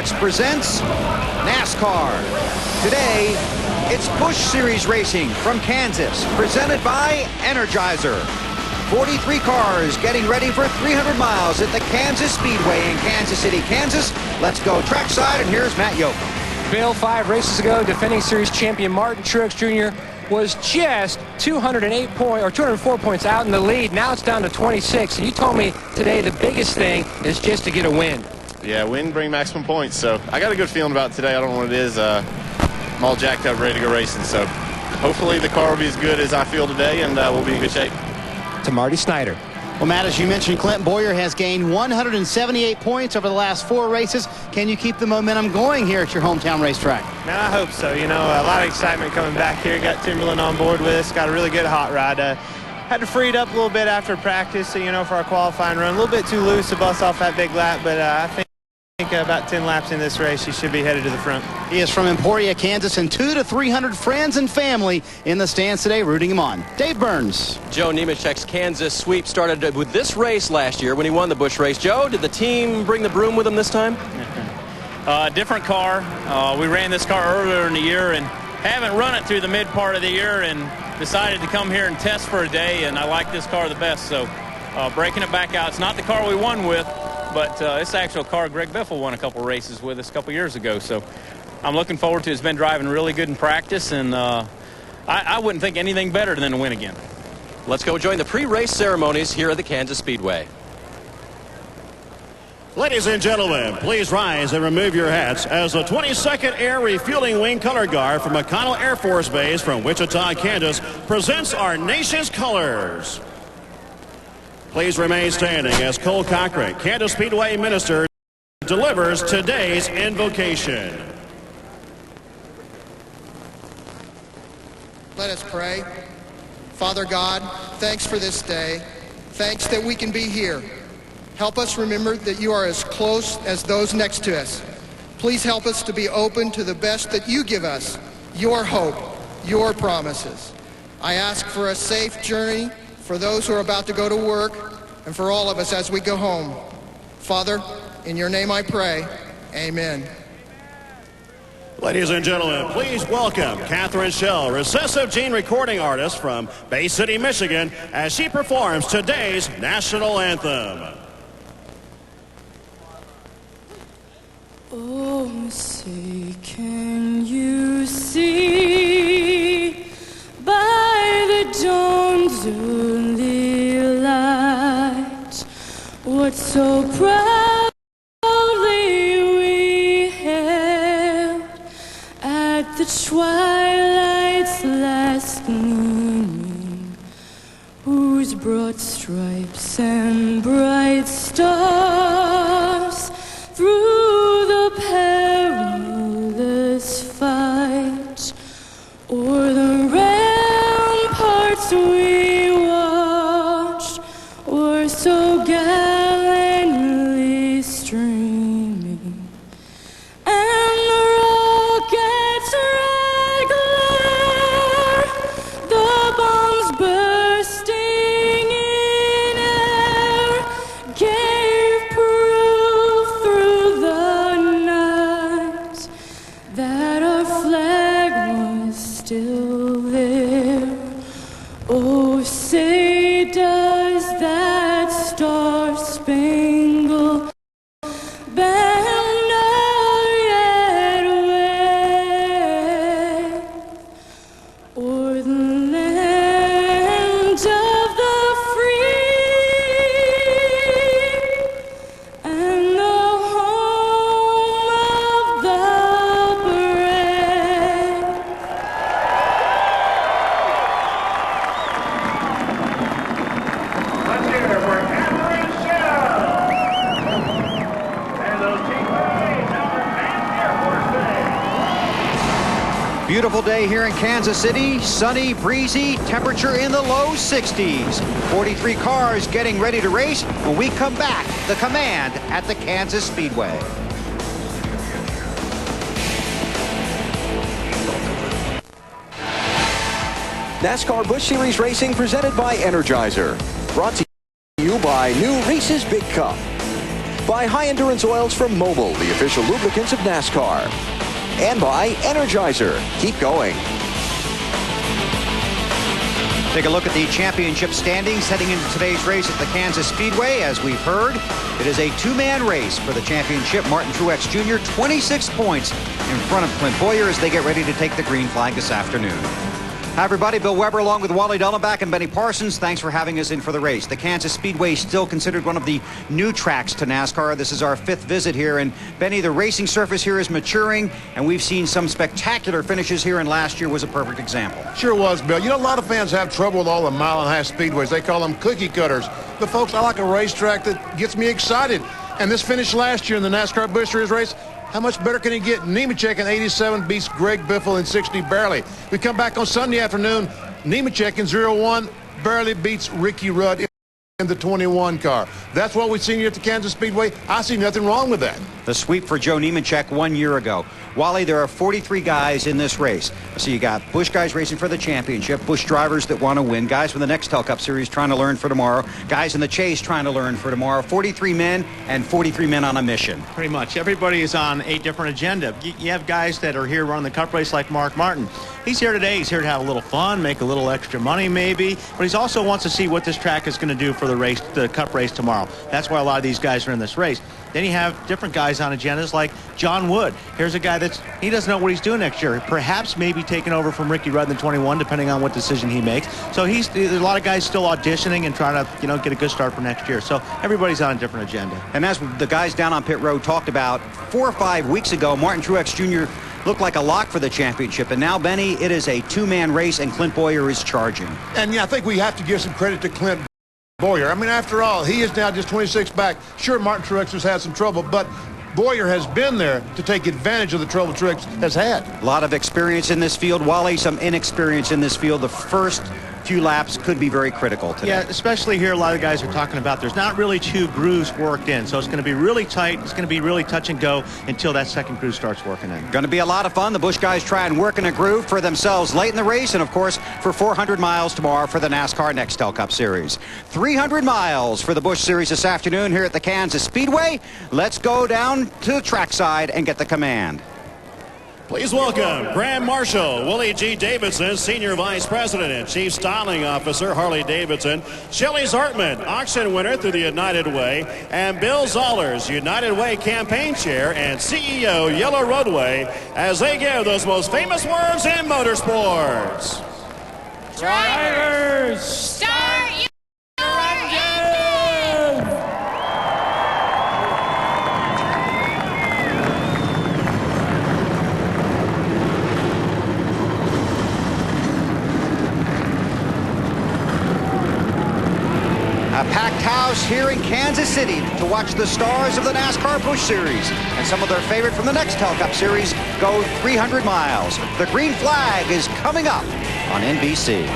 Sports presents NASCAR. Today, it's Busch Series racing from Kansas, presented by Energizer. 43 cars getting ready for 300 miles at the Kansas Speedway in Kansas City, Kansas. Let's go trackside, and here's Matt Yoke. Bill, 5 races ago, defending series champion Martin Truex Jr. was just 204 points out in the lead. Now it's down to 26. And you told me today the biggest thing is just to get a win. Yeah, win, bring maximum points. So I got a good feeling about today. I don't know what it is. I'm all jacked up, ready to go racing. So hopefully the car will be as good as I feel today, and we'll be in good shape. To Marty Snyder. Well, Matt, as you mentioned, Clint Boyer has gained 178 points over the last 4 races. Can you keep the momentum going here at your hometown racetrack? Man, I hope so. You know, a lot of excitement coming back here. Got Timberland on board with us. Got a really good hot rod. Had to free it up a little bit after practice, you know, for our qualifying run. A little bit too loose to bust off that big lap, but I think about 10 laps in this race, he should be headed to the front. He is from Emporia, Kansas, and 200 to 300 friends and family in the stands today rooting him on. Dave Burns. Joe Nemechek's Kansas sweep started with this race last year when he won the Busch race. Joe, did the team bring the broom with him this time? Different car. We ran this car earlier in the year and haven't run it through the mid part of the year, and decided to come here and test for a day, and I like this car the best. So breaking it back out. It's not the car we won with, but it's the actual car Greg Biffle won a couple races with us a couple years ago. So I'm looking forward to it. It's been driving really good in practice, and I wouldn't think anything better than to win again. Let's go join the pre-race ceremonies here at the Kansas Speedway. Ladies and gentlemen, please rise and remove your hats as the 22nd Air Refueling Wing Color Guard from McConnell Air Force Base from Wichita, Kansas presents our nation's colors. Please remain standing as Cole Cochran, Kansas Speedway Minister, delivers today's invocation. Let us pray. Father God, thanks for this day. Thanks that we can be here. Help us remember that you are as close as those next to us. Please help us to be open to the best that you give us, your hope, your promises. I ask for a safe journey for those who are about to go to work, and for all of us as we go home. Father, in your name I pray, amen. Ladies and gentlemen, please welcome Catherine Schell, recessive gene recording artist from Bay City, Michigan, as she performs today's national anthem. Oh, say, can you see by the dawn's early light what so proudly we hailed at the twilight's last gleaming, whose broad stripes and bright stars through the perilous fight o'er the ramparts we watched were so gallantly streaming, and the rockets' red glare, the bombs bursting in air, gave proof through the night that our flag was still there. Oh, say does that star-spangled banner yet wave o'er the land of the free and the home of the brave? Let's hear it for Catherine Schell and those teammates out at Air Force Base. Beautiful day here in Kansas City. Sunny, breezy, temperature in the low 60s. 43 cars getting ready to race. When we come back, the command at the Kansas Speedway. NASCAR Busch Series Racing presented by Energizer. Brought to you by new Reese's Big Cup. by High Endurance Oils from Mobil, the official lubricants of NASCAR. And by Energizer. Keep going. Take a look at the championship standings heading into today's race at the Kansas Speedway. As we've heard, it is a two-man race for the championship. Martin Truex Jr., 26 points in front of Clint Boyer as they get ready to take the green flag this afternoon. Hi, everybody. Bill Weber along with Wally Dellenbach and Benny Parsons. Thanks for having us in for the race. The Kansas Speedway is still considered one of the new tracks to NASCAR. This is our 5th visit here. And, Benny, the racing surface here is maturing, and we've seen some spectacular finishes here, and last year was a perfect example. Sure was, Bill. You know, a lot of fans have trouble with all the mile-and-a-half speedways. They call them cookie cutters. But, folks, I like a racetrack that gets me excited. And this finish last year in the NASCAR Busch Series race, how much better can he get? Nemechek in 87 beats Greg Biffle in 60 barely. We come back on Sunday afternoon. Nemechek in 01 barely beats Ricky Rudd in the 21 car. That's what we've seen here at the Kansas Speedway. I see nothing wrong with that. The sweep for Joe Nemechek 1 year ago. Wally, there are 43 guys in this race. So you got Busch guys racing for the championship, Busch drivers that want to win, guys from the Nextel Cup Series trying to learn for tomorrow, guys in the Chase trying to learn for tomorrow. 43 men and 43 men on a mission. Pretty much. Everybody is on a different agenda. You have guys that are here running the Cup race like Mark Martin. He's here today. He's here to have a little fun, make a little extra money maybe, but he also wants to see what this track is going to do for the race, the Cup race tomorrow. That's why a lot of these guys are in this race. Then you have different guys on agendas like John Wood. Here's a guy he doesn't know what he's doing next year. Perhaps maybe taking over from Ricky Rudd in the 21, depending on what decision he makes. So there's a lot of guys still auditioning and trying to, get a good start for next year. So everybody's on a different agenda. And as the guys down on pit road talked about 4 or 5 weeks ago, Martin Truex Jr. looked like a lock for the championship. And now, Benny, it is a two-man race, and Clint Boyer is charging. And, I think we have to give some credit to Clint Boyer. I mean, after all, he is now just 26 back. Sure, Martin Truex has had some trouble, but Boyer has been there to take advantage of the trouble Truex has had. A lot of experience in this field. Wally, some inexperience in this field. The first few laps could be very critical today. Yeah, especially here, a lot of guys are talking about there's not really 2 grooves worked in, so it's going to be really tight. It's going to be really touch and go until that second groove starts working in. Going to be a lot of fun. The Busch guys try and work in a groove for themselves late in the race, and of course for 400 miles tomorrow for the NASCAR Nextel Cup Series. 300 miles for the Busch Series this afternoon here at the Kansas Speedway. Let's go down to the trackside and get the command. Please welcome Grand Marshal Willie G. Davidson, Senior Vice President and Chief Styling Officer Harley Davidson, Shelley Zartman, auction winner through the United Way, and Bill Zollers, United Way Campaign Chair and CEO Yellow Roadway, as they give those most famous words in motorsports. Drivers, start your engine! A packed house here in Kansas City to watch the stars of the NASCAR Busch Series and some of their favorite from the Nextel Cup Series go 300 miles. The green flag is coming up on NBC.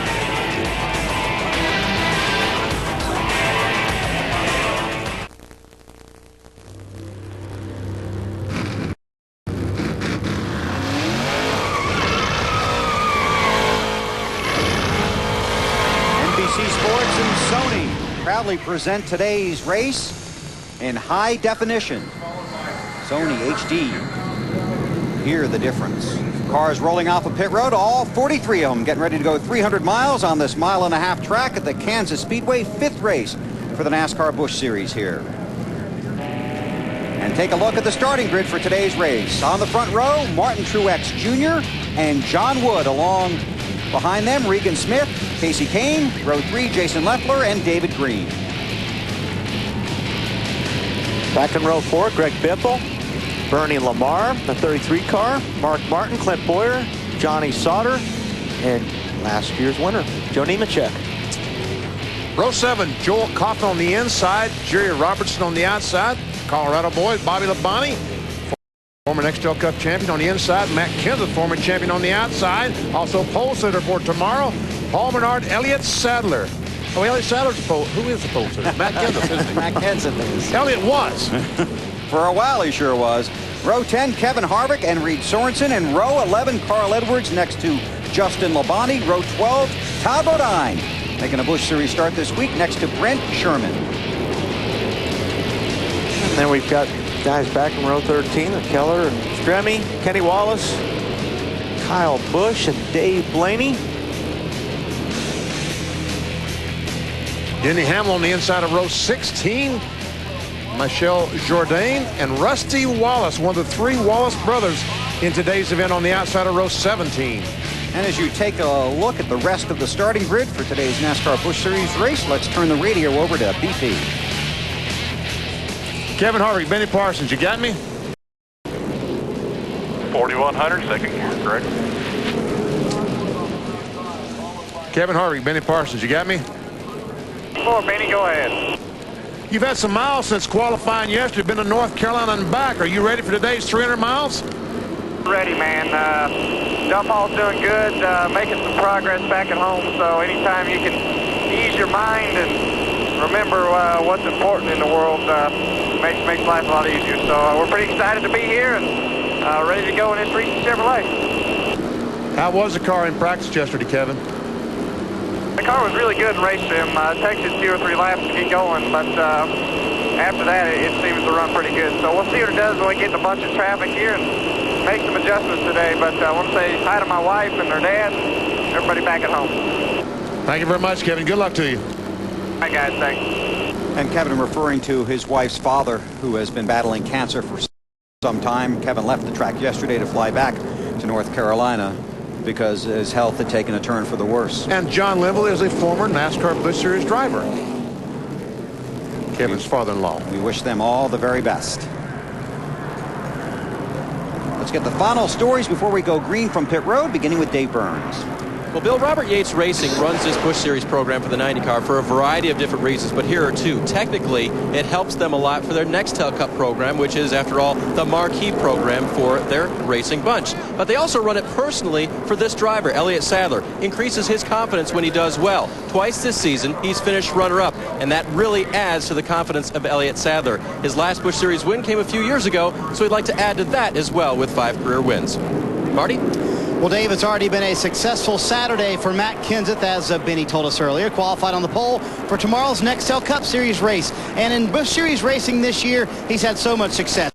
NBC Sports and Sony proudly present today's race in high definition. Sony HD. Hear the difference. Cars rolling off of pit road, all 43 of them getting ready to go 300 miles on this mile-and-a-half track at the Kansas Speedway, 5th race for the NASCAR Busch Series here. And take a look at the starting grid for today's race. On the front row, Martin Truex Jr. and John Wood. Along behind them, Regan Smith, Casey Kane, row 3, Jason Leffler, and David Green. Back in row 4, Greg Biffle, Bernie Lamar, the 33 car, Mark Martin, Clint Boyer, Johnny Sauter, and last year's winner, Joe Nemechek. Row 7, Joel Coffin on the inside, Jerry Robertson on the outside, Colorado boys, Bobby Labonte, former Nextel Cup champion on the inside, Matt Kenseth, former champion on the outside, also pole sitter for tomorrow, Paul Bernard, Elliott Sadler. Oh, Elliott Sadler's the pole. Who is the pole sitter? Matt Kenseth, isn't he? Matt Kenseth is. Elliott was. For a while, he sure was. Row 10, Kevin Harvick and Reed Sorensen. And row 11, Carl Edwards next to Justin Labonte. Row 12, Todd Bodine making a Busch Series start this week next to Brent Sherman. And then we've got guys back in row 13, Keller and Stremme, Kenny Wallace, Kyle Busch, and Dave Blaney. Denny Hamlin on the inside of row 16. Michelle Jourdain and Rusty Wallace, one of the 3 Wallace brothers in today's event on the outside of row 17. And as you take a look at the rest of the starting grid for today's NASCAR Busch Series race, let's turn the radio over to BP. Kevin Harvick, Benny Parsons, you got me? 4100, second gear, correct. Kevin Harvick, Benny Parsons, you got me? Benny, go ahead. You've had some miles since qualifying yesterday, been to North Carolina and back. Are you ready for today's 300 miles? Ready, man. Dump hall's doing good, making some progress back at home, so anytime you can ease your mind and remember what's important in the world, makes life a lot easier. So we're pretty excited to be here and ready to go in this recent Chevrolet. How was the car in practice yesterday, Kevin? The car was really good in race sim. It takes it 2 or 3 laps to get going, but after that, it seems to run pretty good. So we'll see what it does when we get in a bunch of traffic here and make some adjustments today. But I want to say hi to my wife and her dad, everybody back at home. Thank you very much, Kevin. Good luck to you. Hi, guys. Thanks. And Kevin referring to his wife's father, who has been battling cancer for some time. Kevin left the track yesterday to fly back to North Carolina because his health had taken a turn for the worse. And John Linville is a former NASCAR Busch Series driver. Kevin's father-in-law. We wish them all the very best. Let's get the final stories before we go green from pit road, beginning with Dave Burns. Well, Bill, Robert Yates Racing runs this Busch Series program for the 90 car for a variety of different reasons, but here are 2. Technically, it helps them a lot for their Nextel Cup program, which is, after all, the marquee program for their racing bunch. But they also run it personally for this driver, Elliott Sadler. Increases his confidence when he does well. Twice this season, he's finished runner-up, and that really adds to the confidence of Elliott Sadler. His last Busch Series win came a few years ago, so he'd like to add to that as well with 5 career wins. Marty? Well, Dave, it's already been a successful Saturday for Matt Kenseth, as Benny told us earlier. Qualified on the pole for tomorrow's Nextel Cup Series race. And in Busch Series racing this year, he's had so much success.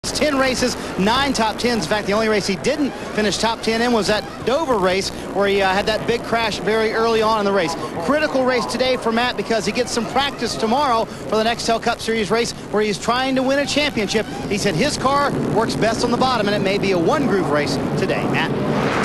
10 races, 9 top 10s. In fact, the only race he didn't finish top 10 in was that Dover race where he had that big crash very early on in the race. Critical race today for Matt because he gets some practice tomorrow for the Nextel Cup Series race where he's trying to win a championship. He said his car works best on the bottom, and it may be a one-groove race today. Matt?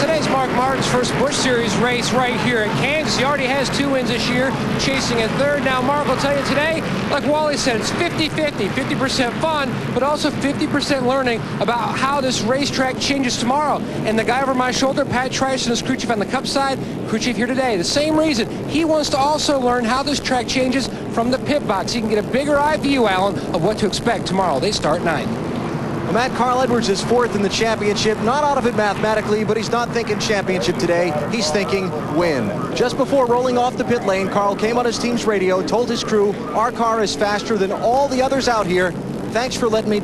Today's Mark Martin's first Busch Series race right here at Kansas. He already has 2 wins this year, chasing a 3rd. Now, Mark will tell you today, like Wally said, it's 50-50. 50% fun, but also 50% learning about how this racetrack changes tomorrow. And the guy over my shoulder, Pat Tryson, is crew chief on the Cup side, crew chief here today. The same reason. He wants to also learn how this track changes from the pit box. He can get a bigger eye view, Alan, of what to expect tomorrow. They start 9. Well, Matt, Carl Edwards is 4th in the championship. Not out of it mathematically, but he's not thinking championship today. He's thinking win. Just before rolling off the pit lane, Carl came on his team's radio, told his crew, our car is faster than all the others out here. Thanks for letting me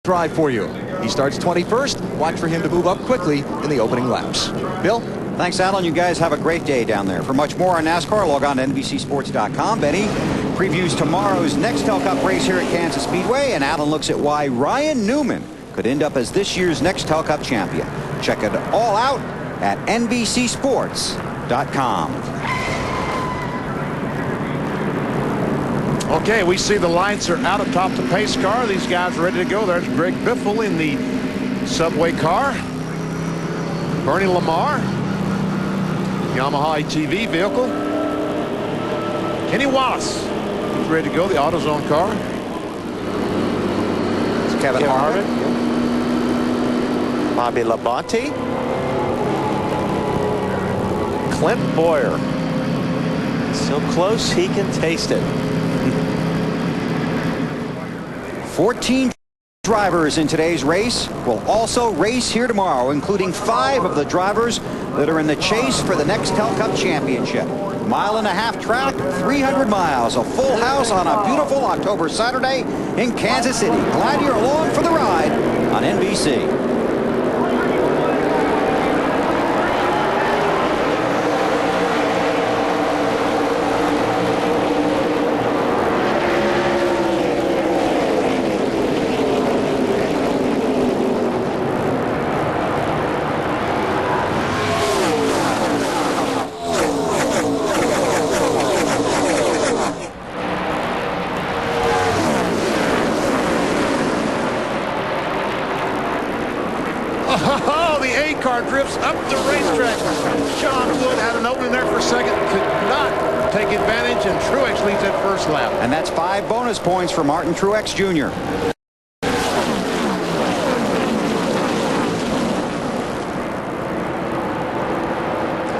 drive for you. He starts 21st. Watch for him to move up quickly in the opening laps. Bill? Thanks, Alan. You guys have a great day down there. For much more on NASCAR, log on to NBCSports.com. Benny previews tomorrow's Nextel Cup race here at Kansas Speedway, and Alan looks at why Ryan Newman could end up as this year's Nextel Cup champion. Check it all out at NBCSports.com. Okay, we see the lights are out atop the pace car. These guys are ready to go. There's Greg Biffle in the Subway car. Bernie Lamar, Yamaha ATV vehicle. Kenny Wallace, he's ready to go, the AutoZone car. It's Kevin Harvick. Bobby Labonte. Clint Boyer. So close he can taste it. 14 drivers in today's race will also race here tomorrow, including 5 of the drivers that are in the chase for the Nextel Cup Championship. 1.5 mile track, 300 miles, a full house on a beautiful October Saturday in Kansas City. Glad you're along for the ride on NBC. Oh, the 8-car drifts up the racetrack. Sean Wood had an opening there for a second. Could not take advantage, and Truex leads that first lap. And that's 5 bonus points for Martin Truex Jr.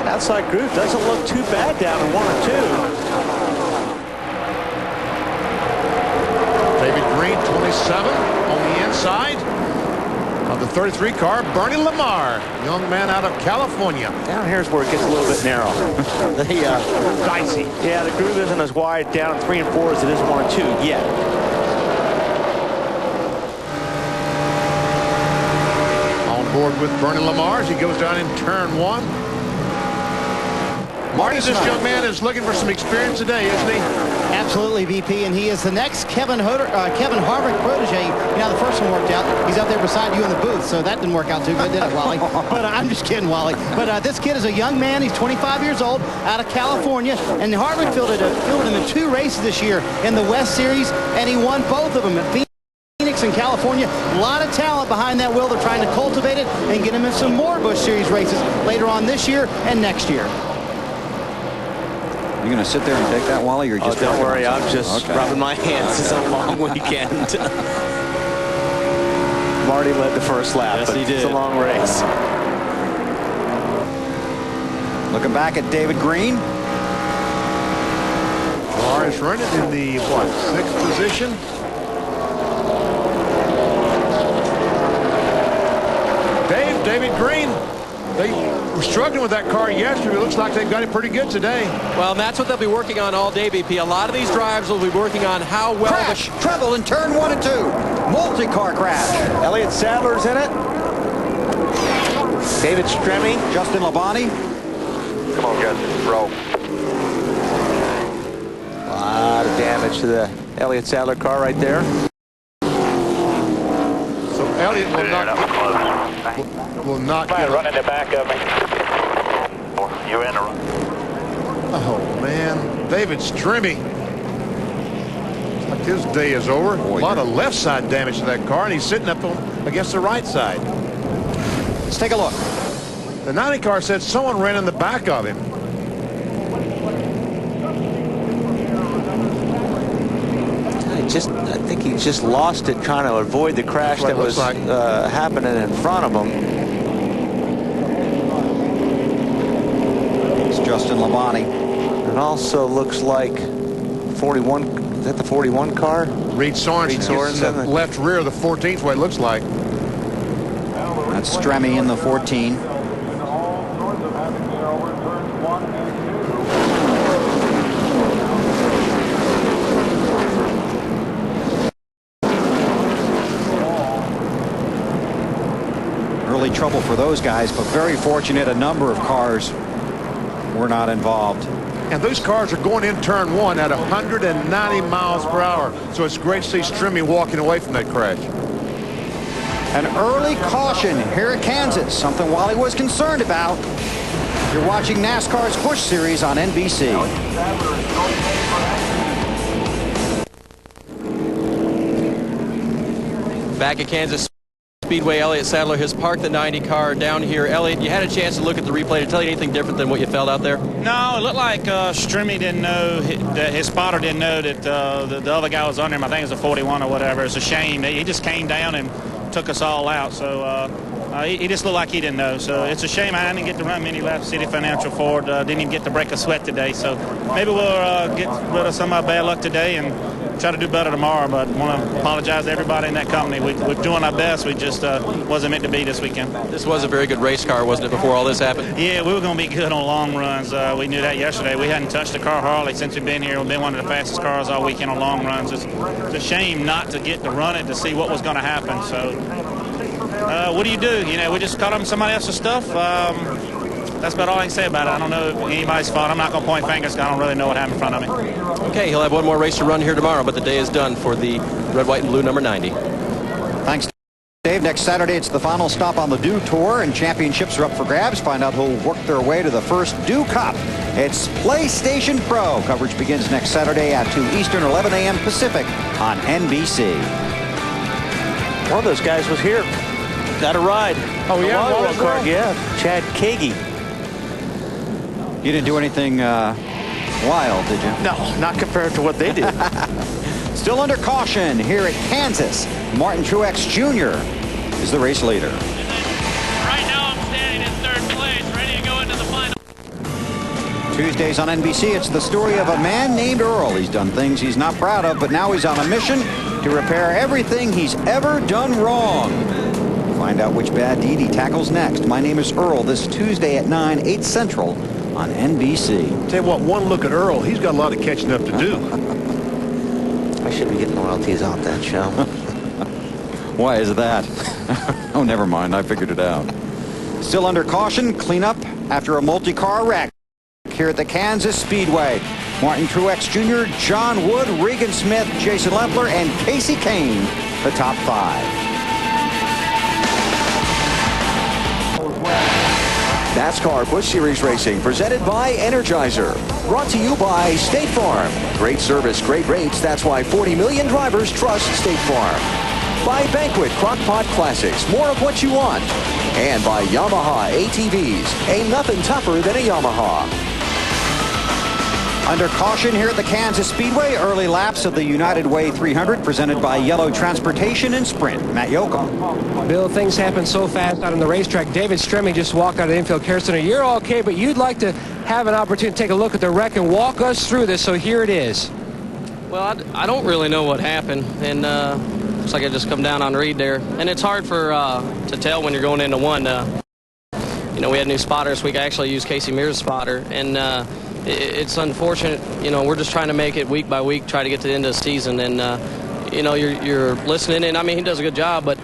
Outside group doesn't look too bad down in 1 or 2. David Green, 27 on the inside of the 33 car. Bernie Lamar, young man out of California. Down here's where it gets a little bit narrow. Dicey. Yeah, the groove isn't as wide down in 3 and 4 as it is 1 and 2 yet. On board with Bernie Lamar as he goes down in turn 1. Marty, this young man is looking for some experience today, isn't he? Absolutely, BP, and he is the next Kevin Harvick protege. You know, the first one worked out. He's up there beside you in the booth, so that didn't work out too good, did it, Wally? But I'm just kidding, Wally. But this kid is a young man. He's 25 years old, out of California, and Harvick fielded him in 2 races this year in the West Series, and he won both of them at Phoenix in California. A lot of talent behind that wheel. They're trying to cultivate it and get him in some more Busch Series races later on this year and next year. You going to sit there and take that, Wally? Or just don't worry, I'm just rubbing my hands. It's a long weekend. Marty led the first lap, yes, but he did. It's a long race. Looking back at David Green. Lamar is running in the, 6th position? David Green. They were struggling with that car yesterday. It looks like they've got it pretty good today. Well, and that's what they'll be working on all day, BP. A lot of these drives will be working on how well... Crash! Treble in turn 1 and 2. Multi-car crash. Elliott Sadler's in it. David Stremme. Justin Labonte. Come on, Justin. Roll. A lot of damage to the Elliott Sadler car right there. So Elliott will not get run in the back of me. You're in a run. Oh, man. David Stremme. It's like his day is over. A lot of left side damage to that car, and he's sitting up against the right side. Let's take a look. The 90 car said someone ran in the back of him. I think he just lost it trying to avoid the crash that was happening in front of him. It's Justin Labonte. It also looks like 41. Is that the 41 car? Reed Sorensen, the left rear of the 14th, what it looks like. That's Stremme in the 14. Early trouble for those guys, but very fortunate a number of cars were not involved. And those cars are going in turn 1 at 190 miles per hour. So it's great to see Stremme walking away from that crash. An early caution here at Kansas, something Wally was concerned about. You're watching NASCAR's Busch Series on NBC. Back at Kansas Speedway, Elliott Sadler has parked the 90 car down here. Elliott, you had a chance to look at the replay. To tell you anything different than what you felt out there? No, it looked like Stremme didn't know, his spotter didn't know that the other guy was under him. I think it was a 41 or whatever. It's a shame. He just came down and took us all out. So he just looked like he didn't know. So it's a shame I didn't get to run many laps. City Financial Ford didn't even get to break a sweat today. So maybe we'll get rid of some of our bad luck today and try to do better tomorrow, but want to apologize to everybody in that company. We're doing our best. We just wasn't meant to be this weekend. This was a very good race car, wasn't it, before all this happened? Yeah, we were going to be good on long runs. We knew that yesterday. We hadn't touched the car hardly since we've been here. We've been one of the fastest cars all weekend on long runs. It's a shame not to get to run it to see what was going to happen. So what do? You know, we just caught up in somebody else's stuff. That's about all I can say about it. I don't know if anybody's fault. I'm not going to point fingers. I don't really know what happened in front of me. Okay, he'll have one more race to run here tomorrow, but the day is done for the red, white, and blue number 90. Thanks, Dave. Next Saturday, it's the final stop on the Dew Tour, and championships are up for grabs. Find out who'll work their way to the first Dew Cup. It's PlayStation Pro. Coverage begins next Saturday at 2 Eastern, 11 a.m. Pacific on NBC. One of those guys was here Got a ride. Oh, yeah? Volleyball cart, yeah. Chad Kagi. You didn't do anything wild, did you? No, not compared to what they did. Still under caution here at Kansas. Martin Truex Jr. is the race leader. Right now I'm standing in third place, ready to go into the final. Tuesdays on NBC, it's the story of a man named Earl. He's done things he's not proud of, but now he's on a mission to repair everything he's ever done wrong. Find out which bad deed he tackles next. My name is Earl. This Tuesday at 9, 8 Central on NBC. Tell you what, one look at Earl, he's got a lot of catching up to do. I should be getting royalties off that show. Why is that? Oh, never mind. I figured it out. Still under caution, cleanup after a multi-car wreck here at the Kansas Speedway. Martin Truex Jr., John Wood, Regan Smith, Jason Leffler, and Casey Kane, the top 5. NASCAR Busch Series Racing, presented by Energizer. Brought to you by State Farm. Great service, great rates. That's why 40 million drivers trust State Farm. By Banquet Crock-Pot Classics. More of what you want. And by Yamaha ATVs. Ain't nothing tougher than a Yamaha. Under caution here at the Kansas Speedway, early laps of the United Way 300 presented by Yellow Transportation and Sprint. Matt Yoakum. Bill, things happen so fast out on the racetrack. David Stremme just walked out of the infield care center. You're okay, but you'd like to have an opportunity to take a look at the wreck and walk us through this, so here it is. Well, I don't really know what happened, and looks like I just come down on Reed there. And it's hard for to tell when you're going into one. You know, we had new spotters. We actually used Casey Mears' spotter, and it's unfortunate. You know, we're just trying to make it week by week, try to get to the end of the season. And, you know, you're listening. And, I mean, he does a good job. But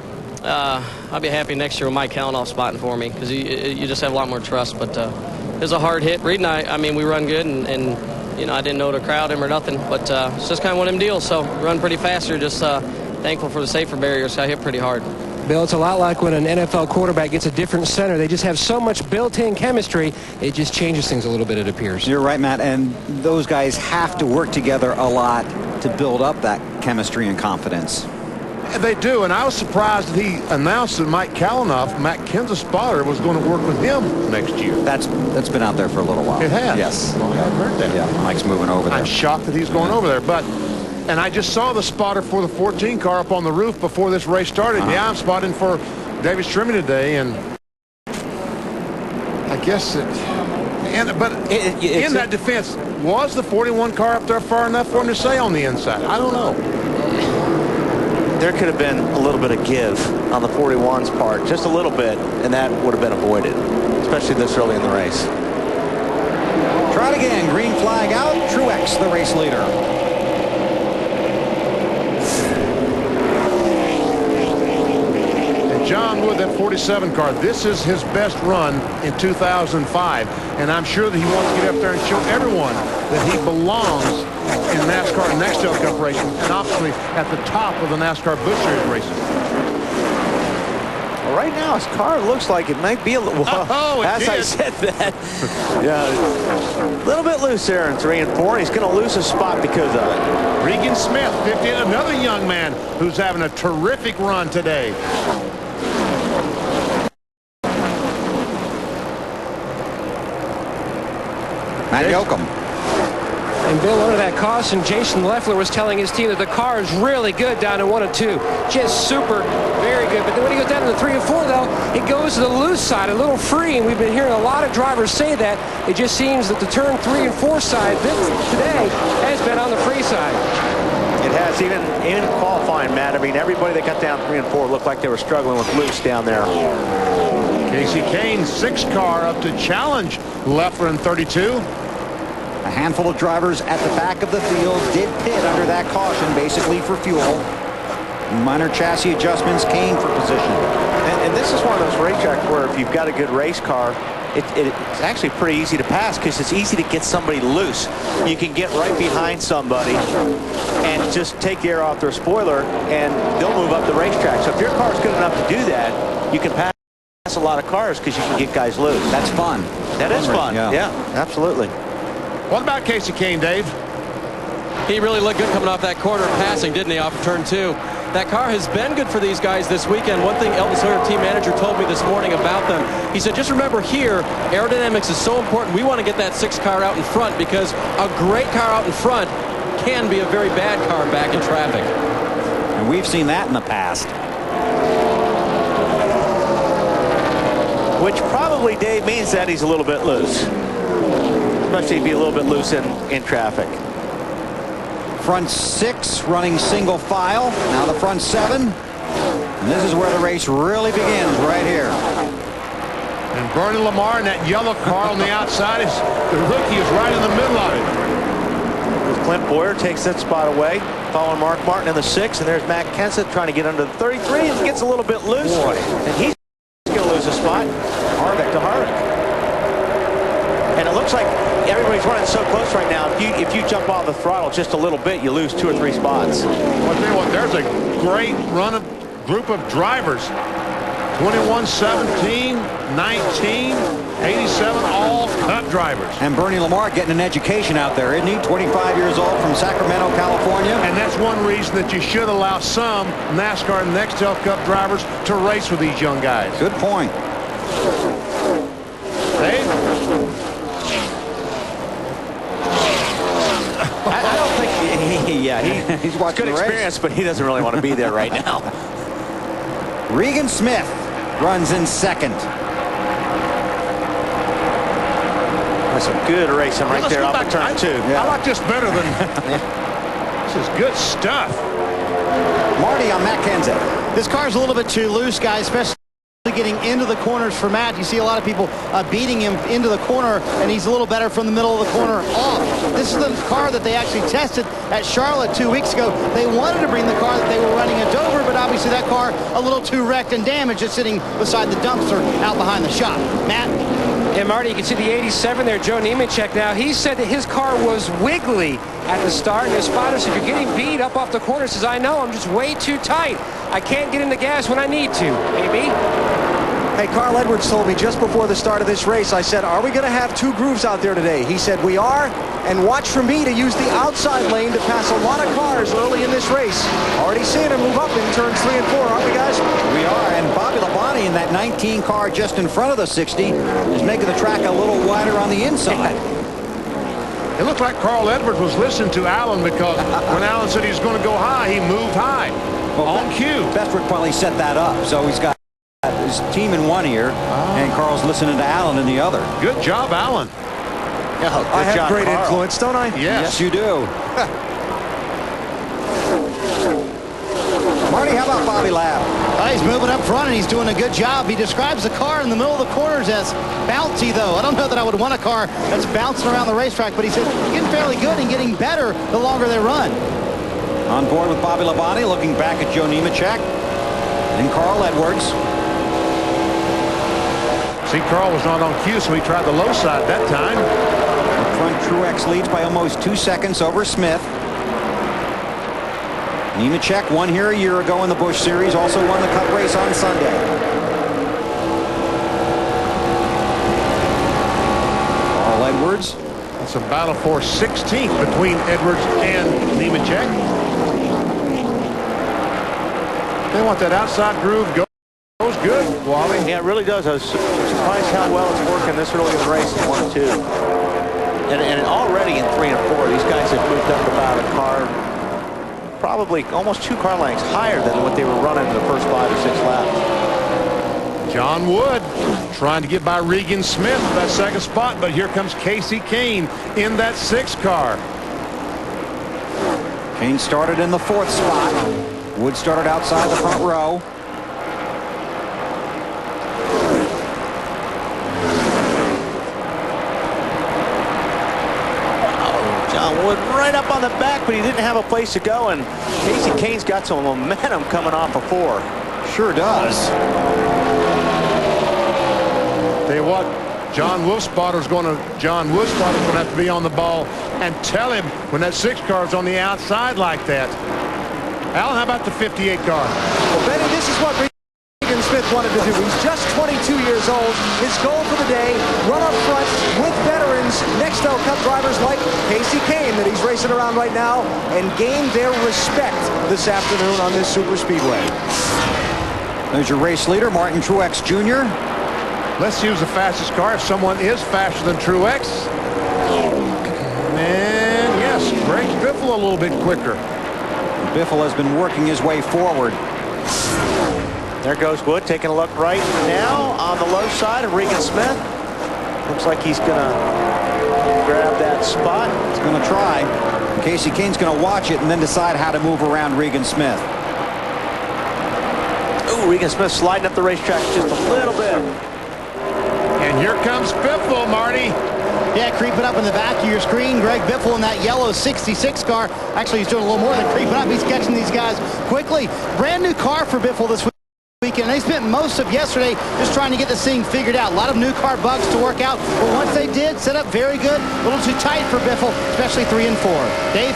I'll be happy next year with Mike Kalanoff spotting for me because you just have a lot more trust. But it was a hard hit. Reed and I mean, we run good. And you know, I didn't know to crowd him or nothing. But it's just kind of one of them deals. So run pretty fast. You're just thankful for the safer barriers. So I hit pretty hard. Bill, it's a lot like when an NFL quarterback gets a different center. They just have so much built-in chemistry, it just changes things a little bit, it appears. You're right, Matt, and those guys have to work together a lot to build up that chemistry and confidence. And they do, and I was surprised that he announced that Mike Kalanoff, Matt Kenseth's spotter, was going to work with him next year. That's been out there for a little while. It has? Yes. Well, I hadn't heard that. Yeah, Mike's moving over there. I'm shocked that he's going over there, but... And I just saw the spotter for the 14 car up on the roof before this race started. Yeah, I'm spotting for David Stremme today, and I guess in that defense, was the 41 car up there far enough for him to say on the inside? I don't know. There could have been a little bit of give on the 41's part, just a little bit, and that would have been avoided, especially this early in the race. Try it again. Green flag out. Truex, the race leader. John Wood, that 47 car, this is his best run in 2005, and I'm sure that he wants to get up there and show everyone that he belongs in NASCAR Nextel Cup racing, and obviously at the top of the NASCAR Busch Series racing. Well, right now his car looks like it might be a little. Well, as I said that, yeah, a little bit loose there in 3 and 4. He's going to lose his spot because of it. Regan Smith, 15, another young man who's having a terrific run today. Matt Yoakum. And Bill, under that caution, Jason Leffler was telling his team that the car is really good down to 1 and 2. Just super, very good. But then when he goes down to the 3 and 4, though, it goes to the loose side, a little free. And we've been hearing a lot of drivers say that. It just seems that the turn 3 and 4 side today has been on the free side. It has, even in qualifying, Matt. I mean, everybody that got down 3 and 4 looked like they were struggling with loose down there. Casey Kane, 6 car up to challenge Leffler in 32. A handful of drivers at the back of the field did pit under that caution, basically for fuel. Minor chassis adjustments came for position. And this is one of those racetracks where if you've got a good race car, it's actually pretty easy to pass because it's easy to get somebody loose. You can get right behind somebody and just take the air off their spoiler, and they'll move up the racetrack. So if your car's good enough to do that, you can pass a lot of cars because you can get guys loose. That's fun. That is fun. Yeah, absolutely. What about Casey Kane, Dave? He really looked good coming off that corner passing, didn't he, off of turn 2. That car has been good for these guys this weekend. One thing Elton Sawyer, team manager, told me this morning about them, he said, just remember here, aerodynamics is so important. We want to get that 6 car out in front because a great car out in front can be a very bad car back in traffic. And we've seen that in the past. Which probably, Dave, means that he's a little bit loose. Especially if he'd be a little bit loose in traffic. Front 6 running single file. Now the front 7. And this is where the race really begins, right here. And Bernie Lamar in that yellow car on the outside, the rookie is right in the middle of it. Clint Boyer takes that spot away, following Mark Martin in the 6, and there's Matt Kenseth trying to get under the 33, and gets a little bit loose. Boy. And he's going to lose a spot. Harvick to Harvick. And it looks like everybody's running so close right now. If you jump off the throttle just a little bit, you lose 2 or 3 spots. Well, tell you what, there's a great group of drivers. 21, 17, 19, 87, all cut drivers. And Bernie Lamar getting an education out there, isn't he? 25 years old from Sacramento, California. And that's one reason that you should allow some NASCAR and Nextel Cup drivers to race with these young guys. Good point. Dave? I don't think he's watching good the race. experience, but he doesn't really want to be there right now. Regan Smith runs in 2nd. That's some good racing right there off the turn 2. I like this better than... This is good stuff. Marty on Matt Kenseth. This car's a little bit too loose, guys, especially getting into the corners for Matt. You see a lot of people beating him into the corner, and he's a little better from the middle of the corner off. This is the car that they actually tested at Charlotte 2 weeks ago. They wanted to bring the car that they were running at Dover, but obviously that car a little too wrecked and damaged, just sitting beside the dumpster out behind the shop. Matt? And Marty, you can see the 87 there, Joe Nemechek now. He said that his car was wiggly at the start. And his spotter said, you're getting beat up off the corner. He says, I know, I'm just way too tight. I can't get in the gas when I need to. Maybe. Hey, Carl Edwards told me just before the start of this race, I said, are we going to have 2 grooves out there today? He said, we are, and watch for me to use the outside lane to pass a lot of cars early in this race. Already seeing him move up in turns 3 and 4, aren't we, guys? We are, and Bobby Labonte in that 19 car just in front of the 60 is making the track a little wider on the inside. It looked like Carl Edwards was listening to Allen, because when Allen said he was going to go high, he moved high. Well, on cue. Bestwick probably set that up, so he's got his team in one ear, and Carl's listening to Allen in the other. Good job, Allen. I have great influence, don't I? Yes, you do. Marty, how about Bobby Lab? He's moving up front, and he's doing a good job. He describes the car in the middle of the corners as bouncy, though. I don't know that I would want a car that's bouncing around the racetrack, but he says getting fairly good and getting better the longer they run. On board with Bobby Labonte, looking back at Joe Nemechek and Carl Edwards. See, Carl was not on cue, so he tried the low side that time. The front Truex leads by almost 2 seconds over Smith. Nemechek won here a year ago in the Busch Series, also won the Cup race on Sunday. Carl Edwards. It's a battle for 16th between Edwards and Nemechek. They want that outside groove going. Goes good, Wally. Yeah, it really does. I was surprised how well it's working this early in the race in 1 and 2. And already in 3 and 4, these guys have moved up about a car, probably almost 2 car lengths higher than what they were running in the first 5 or 6 laps. John Wood trying to get by Regan Smith for that 2nd spot, but here comes Casey Kane in that 6 car. Kane started in the 4th spot. Wood started outside the front row. Wood right up on the back, but he didn't have a place to go, and Casey Kane's got some momentum coming off of 4. Sure does. Tell you what, John Wolfspotter's going to have to be on the ball and tell him when that 6 car's on the outside like that. Alan, how about the 58 car? Well, Benny, this is what Regan Smith wanted to do. He's just 22 years old. His goal for the day, run up front with veterans, Nextel Cup drivers like Casey Kane that he's racing racing around right now and gain their respect this afternoon on this super speedway. There's your race leader, Martin Truex Jr. Let's use the fastest car if someone is faster than Truex. And yes, Greg Biffle a little bit quicker. Biffle has been working his way forward. There goes Wood taking a look right now on the low side of Regan Smith. Looks like he's going to grab that spot. He's going to try. Casey Kane's going to watch it and then decide how to move around Regan Smith. Ooh, Regan Smith sliding up the racetrack just a little bit. And here comes Biffle, Marty. Yeah, creeping up in the back of your screen. Greg Biffle in that yellow 66 car. Actually, he's doing a little more than creeping up. He's catching these guys quickly. Brand new car for Biffle this weekend. They spent most of yesterday just trying to get this thing figured out. A lot of new car bugs to work out. But once they did, set up very good. A little too tight for Biffle, especially 3 and 4. Dave?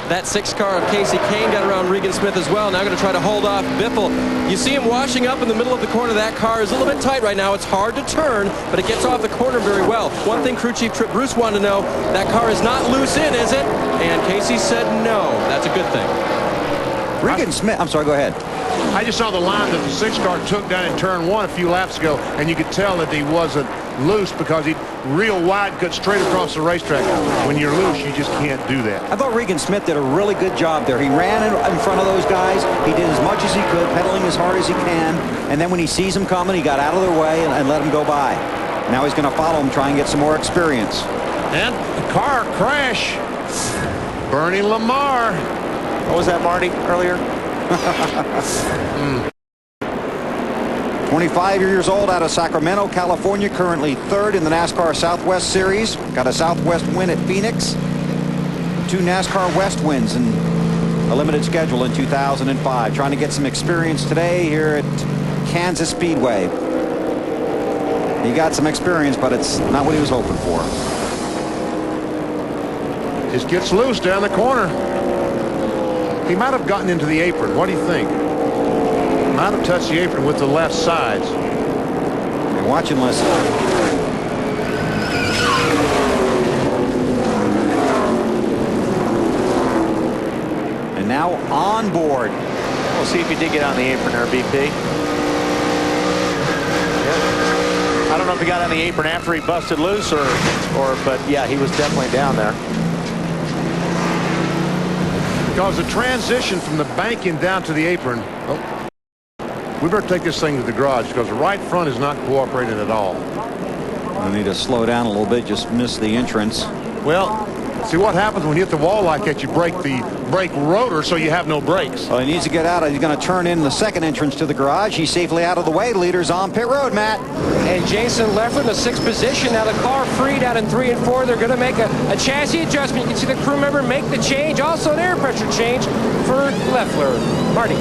That 6 car of Casey Kane got around Regan Smith as well. Now going to try to hold off Biffle. You see him washing up in the middle of the corner. That car is a little bit tight right now. It's hard to turn, but it gets off the corner very well. One thing Crew Chief Trip Bruce wanted to know, that car is not loose in, is it? And Casey said no. That's a good thing. Regan Smith, I'm sorry, go ahead. I just saw the line that the 6 car took down in turn 1 a few laps ago, and you could tell that he wasn't loose because he real wide cut straight across the racetrack. When you're loose, you just can't do that. I thought Regan Smith did a really good job there. He ran in front of those guys. He did as much as he could, pedaling as hard as he can. And then when he sees them coming, he got out of their way and let them go by. Now he's going to follow them, try and get some more experience. And the car crash. Bernie Lamar. What was that, Marty, earlier? 25 years old, out of Sacramento, California, currently 3rd in the NASCAR Southwest Series. Got a Southwest win at Phoenix. 2 NASCAR West wins in a limited schedule in 2005. Trying to get some experience today here at Kansas Speedway. He got some experience, but it's not what he was hoping for. Just gets loose down the corner. He might have gotten into the apron. What do you think? Might have touched the apron with the left sides. And watch and listen. And now on board. We'll see if he did get on the apron there, BP. I don't know if he got on the apron after he busted loose but yeah, he was definitely down there. Because the transition from the banking down to the apron, we better take this thing to the garage because the right front is not cooperating at all. I need to slow down a little bit, just missed the entrance. Well, see what happens when you hit the wall like that, you break the brake rotor so you have no brakes. Well, he needs to get out. He's going to turn in the second entrance to the garage. He's safely out of the way. Leader's on pit road, Matt. And Jason Leffler in the 6th position. Now the car freed out in 3 and 4. They're going to make a chassis adjustment. You can see the crew member make the change. Also an air pressure change for Leffler. Marty.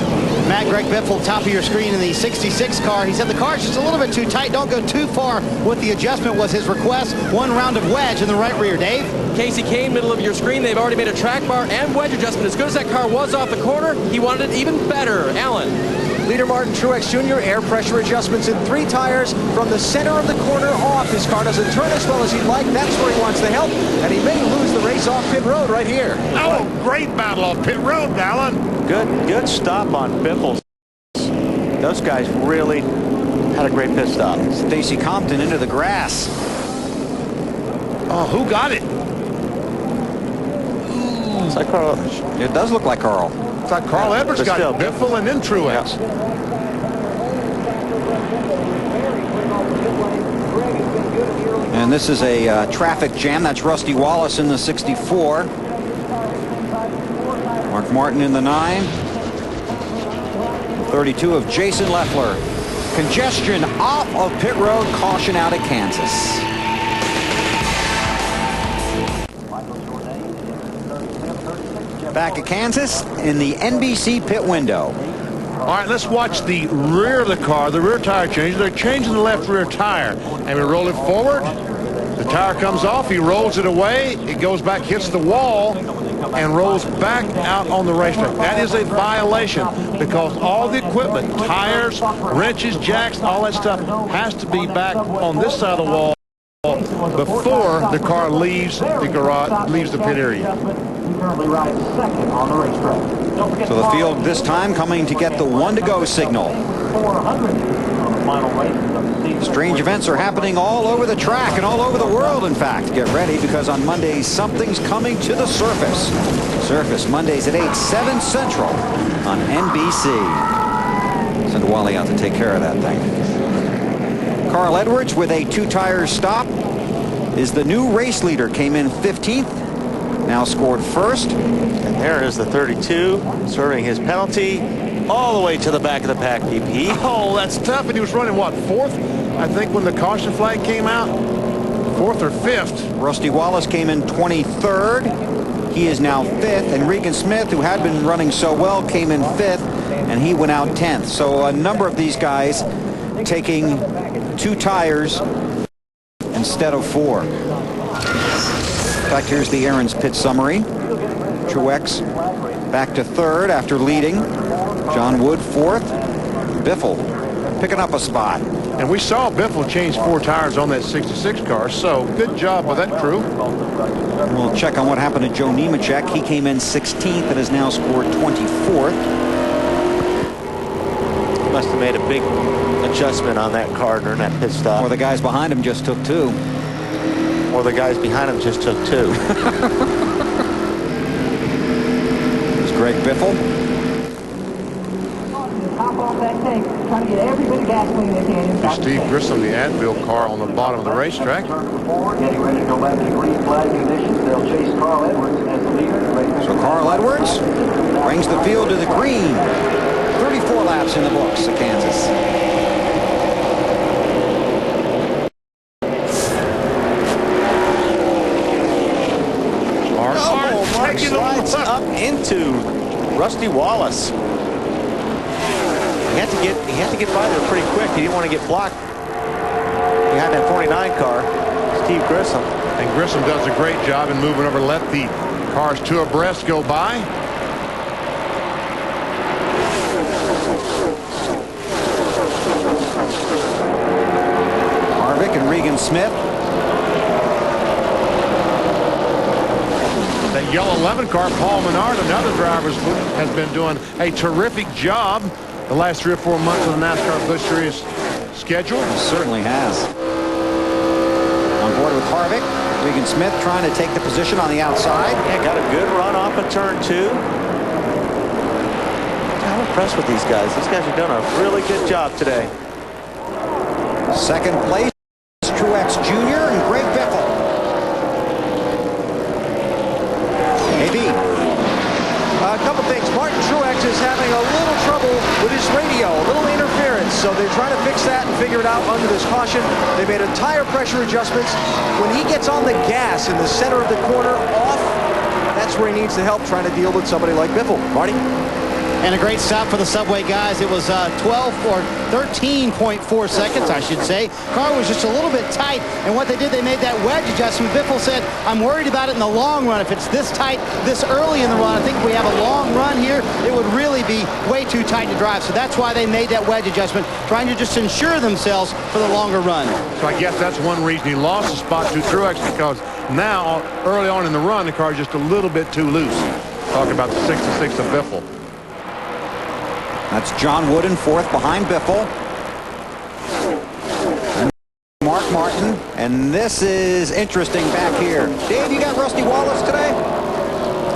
Matt, Greg Biffle, top of your screen in the 66 car. He said the car's just a little bit too tight. Don't go too far with the adjustment was his request. 1 round of wedge in the right rear. Dave? Casey Kane, middle of your screen. They've already made a track bar and wedge adjustment. As good as that car was off the corner, he wanted it even better. Alan. Leader Martin Truex Jr., air pressure adjustments in 3 tires from the center of the corner off. His car doesn't turn as well as he'd like. That's where he wants the help, and he may lose the race off pit road right here. Oh, great battle off pit road, Alan. Good stop on Biffle. Those guys really had a great pit stop. Stacy Compton into the grass. Oh, who got it? It's like Carl. It does look like Carl. It's like Carl Edwards got it. Biffle and then Truex. And this is a traffic jam. That's Rusty Wallace in the 64. Mark Martin in the 9. 32 of Jason Leffler. Congestion off of pit road. Caution out at Kansas. Back at Kansas in the NBC pit window. All right, let's watch the rear of the car, the rear tire change. They're changing the left rear tire. And we roll it forward. The tire comes off. He rolls it away. It goes back, hits the wall, and rolls back out on the racetrack. That is a violation because all the equipment, tires, wrenches, jacks, all that stuff has to be back on this side of the wall before the car leaves the garage, leaves the pit area. currently rides second on the racetrack. Don't forget So the field this time coming to get the 1 to go signal. 400 on the final races of the season. Strange events are happening all over the track and all over the world, in fact. Get ready, because on Mondays, something's coming to the surface. Surface Mondays at 8, 7 Central on NBC. Send Wally out to take care of that thing. Carl Edwards with a 2-tire stop is the new race leader. Came in 15th, now scored first. And there is the 32 serving his penalty all the way to the back of the pack, DP. Oh, that's tough. And he was running, what, 4th? I think when the caution flag came out. 4th or 5th. Rusty Wallace came in 23rd. He is now 5th. And Regan Smith, who had been running so well, came in 5th. And he went out 10th. So a number of these guys taking 2 tires instead of 4. In fact, here's the Aaron's pit summary. Truex back to 3rd after leading. John Wood 4th. Biffle picking up a spot. And we saw Biffle change 4 tires on that 66 car, so good job by that crew. We'll check on what happened to Joe Nemechek. He came in 16th and has now scored 24th. Must have made a big adjustment on that car during that pit stop. Or the guys behind him just took 2. Or the guys behind him just took 2. It's Greg Biffle. Top off that tank, trying to get every bit of gasoline they can inside. Steve Grissom, the Advil car on the bottom of the racetrack. Getting ready to go back to green flag conditions. They'll chase Carl Edwards as the leader. So Carl Edwards brings the field to the green. 34 laps in the books at Kansas. Mark slides up into Rusty Wallace. He had to get by there pretty quick. He didn't want to get blocked behind that 49 car. Steve Grissom. And Grissom does a great job in moving over, let the cars 2 abreast go by. Harvick and Regan Smith. That yellow 11 car, Paul Menard, another driver, has been doing a terrific job the last 3 or 4 months of the NASCAR Busch Series schedule. He certainly has. On board with Harvick. Regan Smith trying to take the position on the outside. Yeah, got a good run off of turn 2. I'm impressed with these guys. These guys are doing a really good job today. Second place, Truex Jr. and Greg Biffle. AB. A couple things. Martin Truex is having a little trouble with his radio, a little interference. So they're trying to fix that and figure it out under this caution. They made a tire pressure adjustments. When he gets on the gas in the center of the corner off, that's where he needs the help trying to deal with somebody like Biffle. Marty? And a great stop for the Subway guys. It was 12 or 13.4 seconds, I should say. Car was just a little bit tight, and what they did, they made that wedge adjustment. Biffle said, I'm worried about it in the long run. If it's this tight this early in the run, I think if we have a long run here, it would really be way too tight to drive. So that's why they made that wedge adjustment, trying to just ensure themselves for the longer run. So I guess that's one reason he lost the spot to Truex, because now, early on in the run, the car is just a little bit too loose. Talking about the 66 of Biffle. That's John Wood in 4th behind Biffle. And Mark Martin. And this is interesting back here. Dave, you got Rusty Wallace today?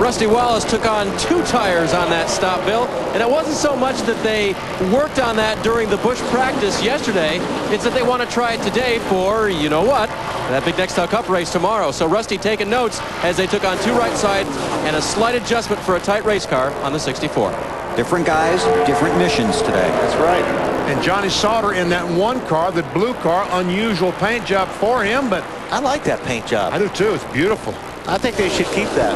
Rusty Wallace took on 2 tires on that stop, Bill. And it wasn't so much that they worked on that during the Busch practice yesterday. It's that they want to try it today for, you know what, that big Nextel Cup race tomorrow. So Rusty taking notes as they took on 2 right sides and a slight adjustment for a tight race car on the 64. Different guys, different missions today. That's right. And Johnny Sauter in that 1 car, the blue car, unusual paint job for him, but I like that paint job. I do too. It's beautiful. I think they should keep that.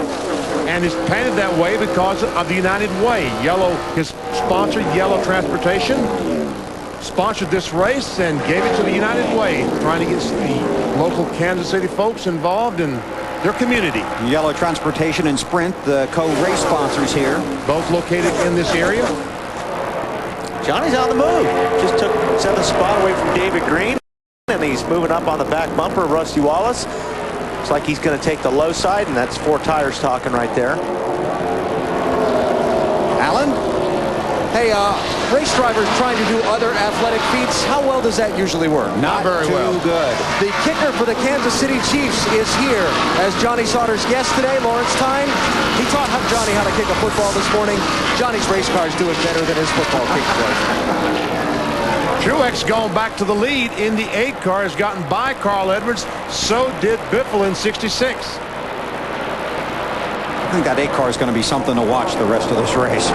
And it's painted that way because of the United Way. Yellow, his sponsor, Yellow Transportation, sponsored this race and gave it to the United Way, trying to get the local Kansas City folks involved in their community. Yellow Transportation and Sprint, the co-race sponsors here. Both located in this area. Johnny's on the move. Just took 7th spot away from David Green. And he's moving up on the back bumper of Rusty Wallace. Looks like he's going to take the low side, and that's 4 tires talking right there. Alan? Hey, race drivers trying to do other athletic feats, how well does that usually work? Not very well. Too good. The kicker for the Kansas City Chiefs is here as Johnny Sauter's guest today, Lawrence Tyne. He taught Johnny how to kick a football this morning. Johnny's race car is doing better than his football kick was. Truex going back to the lead in the 8 car, has gotten by Carl Edwards. So did Biffle in 66. I think that 8 car is going to be something to watch the rest of this race.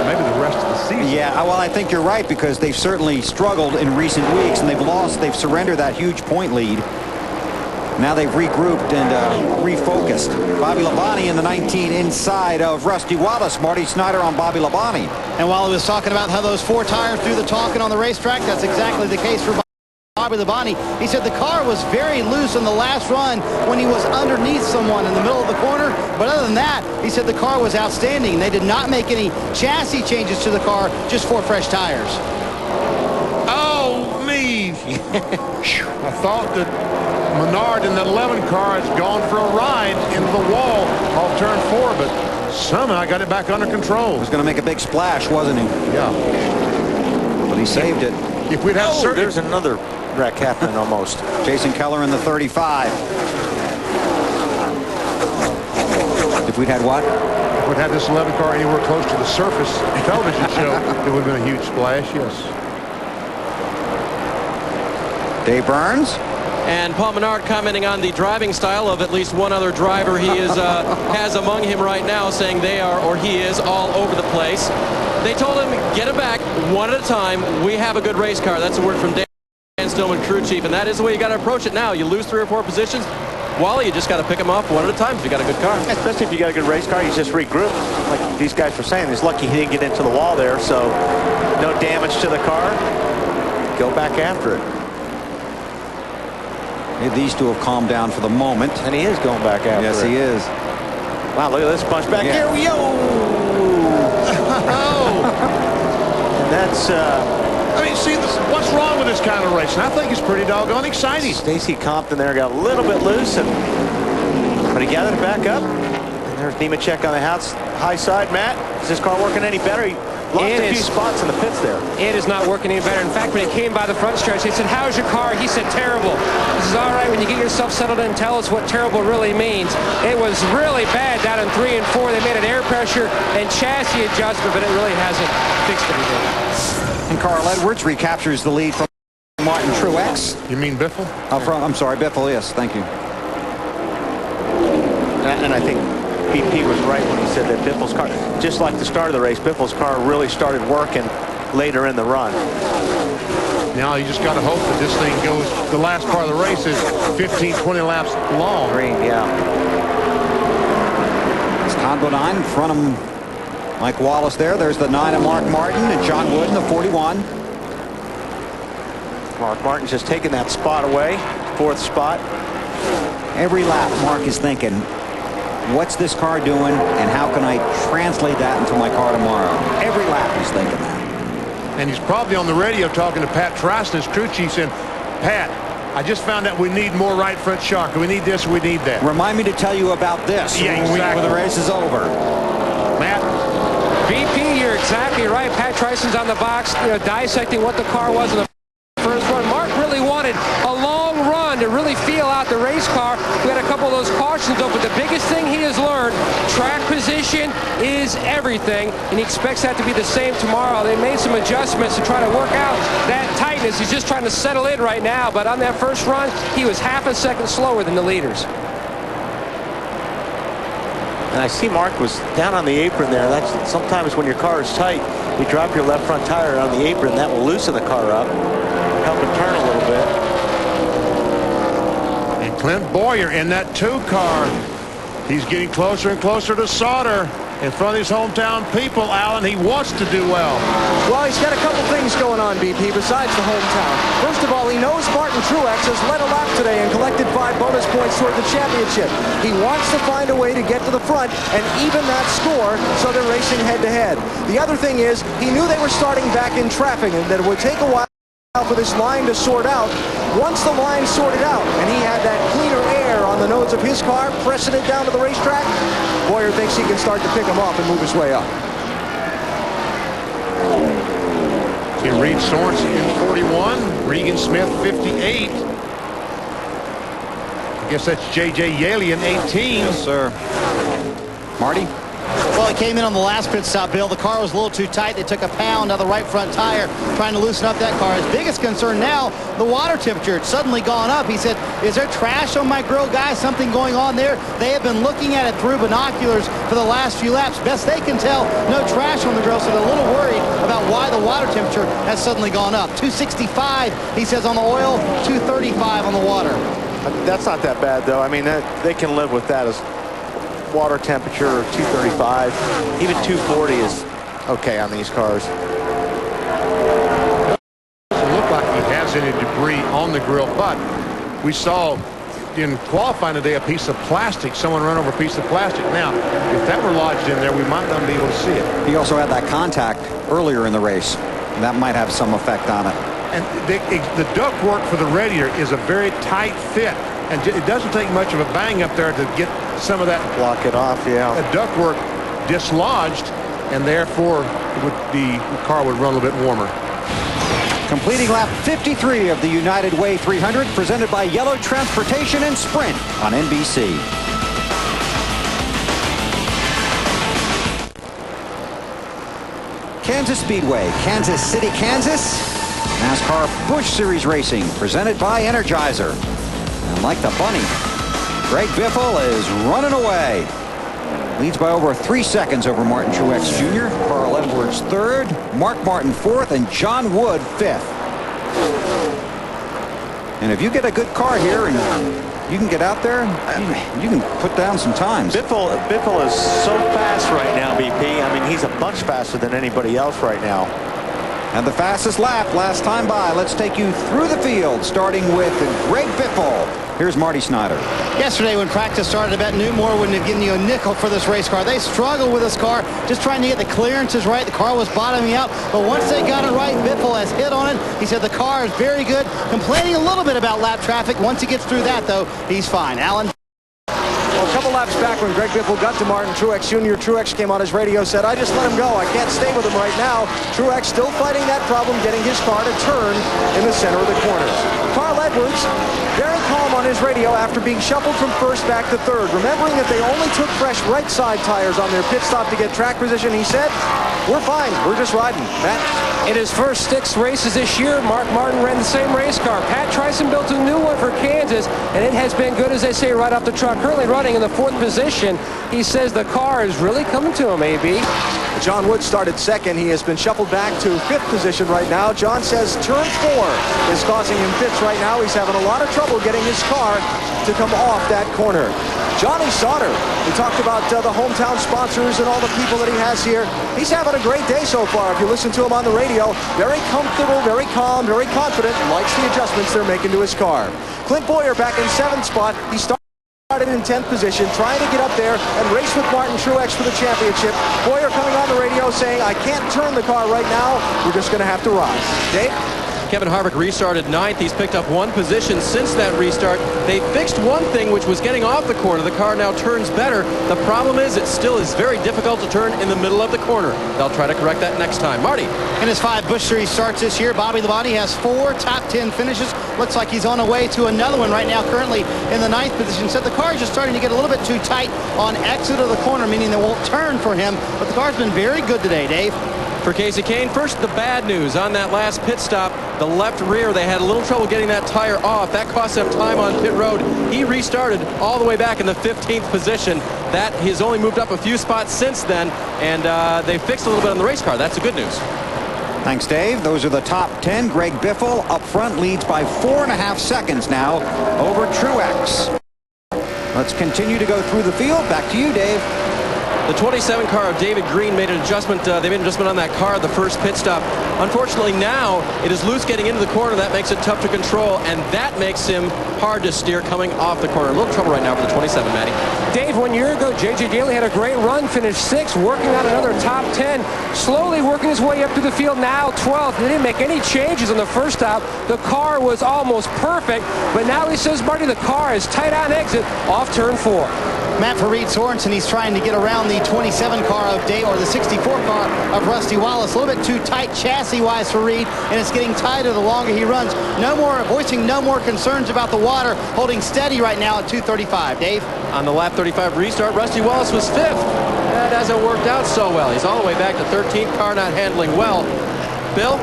Maybe the rest of the season. Yeah, well, I think you're right, because they've certainly struggled in recent weeks, and they've surrendered that huge point lead. Now they've regrouped and refocused. Bobby Labonte in the 19 inside of Rusty Wallace. Marty Snyder on Bobby Labonte. And while he was talking about how those 4 tires do the talking on the racetrack, that's exactly the case for Bobby Labonte. He said the car was very loose in the last run when he was underneath someone in the middle of the corner. But other than that, he said the car was outstanding. They did not make any chassis changes to the car, just 4 fresh tires. Oh, me. I thought that Menard in the 11 car has gone for a ride into the wall off turn 4, but somehow I got it back under control. He was going to make a big splash, wasn't he? Yeah. But he saved it. If we'd had certain... There's another wreck happening almost. Jason Keller in the 35. If we'd had what? If we'd had this 11 car anywhere close to the surface television show, it would have been a huge splash, yes. Dave Burns. And Paul Menard commenting on the driving style of at least one other driver he is has among him right now, saying they are, or he is, all over the place. They told him, get him back one at a time. We have a good race car. That's a word from Dan Stillman, crew chief, and that is the way you got to approach it now. You lose 3 or 4 positions, Wally, you just got to pick them off one at a time if you got a good car. Especially if you got a good race car, you just regroup. Like these guys were saying, he's lucky he didn't get into the wall there, so no damage to the car. Go back after it. These two have calmed down for the moment. And he is going back after it. Yes, he is. Wow, look at this punch back here. Yo! And that's... I mean, see, what's wrong with this kind of racing? I think it's pretty doggone exciting. Stacy Compton there got a little bit loose, but he gathered it back up. And there's Nemechek on the high side. Matt, is this car working any better? He lost a few spots in the pits there. It is not working any better. In fact, when he came by the front stretch, they said, how's your car? He said, terrible. This is all right when you get yourself settled in and tell us what terrible really means. It was really bad down in 3 and 4. They made an air pressure and chassis adjustment, but it really hasn't fixed anything. And Carl Edwards recaptures the lead from Martin Truex. You mean Biffle? I'm sorry, Biffle, yes, thank you. And I think BP was right when he said that Biffle's car, just like the start of the race, Biffle's car really started working later in the run. Now you just got to hope that this thing goes, the last part of the race is 15, 20 laps long. Green, yeah. It's Todd Bodine in front of him. Mike Wallace there. There's the 9 of Mark Martin and John Wood in the 41. Mark Martin just taking that spot away, 4th spot. Every lap, Mark is thinking, what's this car doing and how can I translate that into my car tomorrow? Every lap he's thinking that. And he's probably on the radio talking to Pat Trice, his crew chief, saying, Pat, I just found out we need more right front shock. We need this, we need that. Remind me to tell you about this when the race is over. Matt? BP, you're exactly right. Pat Tryson's on the box, dissecting what the car was in the first run. Mark really wanted a long run to really feel out the race car. We had a couple of those cautions though, but the biggest thing he has learned, track position is everything, and he expects that to be the same tomorrow. They made some adjustments to try to work out that tightness. He's just trying to settle in right now, but on that first run, he was half a second slower than the leaders. And I see Mark was down on the apron there. That's sometimes when your car is tight, you drop your left front tire on the apron. That will loosen the car up, help it turn a little bit. And Clint Boyer in that 2 car. He's getting closer and closer to Sauter. In front of his hometown people, Alan, he wants to do well. Well, he's got a couple things going on, BP, besides the hometown. First of all, he knows Martin Truex has led a lap today and collected 5 bonus points toward the championship. He wants to find a way to get to the front and even that score so they're racing head-to-head. The other thing is, he knew they were starting back in traffic and that it would take a while for this line to sort out. Once the line sorted out and he had that cleaner air on the nose of his car, pressing it down to the racetrack, Boyer thinks he can start to pick him off and move his way up. See Reed Sorensen in 41, Regan Smith 58. I guess that's J.J. Yaley in 18. Yes, sir. Marty? Well, it came in on the last pit stop, Bill. The car was a little too tight. They took a pound out of the right front tire trying to loosen up that car. His biggest concern now, the water temperature. It's suddenly gone up. He said, is there trash on my grill, guys? Something going on there? They have been looking at it through binoculars for the last few laps. Best they can tell, no trash on the grill, so they're a little worried about why the water temperature has suddenly gone up. 265, he says, on the oil, 235 on the water. That's not that bad, though. I mean, they can live with that as water temperature of 235. Even 240 is okay on these cars. Doesn't look like he has any debris on the grill, but we saw in qualifying today a piece of plastic. Someone run over a piece of plastic. Now, if that were lodged in there, we might not be able to see it. He also had that contact earlier in the race. That might have some effect on it. And the ductwork for the radiator is a very tight fit. And it doesn't take much of a bang up there to get some of that. Block it off, yeah. The ductwork dislodged, and therefore the car would run a little bit warmer. Completing lap 53 of the United Way 300, presented by Yellow Transportation and Sprint on NBC. Kansas Speedway, Kansas City, Kansas. NASCAR Busch Series Racing, presented by Energizer. And like the bunny, Greg Biffle is running away. Leads by over 3 seconds over Martin Truex Jr., Carl Edwards third, Mark Martin fourth, and John Wood fifth. And if you get a good car here and you can get out there, you can put down some times. Biffle is so fast right now, BP. I mean, he's a bunch faster than anybody else right now. And the fastest lap last time by. Let's take you through the field, starting with Greg Biffle. Here's Marty Snyder. Yesterday when practice started, I bet Newmore wouldn't have given you a nickel for this race car. They struggled with this car, just trying to get the clearances right. The car was bottoming out, but once they got it right, Biffle has hit on it. He said the car is very good, complaining a little bit about lap traffic. Once he gets through that, though, he's fine. Alan? Well, a couple laps back when Greg Biffle got to Martin Truex Jr., Truex came on his radio, said, I just let him go. I can't stay with him right now. Truex still fighting that problem, getting his car to turn in the center of the corners. Carl Edwards, very calm on his radio after being shuffled from first back to third. Remembering that they only took fresh right side tires on their pit stop to get track position, he said, we're fine. We're just riding. Matt? In his first 6 races this year, Mark Martin ran the same race car. Pat Tryson built a new one for Kansas, and it has been good, as they say, right off the truck. Currently running in the 4th position. He says the car is really coming to him, AB. John Wood started second. He has been shuffled back to 5th position right now. John says turn 4 is causing him fits right now. He's having a lot of trouble getting his car to come off that corner. Johnny Sauter, we talked about the hometown sponsors and all the people that he has here. He's having a great day so far. If you listen to him on the radio, very comfortable, very calm, very confident, and likes the adjustments they're making to his car. Clint Boyer back in 7th spot. He started in 10th position, trying to get up there and race with Martin Truex for the championship. Boyer coming on the radio saying, I can't turn the car right now. We're just going to have to ride. Dave? Kevin Harvick restarted 9th. He's picked up 1 position since that restart. They fixed one thing, which was getting off the corner. The car now turns better. The problem is it still is very difficult to turn in the middle of the corner. They'll try to correct that next time. Marty. In his 5 Busch Series starts this year, Bobby Labonte has 4 top 10 finishes. Looks like he's on the way to another one right now, currently in the 9th position. Said the car is just starting to get a little bit too tight on exit of the corner, meaning they won't turn for him. But the car's been very good today, Dave. For Casey Kane, first the bad news on that last pit stop. The left rear, they had a little trouble getting that tire off. That cost them time on pit road. He restarted all the way back in the 15th position. That he's only moved up a few spots since then, and they fixed a little bit on the race car. That's the good news. Thanks, Dave. Those are the top 10. Greg Biffle up front leads by 4.5 seconds now over Truex. Let's continue to go through the field. Back to you, Dave. The 27 car of David Green made an adjustment. They made an adjustment on that car at the first pit stop. Unfortunately, now it is loose getting into the corner. That makes it tough to control, and that makes him hard to steer coming off the corner. A little trouble right now for the 27, Matty. Dave, 1 year ago, J.J. Daly had a great run, finished 6th, working on another top 10, slowly working his way up to the field, now 12th. They didn't make any changes on the first stop. The car was almost perfect, but now he says, Marty, the car is tight on exit off turn 4. Matt, for Reed Sorensen, he's trying to get around the 27 car of Day, or the 64 car of Rusty Wallace. A little bit too tight chassis-wise for Reed, and it's getting tighter the longer he runs. Voicing no more concerns about the water, holding steady right now at 2:35. Dave? On the lap 35 restart, Rusty Wallace was 5th. That hasn't worked out so well. He's all the way back to 13th, car not handling well. Bill?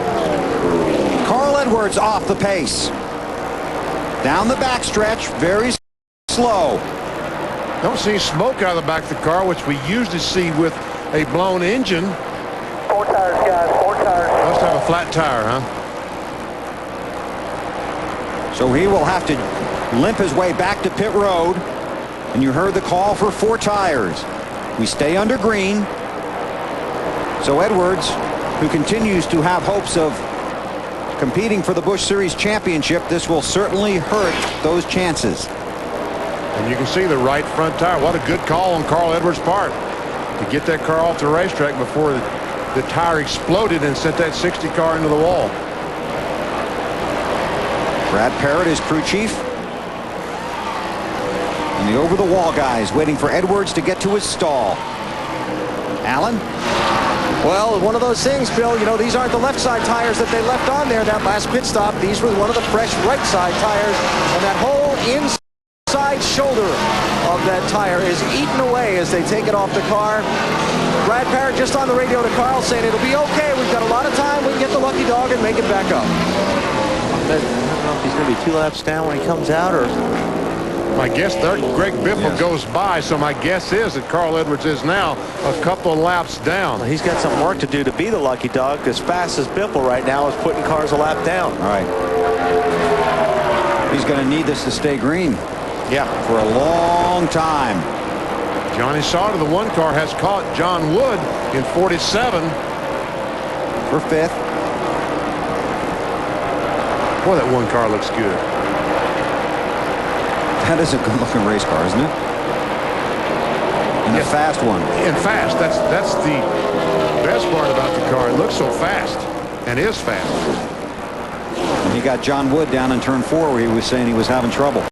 Carl Edwards off the pace. Down the backstretch, very slow. Don't see smoke out of the back of the car, which we usually see with a blown engine. 4 tires, guys, 4 tires. Must have a flat tire, huh? So he will have to limp his way back to pit road. And you heard the call for 4 tires. We stay under green. So Edwards, who continues to have hopes of competing for the Busch Series championship, this will certainly hurt those chances. And you can see the right front tire. What a good call on Carl Edwards' part to get that car off the racetrack before the tire exploded and sent that 60 car into the wall. Brad Parrott is crew chief. And the over-the-wall guys waiting for Edwards to get to his stall. Alan? Well, one of those things, Bill, you know, these aren't the left side tires that they left on there that last pit stop. These were one of the fresh right side tires, and that whole inside shoulder of that tire is eaten away as they take it off the car. Brad Parrott just on the radio to Carl saying it'll be okay. We've got a lot of time. We can get the lucky dog and make it back up. I don't know if he's going to be 2 laps down when he comes out, or... My guess there, Greg Biffle goes by, so my guess is that Carl Edwards is now a couple of laps down. Well, he's got some work to do to be the lucky dog. As fast as Biffle right now is putting cars a lap down. All right. He's going to need this to stay green. Yeah. For a long time. Johnny Sauter, the 1 car, has caught John Wood in 47. For 5th. Boy, that 1 car looks good. That is a good-looking race car, isn't it? And a fast one. And fast. That's the best part about the car. It looks so fast, and is fast. And he got John Wood down in turn 4 where he was saying he was having trouble.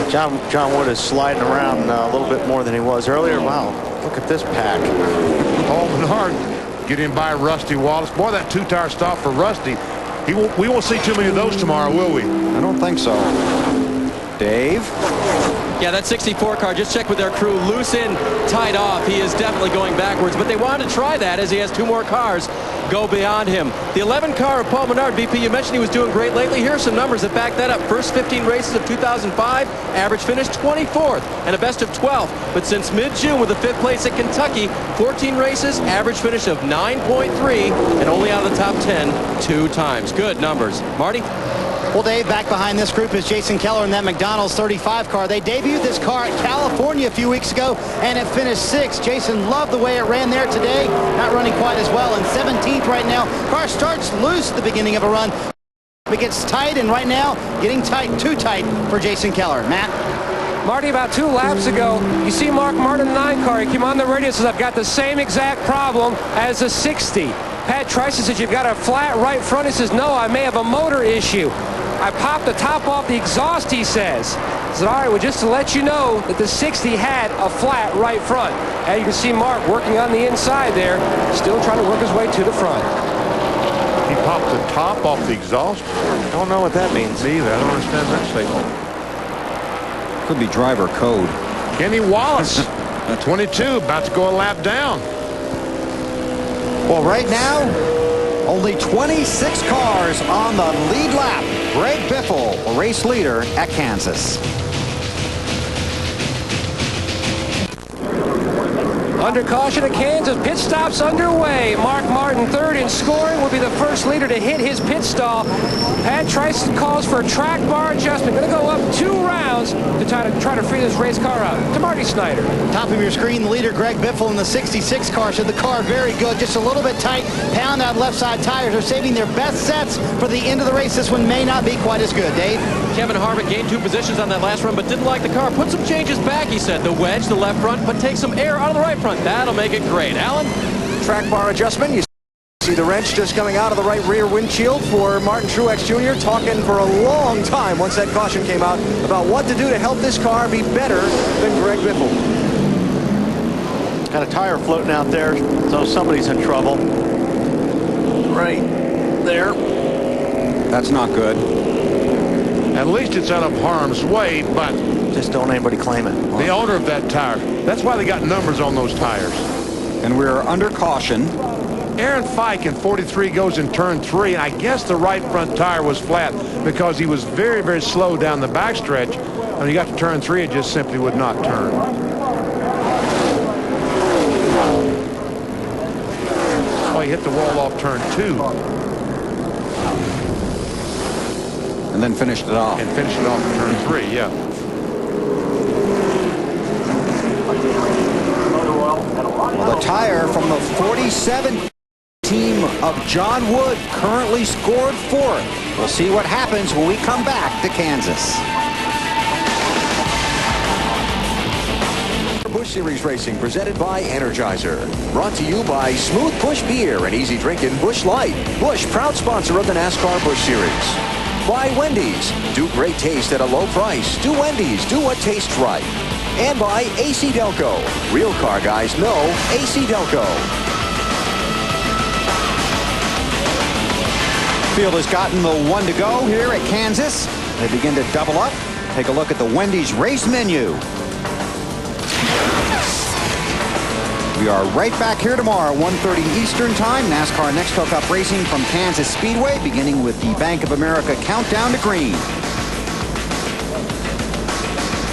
John Wood is sliding around a little bit more than he was earlier. Wow, look at this pack. Paul Menard getting by Rusty Wallace. Boy, that 2-tire stop for Rusty. We won't see too many of those tomorrow, will we? I don't think so. Dave? Yeah, that 64 car, just check with their crew, loose in, tied off. He is definitely going backwards, but they wanted to try that as he has 2 more cars go beyond him. The 11 car of Paul Menard, BP, you mentioned he was doing great lately. Here are some numbers that back that up. First 15 races of 2005, average finish 24th and a best of 12th. But since mid-June with a 5th place at Kentucky, 14 races, average finish of 9.3, and only out of the top 10 2 times. Good numbers. Marty? Well, Dave, back behind this group is Jason Keller in that McDonald's 35 car. They debuted this car at California a few weeks ago, and it finished 6th. Jason loved the way it ran there today. Not running quite as well. In 17th right now. Car starts loose at the beginning of a run. It gets tight, and right now, getting tight, too tight for Jason Keller. Matt? Marty, about 2 laps ago, you see Mark Martin in the 9 car. He came on the radio and says, I've got the same exact problem as a 60. Pat Trice says, you've got a flat right front. He says, no, I may have a motor issue. I popped the top off the exhaust, he says. He said, all right, well, just to let you know that the 60 had a flat right front. And you can see Mark working on the inside there, still trying to work his way to the front. He popped the top off the exhaust? I don't know what that means. Me either. I don't understand that statement. Could be driver code. Kenny Wallace, 22, about to go a lap down. Well, right now, only 26 cars on the lead lap. Greg Biffle, race leader at Kansas. Under caution at Kansas, pit stops underway. Mark Martin, 3rd in scoring, will be the first leader to hit his pit stall. Pat Trice calls for a track bar adjustment. Going to go up 2 rounds to try to free this race car up. To Marty Snyder. Top of your screen, the leader, Greg Biffle, in the 66 car. Said the car very good, just a little bit tight. Pound out left side tires are saving their best sets for the end of the race. This one may not be quite as good. Dave? Kevin Harvick gained 2 positions on that last run, but didn't like the car. Put some changes back, he said. The wedge, the left front, but take some air out of the right front. That'll make it great. Alan? Track bar adjustment. You See the wrench just coming out of the right rear windshield for Martin Truex Jr. talking for a long time once that caution came out about what to do to help this car be better than Greg Biffle. Got a tire floating out there, so somebody's in trouble. Right there. That's not good. At least it's out of harm's way, but just don't anybody claim it. The owner of that tire. That's why they got numbers on those tires. And we're under caution. Aaron Fike in 43 goes in turn 3, and I guess the right front tire was flat because he was very, very slow down the backstretch. When he got to turn 3, it just simply would not turn. Oh, he hit the wall off turn 2. And then finished it off. And finished it off in turn 3, yeah. Well, the tire from the 47 team of John Wood currently scored 4th. We'll see what happens when we come back to Kansas. Busch Series Racing presented by Energizer. Brought to you by Smooth Push Beer and easy drinking Busch Light. Busch, proud sponsor of the NASCAR Busch Series. By Wendy's. Do great taste at a low price. Do Wendy's. Do what tastes right. And by AC Delco. Real car guys know AC Delco. Field has gotten the 1 to go here at Kansas. They begin to double up. Take a look at the Wendy's race menu. We are right back here tomorrow, 1:30 Eastern Time. NASCAR Next Cup Racing from Kansas Speedway, beginning with the Bank of America countdown to green.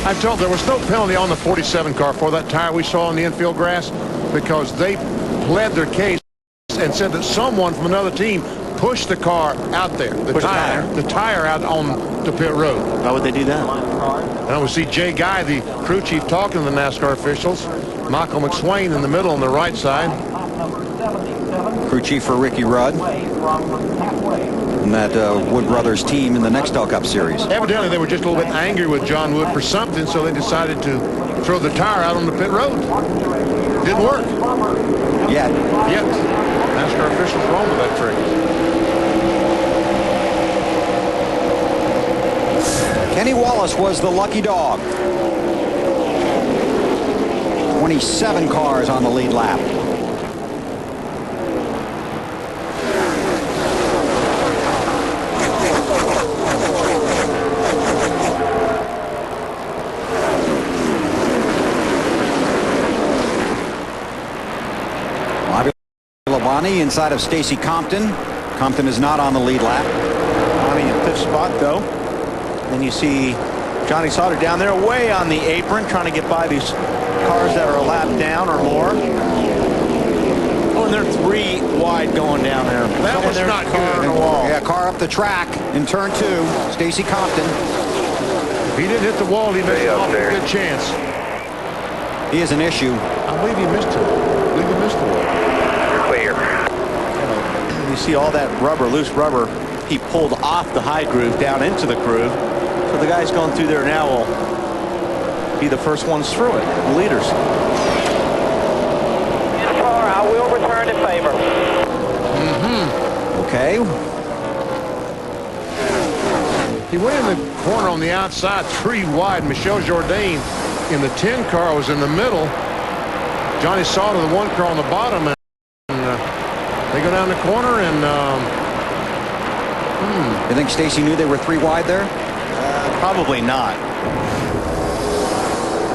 I'm told there was no penalty on the 47 car for that tire we saw on the infield grass because they pled their case and said that someone from another team pushed the car out there. The tire out on the pit road. Why would they do that? And we see Jay Guy, the crew chief, talking to the NASCAR officials. Michael McSwain in the middle on the right side. Crew chief for Ricky Rudd. And that Wood Brothers team in the Nextel Cup Series. Evidently, they were just a little bit angry with John Wood for something, so they decided to throw the tire out on the pit road. Didn't work. Yet. NASCAR officials wrong with that trick. Kenny Wallace was the lucky dog. 27 cars on the lead lap. Labonte inside of Stacy Compton. Compton is not on the lead lap. Bonnie in 5th spot, though. Then you see Johnny Sauter down there way on the apron trying to get by these cars that are a lap down or more. Oh, and they're 3 wide going down there. That was not good. Yeah, car up the track in turn 2. Stacy Compton. If he didn't hit the wall, he made a good chance. He is an issue. I believe he missed it. I believe he missed the wall. Clear. You see all that rubber, loose rubber, he pulled off the high groove down into the groove. So the guys going through there now will be the first ones through it, the leaders. In far, I will return in favor. Okay. He went in the corner on the outside, 3 wide. Michel Jourdain in the 10 car was in the middle. Johnny Sauter, the 1 car on the bottom, and they go down the corner and You think Stacy knew they were 3 wide there? Probably not.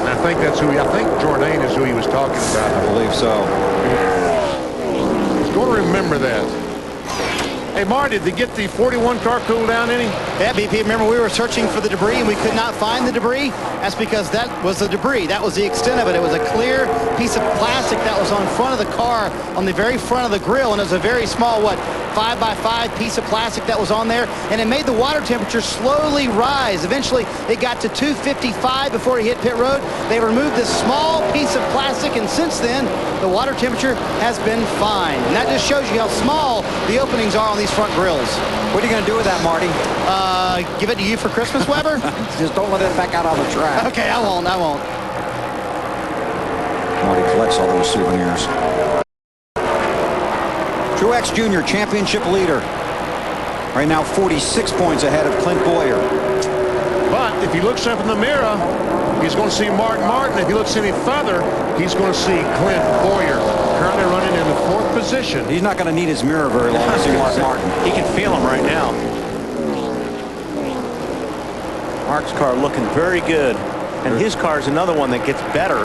I think that's who I think Jourdain is who he was talking about. I believe so. He's going to remember that. Hey, Marty, did they get the 41 car cooled down any? Yeah, BP, remember we were searching for the debris and we could not find the debris? That's because that was the debris. That was the extent of it. It was a clear piece of plastic that was on front of the car, on the very front of the grill, and it was a very small, 5x5 piece of plastic that was on there, and it made the water temperature slowly rise. Eventually, it got to 255 before he hit pit road. They removed this small piece of plastic, and since then, the water temperature has been fine. And that just shows you how small the openings are on these front grills. What are you going to do with that, Marty? Give it to you for Christmas, Weber? Just don't let it back out on the track. Okay, I won't. Marty collects all those souvenirs. Truex Jr., championship leader. Right now 46 points ahead of Clint Boyer. But if he looks up in the mirror, he's going to see Mark Martin. If he looks any further, he's going to see Clint Boyer, currently running in the 4th position. He's not going to need his mirror very long to see Mark Martin. He can feel him right now. Mark's car looking very good. And his car is another one that gets better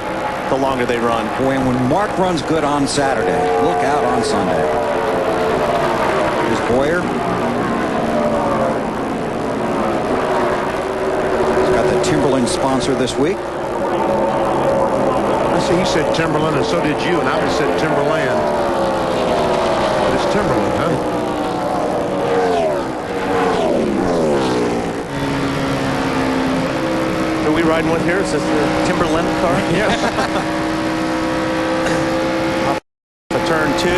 the longer they run. Boy, and when Mark runs good on Saturday, look out on Sunday. Here's Boyer. He's got the Timberland sponsor this week. I see he said Timberland, and so did you, and I would have said Timberland. But it's Timberland, huh? Who are we riding with here? Is this the Timberland car? Yes. For turn 2.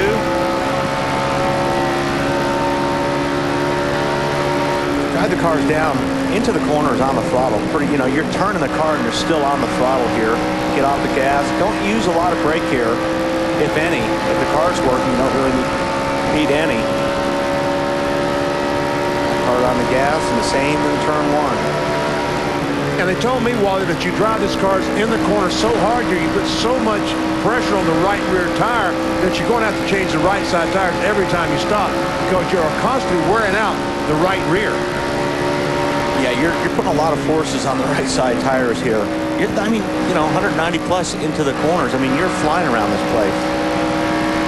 Drive the cars down into the corners on the throttle. You're turning the car and you're still on the throttle here. Get off the gas. Don't use a lot of brake here, if any. If the car's working, you don't really need any. Hard on the gas, and the same in turn 1. And they told me, Wally, that you drive these cars in the corner so hard here, you put so much pressure on the right rear tire that you're going to have to change the right side tires every time you stop because you're constantly wearing out the right rear. Yeah, you're putting a lot of forces on the right side tires here. 190 plus into the corners. I mean, you're flying around this place.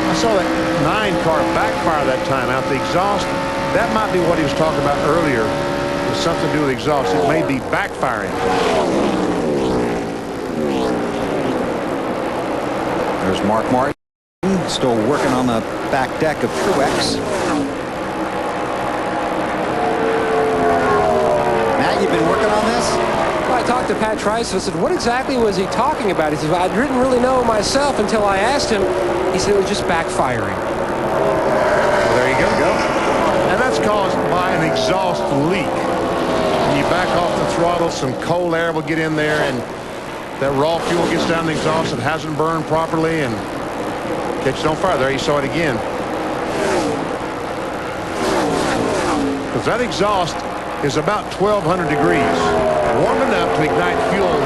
I saw that 9 car backfire that time out the exhaust. That might be what he was talking about earlier. Something to do with exhaust. It may be backfiring. There's Mark Martin still working on the back deck of Truex. Matt, you've been working on this? Well, I talked to Pat Trice. I said, what exactly was he talking about? He said, I didn't really know myself until I asked him. He said it was just backfiring. Well, there you go. And that's caused by an exhaust leak. You back off the throttle, some cold air will get in there, and that raw fuel gets down the exhaust. It hasn't burned properly and catches on fire. There you saw it again. Because that exhaust is about 1,200 degrees, warm enough to ignite fuel,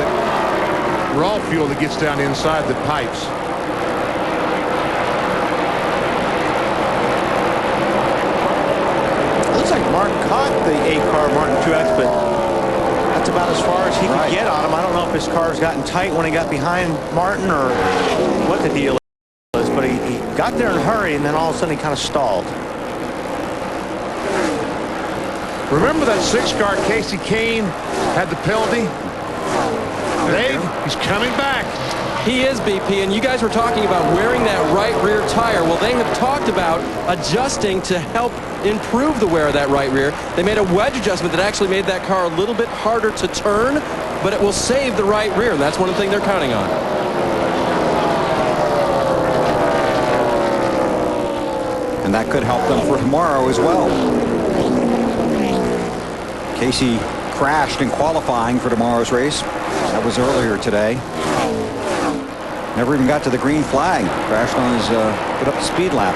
raw fuel that gets down inside the pipes. Mark caught the 8-car Martin Truex, but that's about as far as he could get on him. I don't know if his car's gotten tight when he got behind Martin or what the deal is, but he got there in a hurry, and then all of a sudden he kind of stalled. Remember that 6-car Casey Kane had the penalty? Dave, he's coming back. He is, BP, and you guys were talking about wearing that right rear tire. Well, they have talked about adjusting to help improve the wear of that right rear. They made a wedge adjustment that actually made that car a little bit harder to turn, but it will save the right rear. That's one of the things they're counting on. And that could help them for tomorrow as well. Casey crashed in qualifying for tomorrow's race. That was earlier today. Never even got to the green flag. Crashed on his get up the speed lap.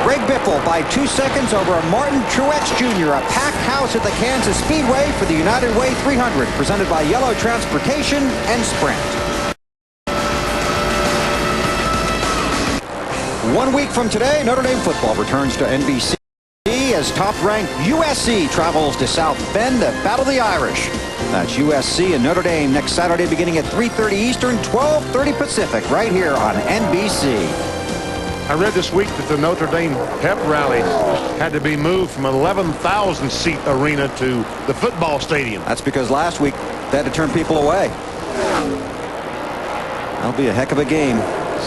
Greg Biffle by 2 seconds over Martin Truex Jr. A packed house at the Kansas Speedway for the United Way 300, presented by Yellow Transportation and Sprint. 1 week from today, Notre Dame football returns to NBC as top-ranked USC travels to South Bend to battle the Irish. That's USC and Notre Dame next Saturday beginning at 3:30 Eastern, 12:30 Pacific, right here on NBC. I read this week that the Notre Dame pep rally had to be moved from an 11,000-seat arena to the football stadium. That's because last week they had to turn people away. That'll be a heck of a game.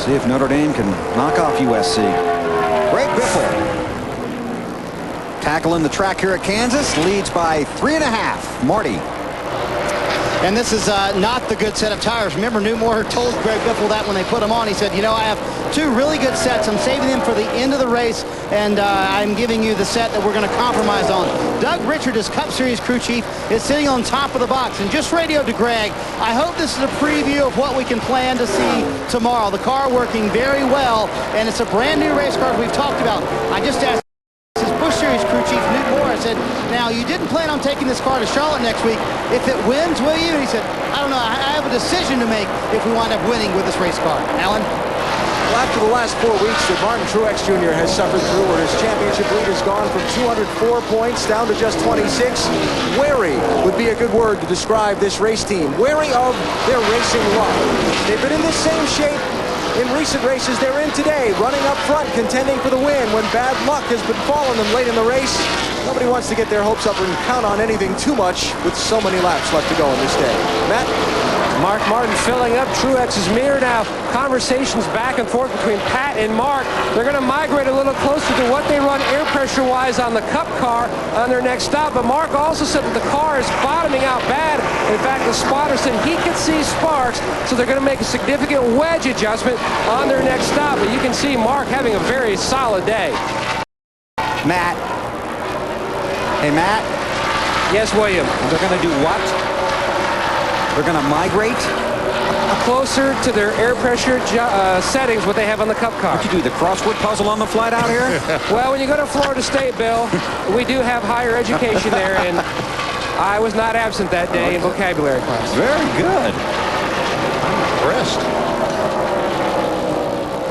See if Notre Dame can knock off USC. Greg Biffle tackling the track here at Kansas, leads by 3.5. Marty. And this is not the good set of tires. Remember, Newmore told Greg Biffle that when they put him on. He said, you know, I have Two really good sets. I'm saving them for the end of the race, and I'm giving you the set that we're going to compromise on. Doug Richard, as Cup Series crew chief, is sitting on top of the box and just radioed to Greg. I hope this is a preview of what we can plan to see tomorrow. The car working very well, and it's a brand new race car we've talked about. I just asked his Busch Series crew chief, Newt Moore, I said, now you didn't plan on taking this car to Charlotte next week. If it wins, will you? And he said, I don't know. I have a decision to make if we wind up winning with this race car. Alan? Well, after the last 4 weeks that Martin Truex Jr. has suffered through, where his championship lead has gone from 204 points down to just 26, wary would be a good word to describe this race team. Wary of their racing luck. They've been in this same shape in recent races they're in today, running up front, contending for the win when bad luck has been following them late in the race. Nobody wants to get their hopes up and count on anything too much with so many laps left to go in this day. Matt? Mark Martin filling up Truex's mirror now. Conversations back and forth between Pat and Mark. They're going to migrate a little closer to what they run air pressure-wise on the Cup car on their next stop. But Mark also said that the car is bottoming out bad. In fact, the spotter said he could see sparks, so they're going to make a significant wedge adjustment on their next stop. But you can see Mark having a very solid day. Matt. Hey, Matt. Yes, William. They're going to do what? They're going to migrate closer to their air pressure settings, what they have on the Cup car. Did you do the crossword puzzle on the flight out here? Well, when you go to Florida State, Bill, we do have higher education there, and I was not absent that day in vocabulary class. Very good. I'm impressed.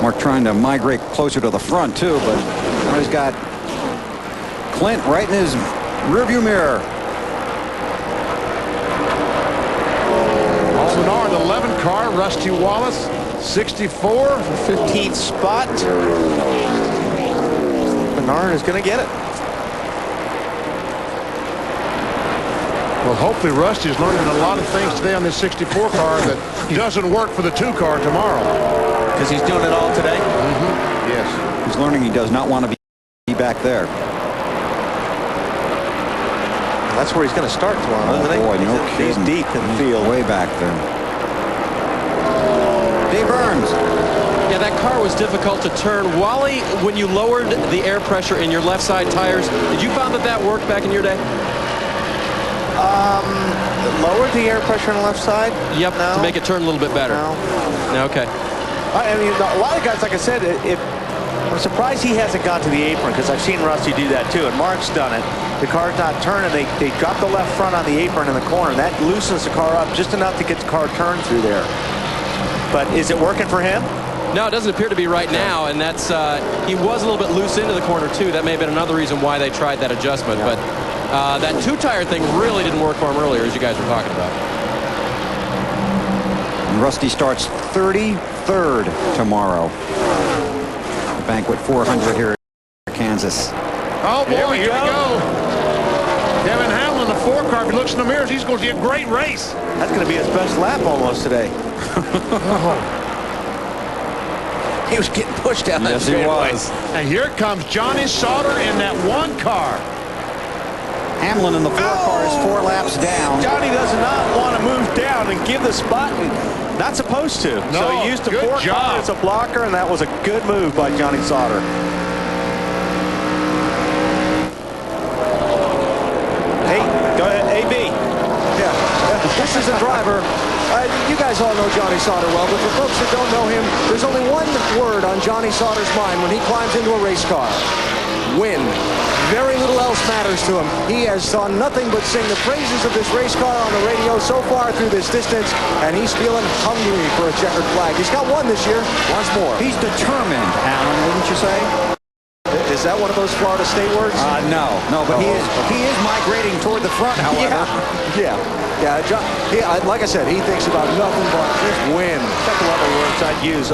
Mark trying to migrate closer to the front, too, but now he's got Clint right in his rearview mirror. Menard, 11 car, Rusty Wallace, 64, 15th spot. Menard is going to get it. Well, hopefully Rusty's learning a lot of things today on this 64 car that doesn't work for the 2 car tomorrow. Because he's doing it all today? Mm-hmm. Yes. He's learning he does not want to be back there. That's where he's going to start tomorrow, isn't he? Boy, no He's kidding. deep in the field. Way back there. Dave Burns. Yeah, that car was difficult to turn. Wally, when you lowered the air pressure in your left side tires, did you find that worked back in your day? Lowered the air pressure on the left side? Yep, no. to make it turn a little bit better. No. Okay. I mean, a lot of guys, like I said, I'm surprised he hasn't got to the apron, because I've seen Rusty do that too, and Mark's done it. The car's not turning. They drop the left front on the apron in the corner. That loosens the car up just enough to get the car turned through there. But is it working for him? No, it doesn't appear to be right now, and that's he was a little bit loose into the corner too. That may have been another reason why they tried that adjustment. Yeah. But that 2-tire thing really didn't work for him earlier, as you guys were talking about. And Rusty starts 33rd tomorrow. The Banquet 400 here in Kansas. Oh, boy, here we go. Kevin Hamlin, the 4 car, if he looks in the mirrors, he's going to get a great race. That's going to be his best lap almost today. He was getting pushed down that straightaway. Yes, he was. And here comes Johnny Sauter in that 1 car. Hamlin in the 4 car is 4 laps down. Johnny does not want to move down and give the spot, and not supposed to. No, so he used the 4 car as a blocker, and that was a good move by Johnny Sauter. Hey, go ahead, AB. Yeah, this is a driver. You guys all know Johnny Sauter well, but for folks that don't know him, there's only one word on Johnny Sauter's mind when he climbs into a race car: win. Very little else matters to him. He has done nothing but sing the praises of this race car on the radio so far through this distance, and he's feeling hungry for a checkered flag. He's got 1 this year, wants more. He's determined, Alan, wouldn't you say? Is that one of those Florida State words? No, but he is migrating toward the front, however. Yeah. Like I said, he thinks about nothing but just win. A couple other words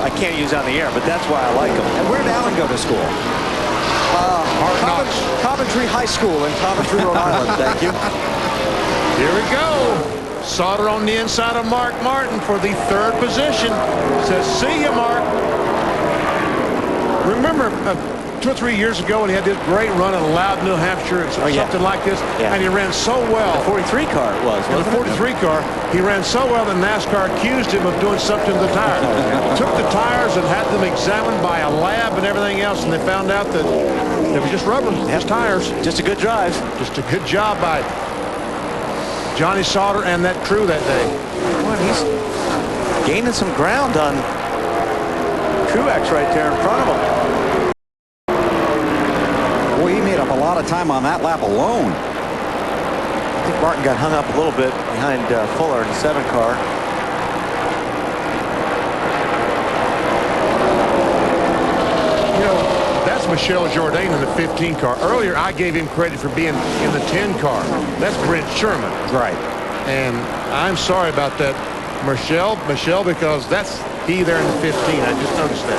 I can't use on the air, but that's why I like him. And where did Alan go to school? Coventry High School in Coventry, Rhode Island. Thank you. Here we go. Sauter on the inside of Mark Martin for the 3rd position. Says, see you, Mark. Remember, 2 or 3 years ago when he had this great run at Loud, New Hampshire, or something like this, and he ran so well. The 43 car it was, wasn't the 43 car, he ran so well that NASCAR accused him of doing something to the tires. Took the tires and had them examined by a lab and everything else, and they found out that they were just rubber, just tires. Just a good drive. Just a good job by Johnny Sauter and that crew that day. Boy, he's gaining some ground on Truex right there in front of him. Boy, he made up a lot of time on that lap alone. I think Martin got hung up a little bit behind Fuller in the 7 car. You know, that's Michelle Jourdain in the 15 car. Earlier, I gave him credit for being in the 10 car. That's Brent Sherman. Right. And I'm sorry about that, Michelle, because that's he there in the 15. I just noticed that.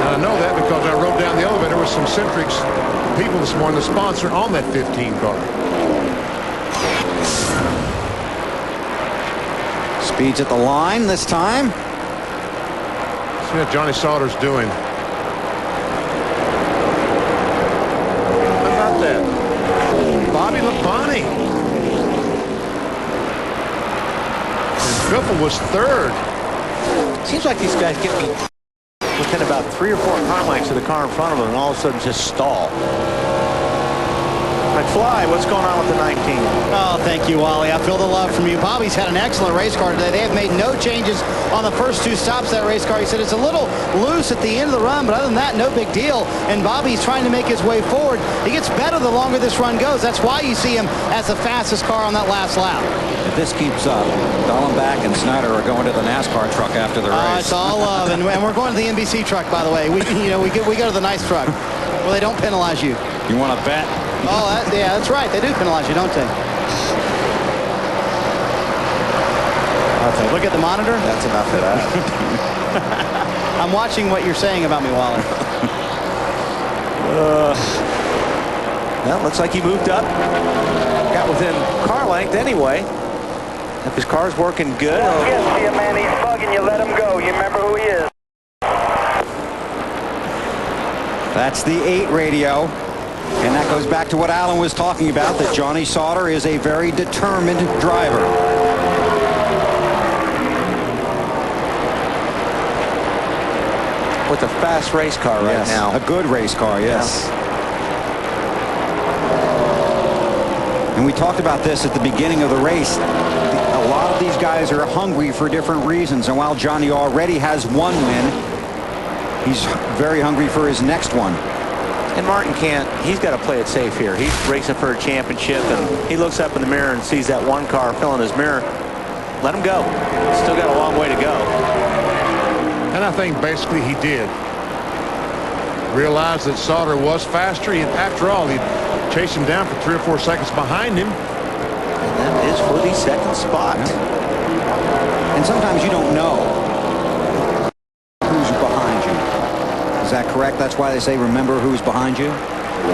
And I know that because I rode down the elevator with some Centrix people this morning, the sponsor on that 15 car. Speeds at the line this time. See what Johnny Sauter's doing. How about that? Bobby Labonte. Biffle was 3rd. Seems like these guys get me within about 3 or 4 car lengths of the car in front of them and all of a sudden just stall. McFly, what's going on with the 19? Oh, thank you, Wally. I feel the love from you. Bobby's had an excellent race car today. They have made no changes on the first 2 stops of that race car. He said it's a little loose at the end of the run, but other than that, no big deal. And Bobby's trying to make his way forward. He gets better the longer this run goes. That's why you see him as the fastest car on that last lap. If this keeps up, Dallenbach and Snyder are going to the NASCAR truck after the race. It's all love, and we're going to the NBC truck, by the way. We go to the nice truck where they don't penalize you. You want to bet? Oh, yeah, that's right. They do penalize you, don't they? Okay, look at the monitor. That's enough of that. I'm watching what you're saying about me, Wally. Well, looks like he moved up. Got within car length anyway. If his car's working good. Yes, see a man, he's bugging you, let him go. You remember who he is. That's the 8 radio. And that goes back to what Alan was talking about, that Johnny Sauter is a very determined driver. With a fast race car right now. A good race car, yes. And we talked about this at the beginning of the race. A lot of these guys are hungry for different reasons. And while Johnny already has 1 win, he's very hungry for his next one. And Martin can't. He's got to play it safe here. He's racing for a championship, and he looks up in the mirror and sees that 1 car filling his mirror. Let him go. Still got a long way to go. And I think basically he did. Realized that Sauter was faster. After all, he chased him down for 3 or 4 seconds behind him. And that is for the 2nd spot. Yeah. And sometimes you don't know who's behind you. Is that correct? That's why they say remember who's behind you?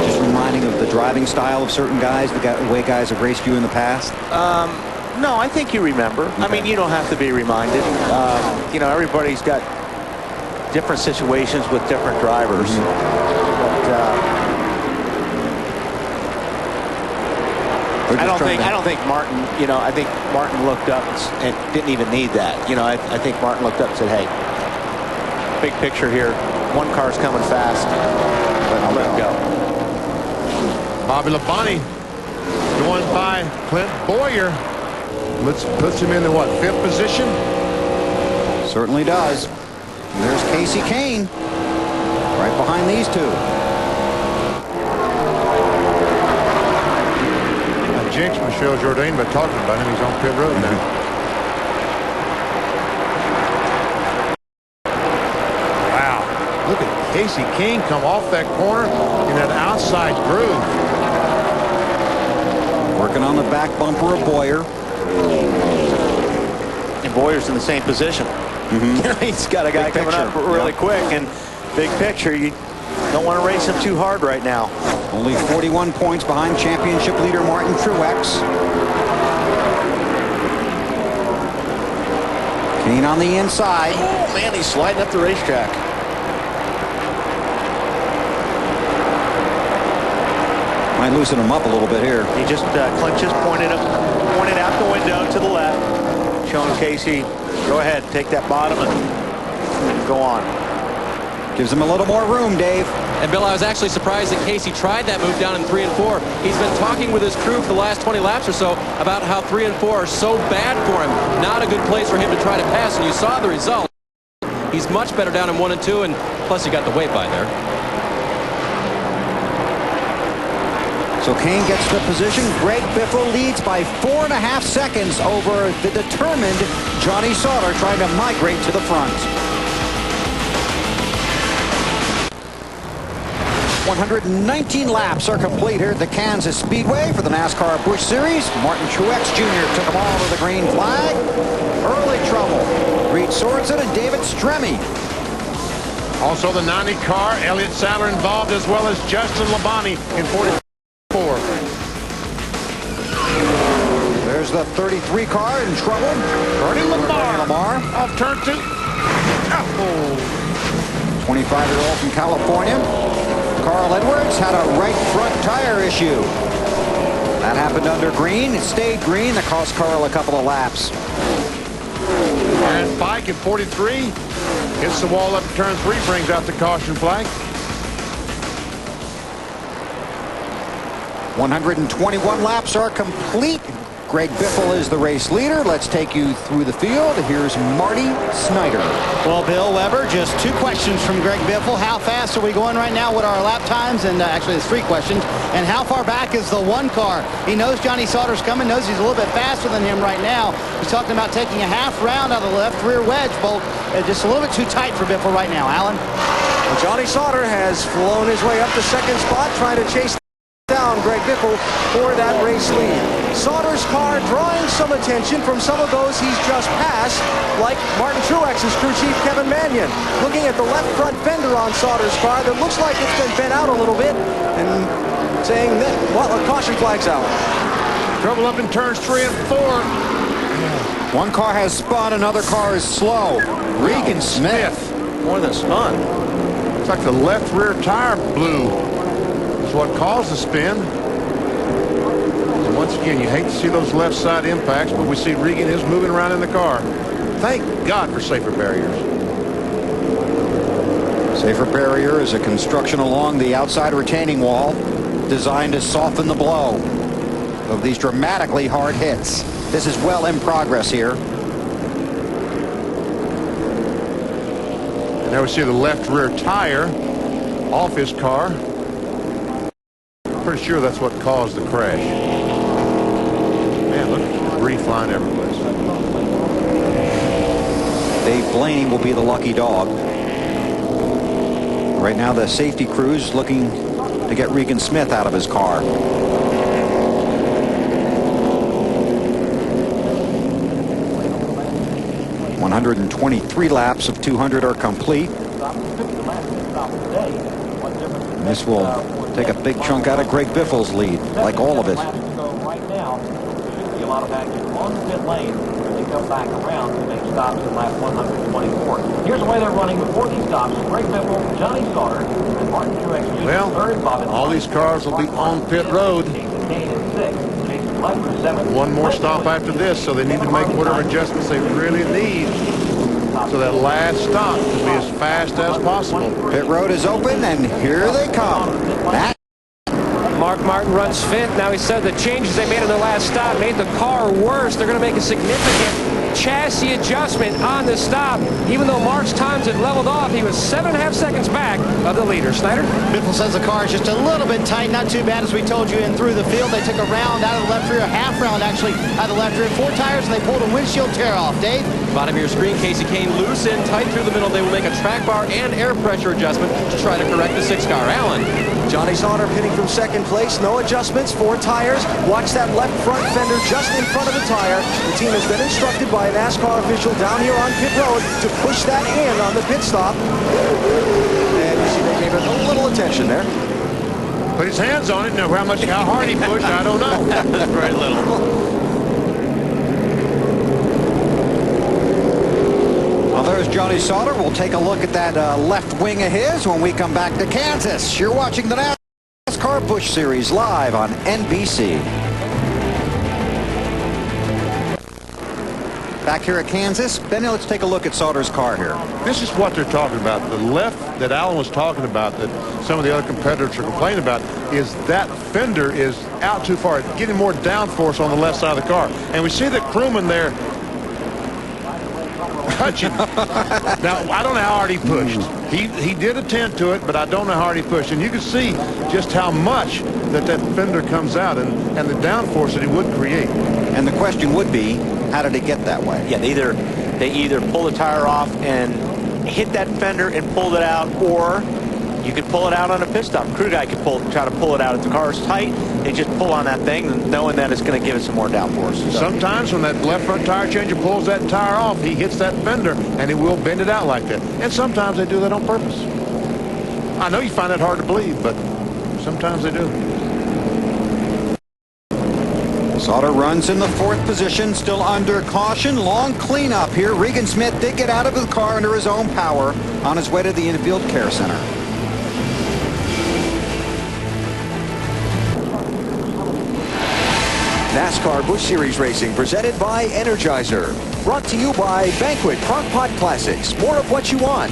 Just reminding of the driving style of certain guys, the way guys have raced you in the past? No, I think you remember. Okay. I mean, you don't have to be reminded. You know, everybody's got different situations with different drivers. But I don't think Martin, you know, I think Martin looked up and didn't even need that. You know, I think Martin looked up and said, hey, big picture here. 1 car's coming fast. I'll let him go. Bobby Labonte going by Clint Boyer. Puts him in the, what, 5th position? Certainly does. And there's Casey Kane right behind these 2. I jinxed Michelle Jourdain by talking about him. He's on pit road now. Wow. Look at Casey Kane come off that corner in that outside groove. Working on the back bumper of Boyer. And Boyer's in the same position. He's got a guy coming up really quick, and big picture, you don't want to race him too hard right now. Only 41 points behind championship leader Martin Truex. Kane on the inside. Oh, man, he's sliding up the racetrack. Might loosen him up a little bit here. He just clinches, pointed out the window to the left, showing Casey, go ahead, take that bottom and go on. Gives him a little more room, Dave. And Bill, I was actually surprised that Casey tried that move down in 3 and 4. He's been talking with his crew for the last 20 laps or so about how 3 and 4 are so bad for him. Not a good place for him to try to pass, and you saw the result. He's much better down in 1 and 2, and plus he got the weight by there. So Kane gets the position. Greg Biffle leads by 4.5 seconds over the determined Johnny Sauter trying to migrate to the front. 119 laps are complete here at the Kansas Speedway for the NASCAR Busch Series. Martin Truex Jr. took them all to the green flag. Early trouble. Reed Sorensen and David Stremme. Also the 90 car, Elliott Sadler involved, as well as Justin Labonte in 44. There's the 33 car in trouble. Bernie Lamar off turn 2. 25-year-old from California. Carl Edwards had a right front tire issue. That happened under green. It stayed green. That cost Carl a couple of laps. Aaron Pike in 43 hits the wall up at turn 3, brings out the caution flag. 121 laps are complete. Greg Biffle is the race leader. Let's take you through the field. Here's Marty Snyder. Well, Bill Weber, just 2 questions from Greg Biffle. How fast are we going right now? What are our lap times? And actually, it's 3 questions. And how far back is the 1 car? He knows Johnny Sauter's coming, knows he's a little bit faster than him right now. He's talking about taking a half round out of the left rear wedge bolt. Just a little bit too tight for Biffle right now. Alan? Well, Johnny Sauter has flown his way up to 2nd spot, trying to chase down Greg Biffle for that race lead. Sauter's car drawing some attention from some of those he's just passed, like Martin Truex's crew chief Kevin Mannion. Looking at the left front fender on Sauter's car that looks like it's been bent out a little bit, and saying that, well, a caution flag's out. Trouble up in turns 3 and 4. 1 car has spun, another car is slow. Regan Smith. More than spun. It's like the left rear tire blew. That's what caused the spin. And once again, you hate to see those left side impacts, but we see Regan is moving around in the car. Thank God for safer barriers. Safer barrier is a construction along the outside retaining wall designed to soften the blow of these dramatically hard hits. This is well in progress here. And now we see the left rear tire off his car. Pretty sure that's what caused the crash. Man, look at the debris flying every place. Dave Blaney will be the lucky dog. Right now the safety crew's looking to get Regan Smith out of his car. .123 laps of 200 are complete. And this will take a big chunk out of Greg Biffle's lead, like all of it. Right now, should be a lot of action on the pit lane when they come back around to make stops at lap 124. Here's the way they're running before these stops. Greg Biffle, Johnny Sauter, and Martin Truex Jr. Well, all these cars will be on pit road. One more stop after this, so they need to make whatever adjustments they really need. So that last stop to be as fast as possible. Pit road is open, and here they come. Mark Martin runs fifth. Now he said the changes they made in the last stop made the car worse. They're going to make a significant chassis adjustment on the stop. Even though Mark's times had leveled off, he was 7.5 seconds back of the leader. Snyder? Biffle says the car is just a little bit tight, not too bad as we told you in through the field. They took a round out of the left rear, a half round actually out of the left rear, 4 tires, and they pulled a windshield tear off. Dave? Bottom of your screen, Casey Kane loose in, tight through the middle. They will make a track bar and air pressure adjustment to try to correct the 6-car. Alan? Johnny Sauter pitting from 2nd place. No adjustments, 4 tires. Watch that left front fender just in front of the tire. The team has been instructed by a NASCAR official down here on pit road to push that in on the pit stop. And you see they gave it a little attention there. Put his hands on it. Now, how hard he pushed, I don't know. Very little. Well, there's Johnny Sauter. We'll take a look at that left wing of his when we come back to Kansas. You're watching the NASCAR NASCAR Busch Series live on NBC. Back here at Kansas, Benny, let's take a look at Sauter's car here. This is what they're talking about. The left that Alan was talking about, that some of the other competitors are complaining about, is that fender is out too far, getting more downforce on the left side of the car. And we see that crewman there touching. Now, I don't know how hard he pushed. He did attend to it, but I don't know how hard he pushed. And you can see just how much that fender comes out and the downforce that he would create. And the question would be, how did it get that way? Yeah, they either pull the tire off and hit that fender and pulled it out, or you could pull it out on a pit stop. Crew guy could try to pull it out if the car is tight. They just pull on that thing, knowing that it's going to give it some more downforce. So sometimes when that left front tire changer pulls that tire off, he hits that fender and he will bend it out like that. And sometimes they do that on purpose. I know you find that hard to believe, but sometimes they do. Sauter runs in the 4th position, still under caution. Long cleanup here. Regan Smith did get out of the car under his own power on his way to the infield care center. NASCAR Busch Series Racing presented by Energizer. Brought to you by Banquet Crock-Pot Classics. More of what you want.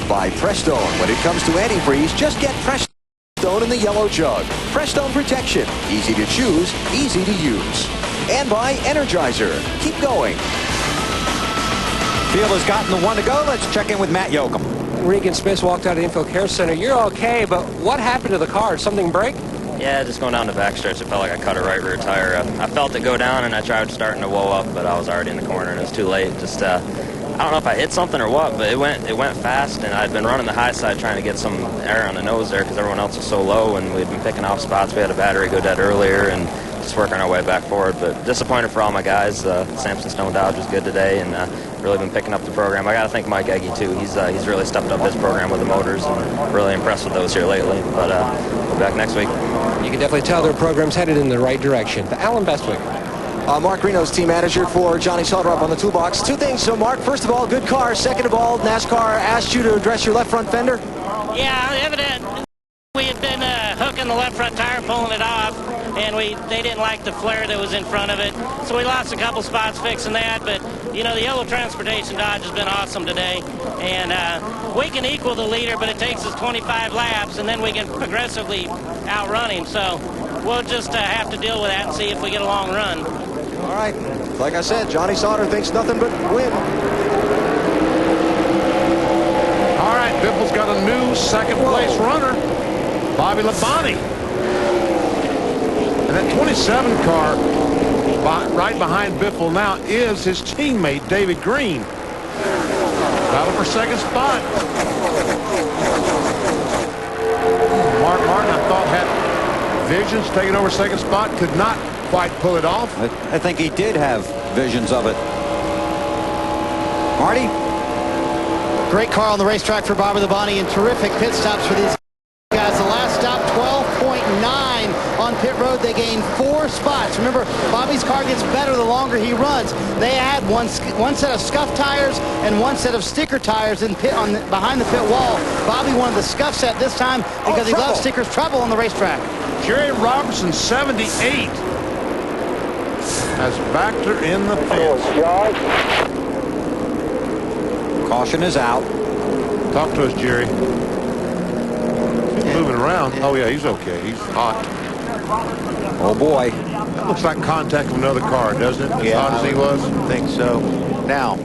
By Prestone. When it comes to antifreeze, just get Prestone in the yellow jug. Prestone protection. Easy to choose, easy to use. And by Energizer. Keep going. Field has gotten the 1 to go. Let's check in with Matt Yoakum. Regan Smith walked out of the infield care center. You're okay, but what happened to the car? Did something break? Yeah, just going down the backstretch, it felt like I cut a right rear tire. I felt it go down, and I tried starting to whoa up, but I was already in the corner, and it was too late. Just, I don't know if I hit something or what, but it went fast, and I'd been running the high side trying to get some air on the nose there because everyone else was so low, and we'd been picking off spots. We had a battery go dead earlier, and just working our way back forward. But disappointed for all my guys. Samson Stone Dodge was good today, and really been picking up the program. I got to thank Mike Egge, too. He's really stepped up his program with the motors, and really impressed with those here lately. But we'll be back next week. You can definitely tell their program's headed in the right direction. Alan Bestwick. Mark Reno's team manager for Johnny Sauter up on the toolbox. Two things, so Mark. First of all, good car. Second of all, NASCAR asked you to address your left front fender? Yeah, evident. We had been hooking the left front tire, pulling it off, and they didn't like the flare that was in front of it. So we lost a couple spots fixing that, but, you know, the yellow transportation Dodge has been awesome today. And we can equal the leader, but it takes us 25 laps, and then we can progressively outrun him. So we'll just have to deal with that and see if we get a long run. All right. Like I said, Johnny Sauter thinks nothing but win. All right, Biffle's got a new second-place runner, Bobby Labonte. And that 27 car right behind Biffle now is his teammate, David Green. Battle for second spot. Mark Martin, I thought, had visions taking over second spot, could not quite pull it off. I think he did have visions of it. Marty? Great car on the racetrack for Bobby Labonte, and terrific pit stops for these guys. The last stop, 12.9 on pit road. They gained 4 spots. Remember, Bobby's car gets better the longer he runs. They had one set of scuff tires and 1 set of sticker tires in pit behind the pit wall. Bobby wanted the scuff set this time because he loves stickers. Trouble on the racetrack. Jerry Robertson, 78, has backed her in the pits. Caution is out. Talk to us, Jerry. He's moving around. Oh, yeah, he's okay. He's hot. Oh, boy. That looks like contact with another car, doesn't it? As hot as he was? I think so. Now,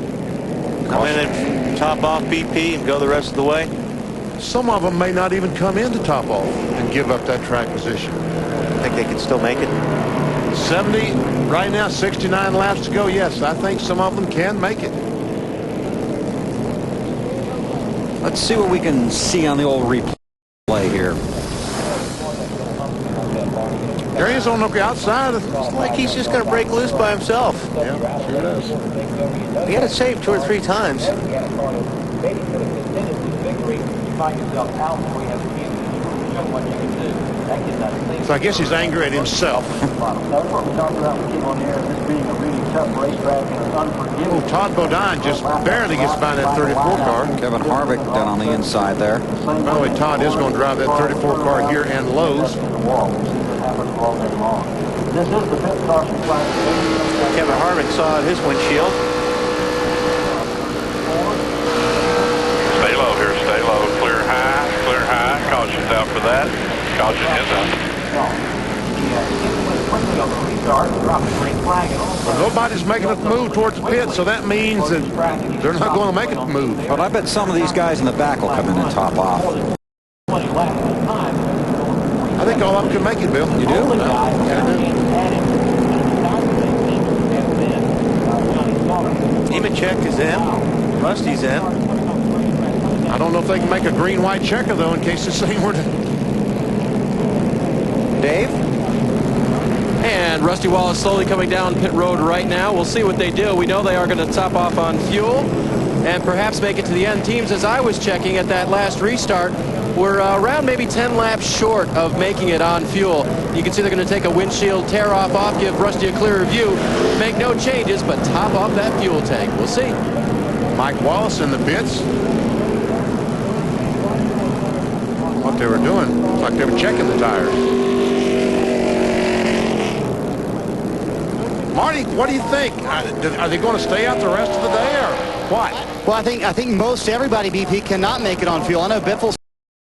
come in and top off BP and go the rest of the way. Some of them may not even come in to top off and give up that track position. I think they can still make it. 70 right now, 69 laps to go. Yes, I think some of them can make it. Let's see what we can see on the old replay here. Jerry's on the outside. It's like he's just going to break loose by himself. Yeah, sure does. He had it saved 2 or 3 times. Find yourself out before you have to show what you can do. So I guess he's angry at himself. Oh, Todd Bodine just barely gets by that 34 car. Kevin Harvick down on the inside there. By the way, Todd is going to drive that 34 car here and Lowe's. Kevin Harvick saw his windshield. Stay low here, stay low. Clear high, clear high. Caution's out for that. Caution is out. Well, nobody's making a move towards the pit, so that means that they're not going to make a move. But I bet some of these guys in the back will come in and top off. I think all of them can make it, Bill. You do? Nemechek is in. Rusty's in. I don't know if they can make a green-white checker, though, in case this thing were to... Dave? And Rusty Wallace slowly coming down pit road right now. We'll see what they do. We know they are going to top off on fuel and perhaps make it to the end. Teams, as I was checking at that last restart, were around maybe 10 laps short of making it on fuel. You can see they're going to take a windshield tear-off off, give Rusty a clearer view, make no changes, but top off that fuel tank. We'll see. Mike Wallace in the pits. What they were doing, it's like they were checking the tires. Marty, what do you think? Are they going to stay out the rest of the day or what? Well, I think most everybody, BP, cannot make it on fuel. I know Biffle's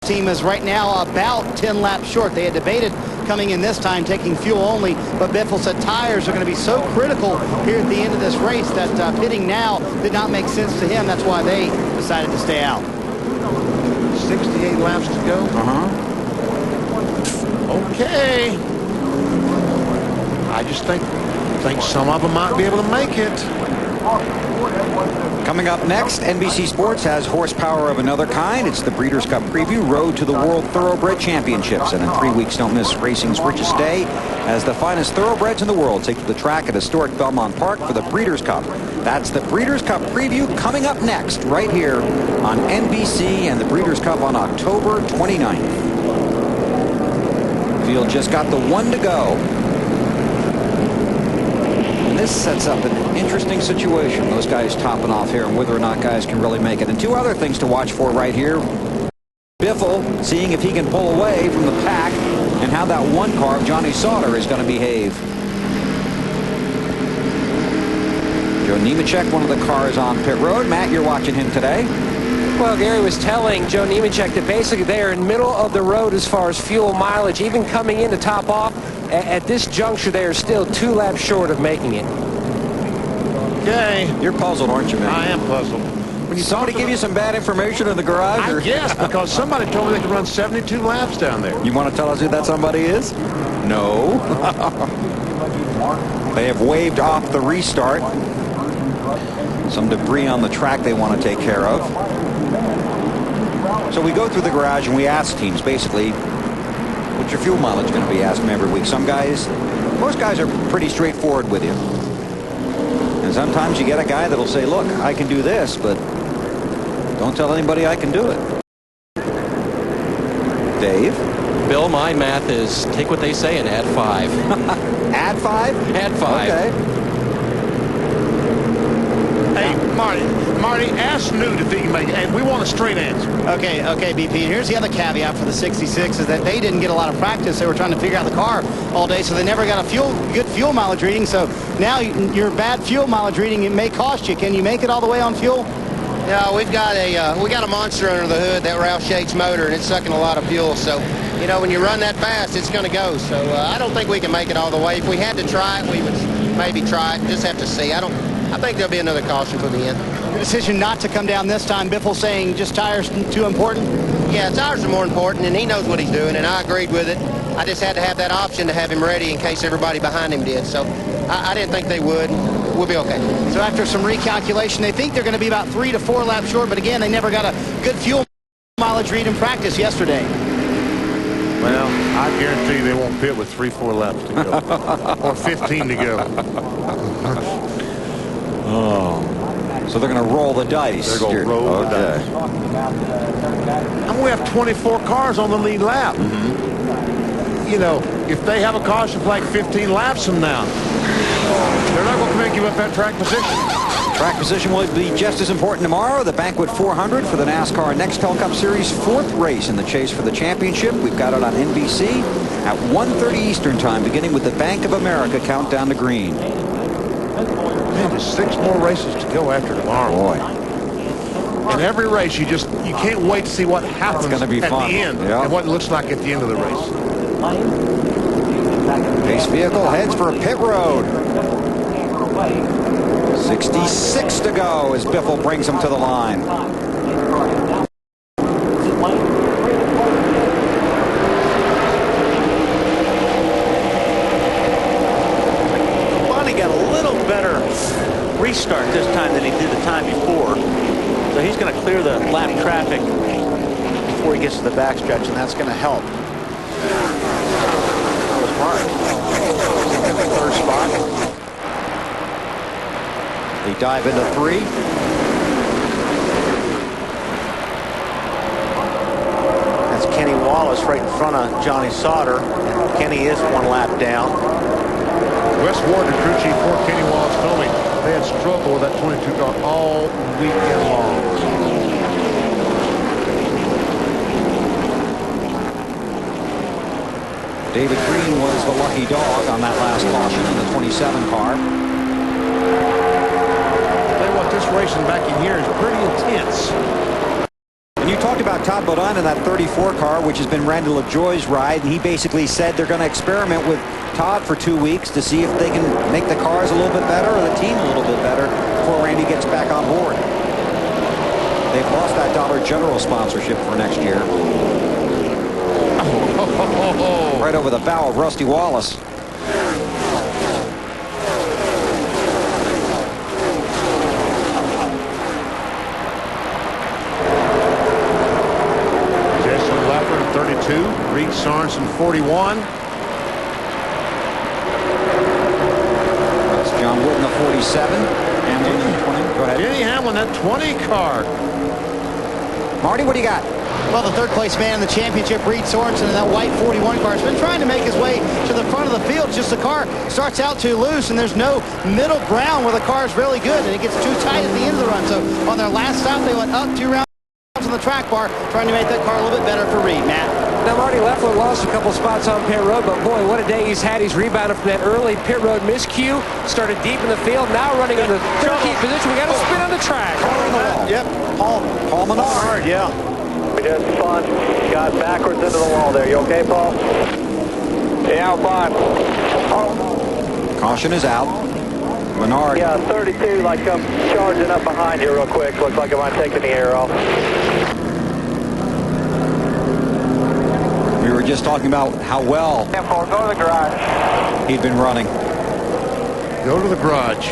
team is right now about 10 laps short. They had debated coming in this time taking fuel only, but Biffle said tires are going to be so critical here at the end of this race that pitting now did not make sense to him. That's why they decided to stay out. 68 laps to go. Okay. I just think some of them might be able to make it. Coming up next, NBC Sports has horsepower of another kind. It's the Breeders' Cup preview, Road to the World Thoroughbred Championships. And in 3 weeks, don't miss racing's richest day as the finest thoroughbreds in the world take to the track at historic Belmont Park for the Breeders' Cup. That's the Breeders' Cup preview coming up next right here on NBC and the Breeders' Cup on October 29th. Field just got the one to go. This sets up an interesting situation. Those guys topping off here and whether or not guys can really make it. And two other things to watch for right here. Biffle seeing if he can pull away from the pack and how that one car of Johnny Sauter is going to behave. Joe Nemechek, one of the cars on pit road. Matt, you're watching him today. Well, Gary was telling Joe Nemechek that basically they are in middle of the road as far as fuel mileage. Even coming in to top off, at this juncture, they are still 2 laps short of making it. Okay. You're puzzled, aren't you, man? I am puzzled. When somebody give you some bad information in the garage? I guess, because somebody told me they could run 72 laps down there. You want to tell us who that somebody is? No. They have waved off the restart. Some debris on the track they want to take care of. So we go through the garage and we ask teams basically, what's your fuel mileage going to be? Ask them every week. Most guys are pretty straightforward with you. And sometimes you get a guy that'll say, look, I can do this, but don't tell anybody I can do it. Dave? Bill, my math is take what they say and add 5. Add 5? Add 5. Okay. Hey, Marty, ask Newt if he can make it. And we want a straight answer. Okay, BP. Here's the other caveat for the 66 is that they didn't get a lot of practice. They were trying to figure out the car all day, so they never got a good fuel mileage reading. So now your bad fuel mileage reading, it may cost you. Can you make it all the way on fuel? Yeah, we got a monster under the hood, that Ralph Shakes motor, and it's sucking a lot of fuel. So, you know, when you run that fast, it's going to go. So I don't think we can make it all the way. If we had to try it, we would maybe try it. Just have to see. I think there'll be another caution for the end. The decision not to come down this time, Biffle saying just tires too important? Yeah, tires are more important, and he knows what he's doing, and I agreed with it. I just had to have that option to have him ready in case everybody behind him did. So I didn't think they would. We'll be okay. So after some recalculation, they think they're going to be about 3 to 4 laps short, but again, they never got a good fuel mileage read in practice yesterday. Well, I guarantee you they won't pit with 3-4 laps to go. Or 15 to go. Oh. So they're going to roll the dice. They're going to roll the dice. And we have 24 cars on the lead lap. you know, if they have a caution flag 15 laps from now, they're not going to give up that track position. Track position will be just as important tomorrow. The Banquet 400 for the NASCAR Nextel Cup Series 4th race in the chase for the championship. We've got it on NBC at 1:30 Eastern Time, beginning with the Bank of America countdown to green. Man, there's 6 more races to go after tomorrow. Boy. In every race, you can't wait to see what happens It's gonna be at fun. the end Yeah. and what it looks like at the end of the race. Pace vehicle heads for pit road. 66 to go as Biffle brings him to the line. Bonnie got a little better restart this time than he did the time before. So he's going to clear the lap traffic before he gets to the backstretch, and that's going to help. That was Martin in the 3rd spot. They dive into 3. That's Kenny Wallace right in front of Johnny Sauter. Kenny is 1 lap down. Wes Ward, the crew chief for Kenny Wallace, told me they had struggled with that 22 car all weekend long. David Green was the lucky dog on that last caution in the 27 car. This racing back in here is pretty intense. And you talked about Todd Bodine in that 34 car, which has been Randall LaJoie's ride, and he basically said they're going to experiment with Todd for 2 weeks to see if they can make the cars a little bit better or the team a little bit better before Randy gets back on board. They've lost that Dollar General sponsorship for next year. Right over the bow of Rusty Wallace. Reed Sorensen 41. That's John Wooden the 47. Hamlin in the 20. Go ahead. Denny Hamlin, that 20 car. Marty, what do you got? Well, the 3rd place man in the championship, Reed Sorensen, in that white 41 car, has been trying to make his way to the front of the field. Just the car starts out too loose, and there's no middle ground where the car is really good, and it gets too tight at the end of the run. So on their last stop, they went up 2 rounds on the track bar, trying to make that car a little bit better for Reed. Matt? Now, Marty Leffler lost a couple spots on pit road, but boy, what a day he's had. He's rebounded from that early pit road miscue, started deep in the field, now running in the 13th position. We got to spin on the track. Yep, Paul Menard, yeah. We just spun, got backwards into the wall there. You okay, Paul? Yeah, I'm fine. Caution is out. Menard. Yeah, 32, like I'm charging up behind you real quick. Looks like I might take the air off. We were just talking about how well Go to the garage. he'd been running. Go to the garage.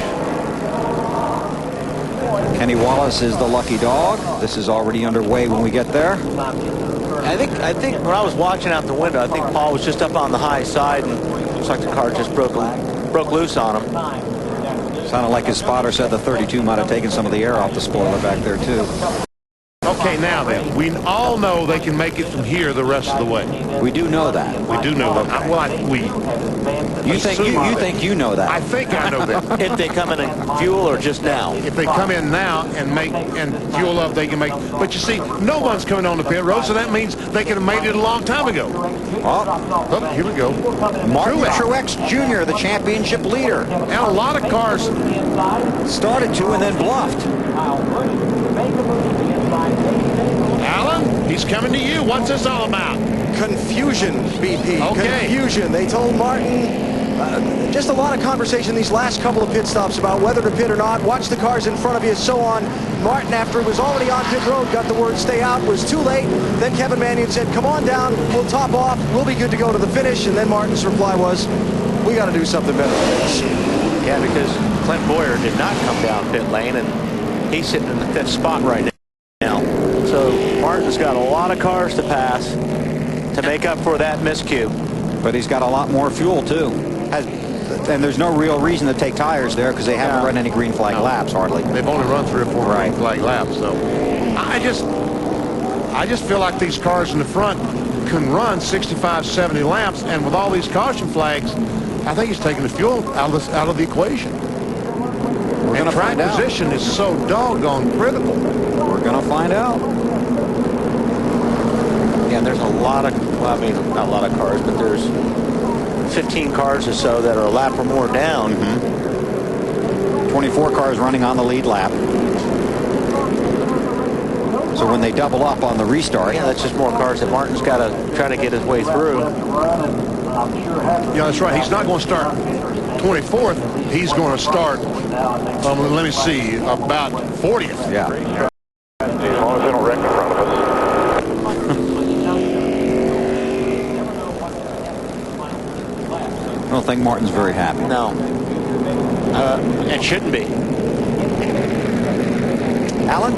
Kenny Wallace is the lucky dog. This is already underway when we get there. I think when I was watching out the window, I think Paul was just up on the high side, and looks like the car just broke loose on him. Sounded like his spotter said the 32 might have taken some of the air off the spoiler back there too. Okay, now then, we all know they can make it from here the rest of the way. We do know that. We do know that. Well, You think you know that? I think I know that. If they come in and fuel or just now? If they come in now and fuel up, they can make. But you see, no one's coming on the pit road, so that means they could have made it a long time ago. Oh, here we go. Martin Truex Jr., the championship leader. And a lot of cars started to and then bluffed. Alan, he's coming to you. What's this all about? Confusion, BP. Okay. Confusion. They told Martin just a lot of conversation these last couple of pit stops about whether to pit or not. Watch the cars in front of you, so on. Martin, after he was already on pit road, got the word stay out, was too late. Then Kevin Manion said, come on down, we'll top off, we'll be good to go to the finish. And then Martin's reply was, we got to do something better. Yeah, because Clint Boyer did not come down pit lane, and he's sitting in the 5th spot right now. So Martin's got a lot of cars to pass to make up for that miscue. But he's got a lot more fuel too. And there's no real reason to take tires there because they haven't run any green flag laps hardly. They've only run 3 or 4 green flag laps. So I just feel like these cars in the front, can run 65, 70 laps, and with all these caution flags, I think he's taking the fuel out of the equation. And track position is so doggone critical. We're going to find out. Yeah, there's a lot of, well, I mean, not a lot of cars, but there's 15 cars or so that are a lap or more down. 24 cars running on the lead lap. So when they double up on the restart. Yeah, that's just more cars that Martin's got to try to get his way through. Yeah, that's right. He's not going to start 24th. He's going to start, let me see, about 40th. Yeah. As long as they don't wreck in front of us. I don't think Martin's very happy. No. It shouldn't be. Alan?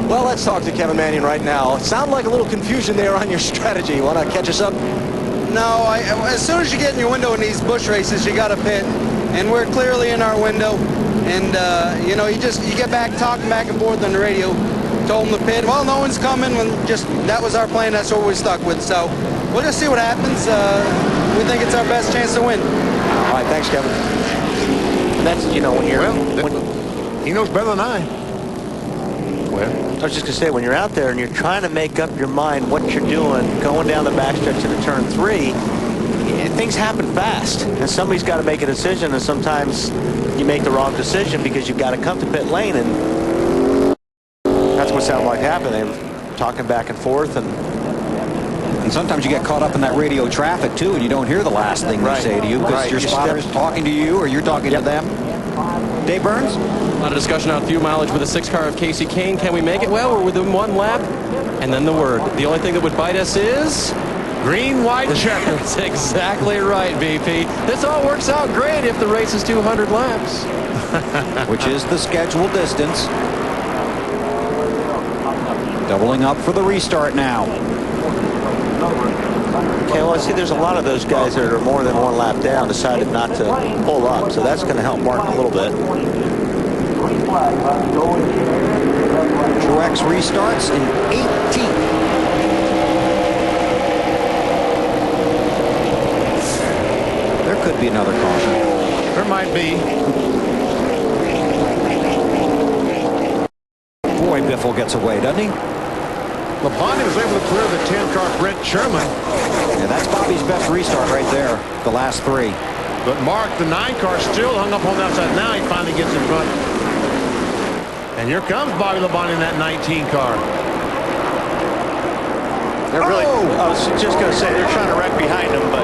Well, let's talk to Kevin Mannion right now. It sounded like a little confusion there on your strategy. You want to catch us up? No, as soon as you get in your window in these Busch races, you got to pit, and we're clearly in our window. And you know, you get back talking back and forth on the radio. Told them to pit. Well, no one's coming. That was our plan. That's what we stuck with. So we'll just see what happens. We think it's our best chance to win. All right, thanks, Kevin. And that's, you know, when you're he knows better than I. Well, I was just going to say, when you're out there and you're trying to make up your mind what you're doing, going down the backstretch into turn 3, things happen fast. And somebody's got to make a decision, and sometimes you make the wrong decision because you've got to come to pit lane, and that's what sounded like happened. They were talking back and forth, and sometimes you get caught up in that radio traffic, too, and you don't hear the last thing they say to you because your spotter's talking to you or you're talking to them. Dave Burns? A lot of discussion on fuel mileage with the 6 car of Casey Kane. Can we make it? Well, we're within 1 lap. And then the word. The only thing that would bite us is green, white, checker. That's exactly right, VP. This all works out great if the race is 200 laps. Which is the scheduled distance. Doubling up for the restart now. Okay, well, I see there's a lot of those guys that are more than 1 lap down decided not to pull up, so that's going to help Martin a little bit. Truex restarts in 18th. There could be another caution. There might be. Boy, Biffle gets away, doesn't he? Labonte was able to clear the 10-car Brent Sherman. Yeah, that's Bobby's best restart right there, the last 3. But Mark, the 9-car, still hung up on the outside. Now he finally gets in front. And here comes Bobby Labonte in that 19 car. They're really, I was just going to say, they're trying to wreck behind him, but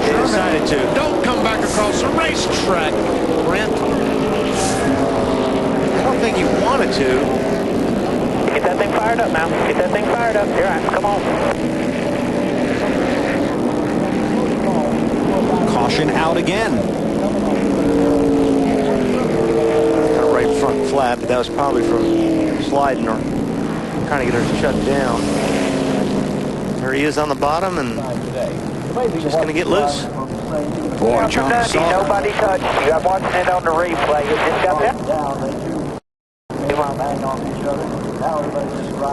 they decided to. Don't come back across the racetrack, Brent. I don't think he wanted to. Get that thing fired up now. Get that thing fired up. You're right. Come on. Caution out again. Got a right front flat, but that was probably from sliding or trying to get her shut down. There he is on the bottom, and he's just going to get loose. Boy, John Sauter. Nobody touched you. I'm watching it on the replay. It just got that.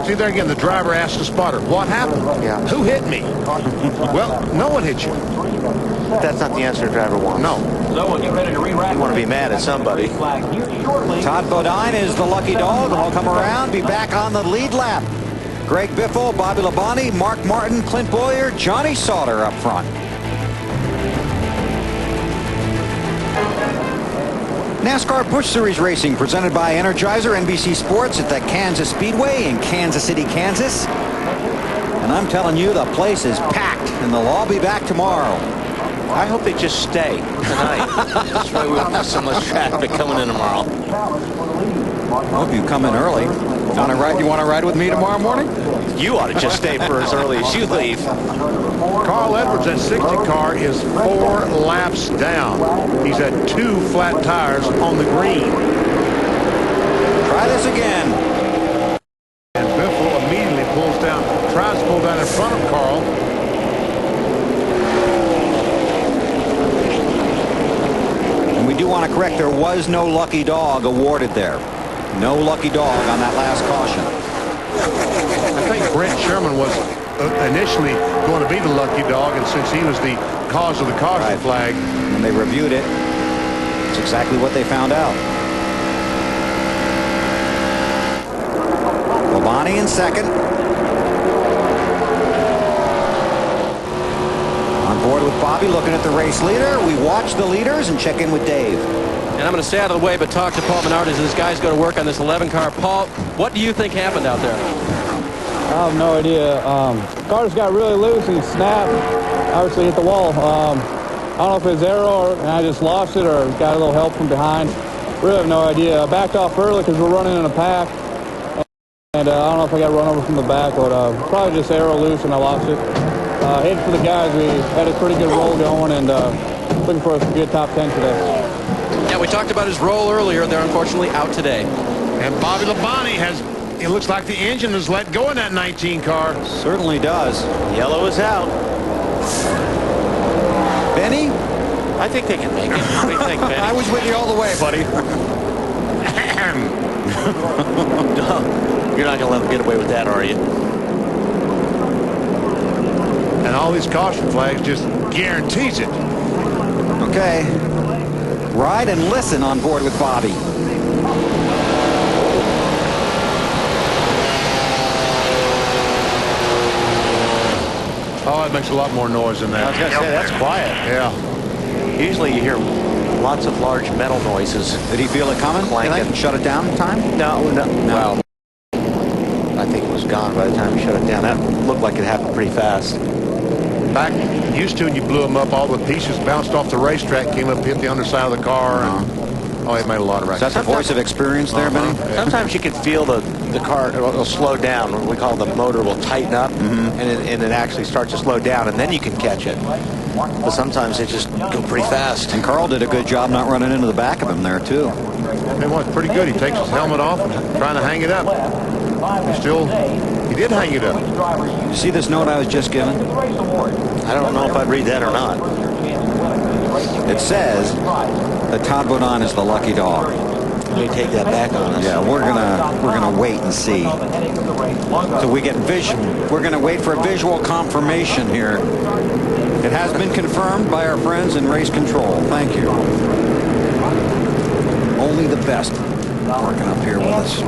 See there again, the driver asked the spotter, what happened? Yeah. Who hit me? Well, no one hit you. That's not the answer the driver wants. No. So we'll get ready to re-rack. You want to be mad at somebody. Todd Bodine is the lucky dog, and he'll come around, be back on the lead lap. Greg Biffle, Bobby Labonte, Mark Martin, Clint Boyer, Johnny Sauter up front. NASCAR Busch Series Racing presented by Energizer, NBC Sports at the Kansas Speedway in Kansas City, Kansas. And I'm telling you, the place is packed, and they'll all be back tomorrow. I hope they just stay tonight. That's why we won't have so much traffic coming in tomorrow. I hope you come in early. You want to ride with me tomorrow morning? You ought to just stay for as early as you leave. Carl Edwards, that 60 car, is 4 laps down. He's had 2 flat tires on the green. Try this again. And Biffle immediately pulls down, tries to pull down in front of Carl. And we do want to correct, there was no lucky dog awarded there. No lucky dog on that last caution. I think Brent Sherman was initially going to be the lucky dog, and since he was the cause of the caution flag. When they reviewed it, it's exactly what they found out. Labonte in second. On board with Bobby, looking at the race leader. We watch the leaders and check in with Dave. And I'm going to stay out of the way, but talk to Paul Menard as this guy's going to work on this 11 car. Paul, what do you think happened out there? I have no idea. Car just got really loose and snapped. Obviously hit the wall. I don't know if it was arrow and I just lost it or got a little help from behind. Really have no idea. I backed off early because we're running in a pack. And I don't know if I got run over from the back, but probably just arrow loose and I lost it. Headed for the guys. We had a pretty good roll going and looking for a good top 10 today. Yeah, we talked about his roll earlier. They're unfortunately out today. And Bobby Labonte has, it looks like the engine has let go in that 19 car. Certainly does. Yellow is out. Benny? I think they can make it. What do you think, Benny? I was with you all the way, buddy. You're not going to let them get away with that, are you? And all these caution flags just guarantees it. Okay. Ride and listen on board with Bobby. Oh, it makes a lot more noise than that. I was going to say, that's quiet. Yeah. Usually you hear lots of large metal noises. Did he feel it coming? Clanking. Shut it down in time? No. Well, I think it was gone by the time he shut it down. That looked like it happened pretty fast. Back used to when you blew them up, all the pieces bounced off the racetrack, came up, hit the underside of the car. And, it made a lot of racket. Is that the voice of experience there, Benny? Sometimes you can feel the car will slow down. What we call the motor will tighten up, and it actually starts to slow down, and then you can catch it. But sometimes it just go pretty fast. And Carl did a good job not running into the back of him there, too. It was pretty good. He takes his helmet off and trying to hang it up. He did hang it up. You see this note I was just given? I don't know if I'd read that or not. It says that Todd Bodine is the lucky dog. Let me take that back on us. Yeah, we're gonna wait and see. So we get we're gonna wait for a visual confirmation here. It has been confirmed by our friends in race control. Thank you. Only the best working up here with us.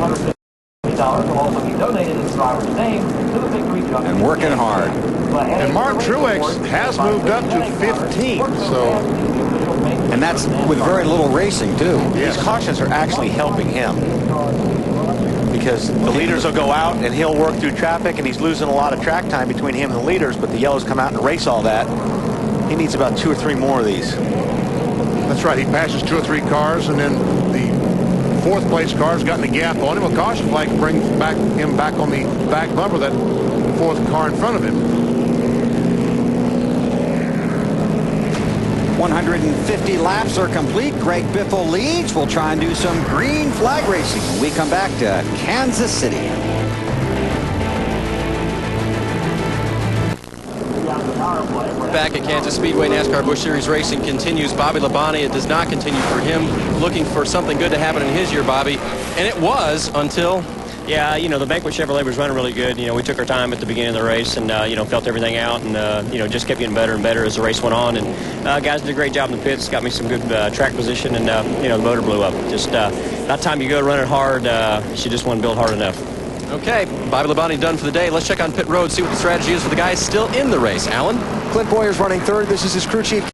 And working hard. And Mark Truex has moved up to 15th, and that's with very little racing, too. These cautions are actually helping him. Because the leaders will go out and he'll work through traffic, and he's losing a lot of track time between him and the leaders, but the yellows come out and erase all that. He needs about 2 or 3 more of these. That's right. He passes 2 or 3 cars, and then the 4th place car's gotten a gap on him. A caution flag brings him back on the back bumper, that 4th car in front of him. 150 laps are complete. Greg Biffle leads. We'll try and do some green flag racing when we come back to Kansas City. Back at Kansas Speedway, NASCAR Busch Series racing continues. Bobby Labonte, it does not continue for him. Looking for something good to happen in his year, Bobby. And it was until... Yeah, the Banquet Chevrolet was running really good. We took our time at the beginning of the race and, felt everything out and, just kept getting better and better as the race went on. And guys did a great job in the pits, got me some good track position, and, the motor blew up. Just that time you go running hard, she just wasn't built hard enough. Okay, Bobby Labonte done for the day. Let's check on pit road, see what the strategy is for the guys still in the race. Alan? Clint Boyer's running third. This is his crew chief,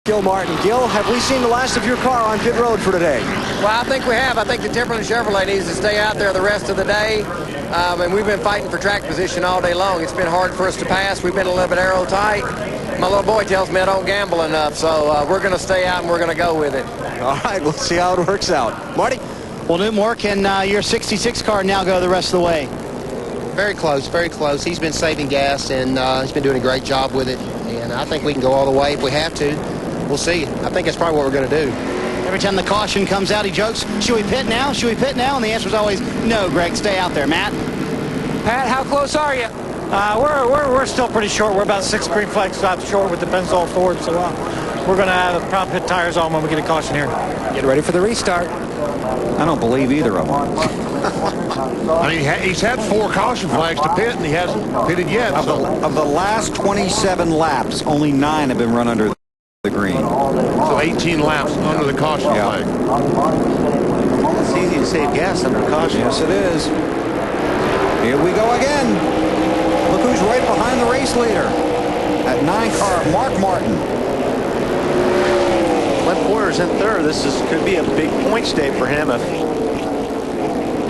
Gil Martin. Gil, have we seen the last of your car on pit road for today? Well, I think we have. I think the Timberland Chevrolet needs to stay out there the rest of the day. And we've been fighting for track position all day long. It's been hard for us to pass. We've been a little bit arrow tight. My little boy tells me I don't gamble enough, so we're going to stay out and we're going to go with it. All right, we'll see how it works out. Marty? Well, Newmore, can your 66 car now go the rest of the way? Very close, very close. He's been saving gas, and he's been doing a great job with it. And I think we can go all the way if we have to. We'll see. I think that's probably what we're going to do. Every time the caution comes out, he jokes, should we pit now? Should we pit now? And the answer is always, no, Greg, stay out there. Matt? Pat, how close are you? We're still pretty short. We're about 6 green flag stops short with the Benzol Ford, so we're going to have a prop pit tires on when we get a caution here. Get ready for the restart. I don't believe either of them. I mean, he's had 4 caution flags to pit, and he hasn't pitted yet. Of the last 27 laps, only 9 have been run under the green. So 18 laps under the caution flag. It's easy to save gas under caution. Yes, it is. Here we go again. Look who's right behind the race leader. At 9 car, Mark Martin. Clint Boyer's in third. This could be a big points day for him if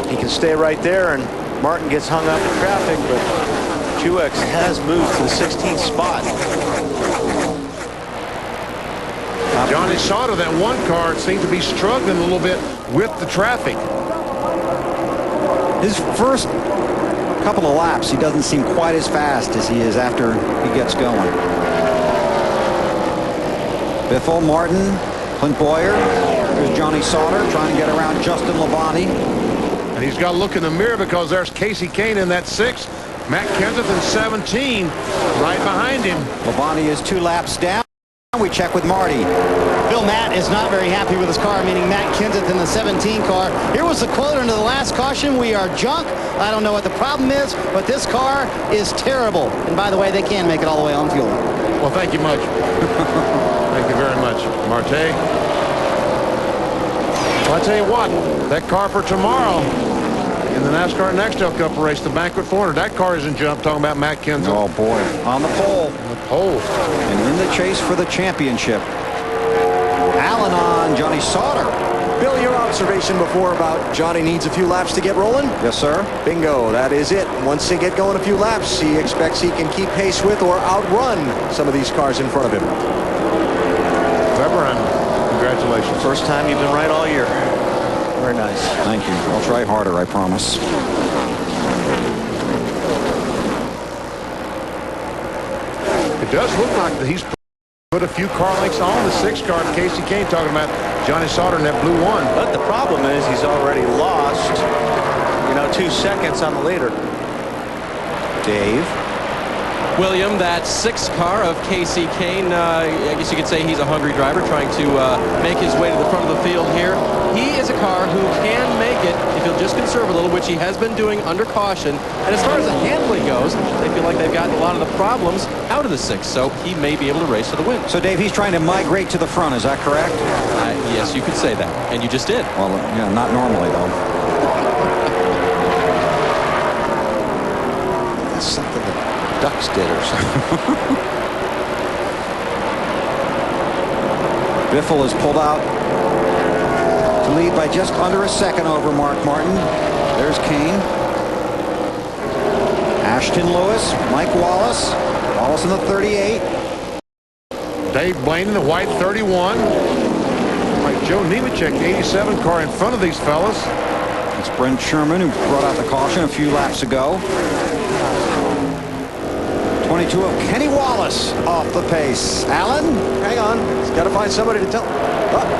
he can stay right there and Martin gets hung up in traffic, but Truex has moved to the 16th spot. Johnny Sauter, that 1 car, seemed to be struggling a little bit with the traffic. His first couple of laps, he doesn't seem quite as fast as he is after he gets going. Biffle, Martin, Clint Boyer. There's Johnny Sauter trying to get around Justin Labonte. And he's got to look in the mirror because there's Casey Kane in that 6. Matt Kenseth in 17 right behind him. Labonte is 2 laps down. We check with Marty. Bill Matt is not very happy with his car, meaning Matt Kenseth in the 17 car. Here was the quote under the last caution: "We are junk. I don't know what the problem is, but this car is terrible." And by the way, they can make it all the way on fuel. Well, thank you much. Thank you very much, Marte. Well, I tell you what, that car for tomorrow in the NASCAR Nextel Cup race, the Banquet 400, that car isn't jumped. Talking about Matt Kenseth. Oh, boy. On the pole. On the pole. And in the chase for the championship. Allen on Johnny Sauter. Bill, your observation before about Johnny needs a few laps to get rolling? Yes, sir. Bingo. That is it. Once they get going a few laps, he expects he can keep pace with or outrun some of these cars in front of him. Weber, congratulations. First time you've been right all year. Very nice. Thank you. I'll try harder, I promise. It does look like that he's put a few car lengths on the 6 car. Casey Kane talking about Johnny Sauter in that blue 1. But the problem is he's already lost, 2 seconds on the leader. Dave. William, that 6 car of Casey Kane, I guess you could say he's a hungry driver trying to make his way to the front of the field here. He is a car who can make it if he'll just conserve a little, which he has been doing under caution. And as far as the handling goes, they feel like they've gotten a lot of the problems out of the 6, so he may be able to race to the win. So, Dave, he's trying to migrate to the front. Is that correct? Yes, you could say that. And you just did. Well, yeah, not normally, though. That's something that Ducks did or something. Biffle is pulled out to lead by just under a second over Mark Martin. There's Kane. Ashton Lewis, Mike Wallace. Wallace in the 38. Dave Blaney in the white 31. Like Joe Nemechek, the 87 car in front of these fellas. It's Brent Sherman who brought out the caution a few laps ago. 22 of Kenny Wallace off the pace. Allen? Hang on. He's got to find somebody to tell.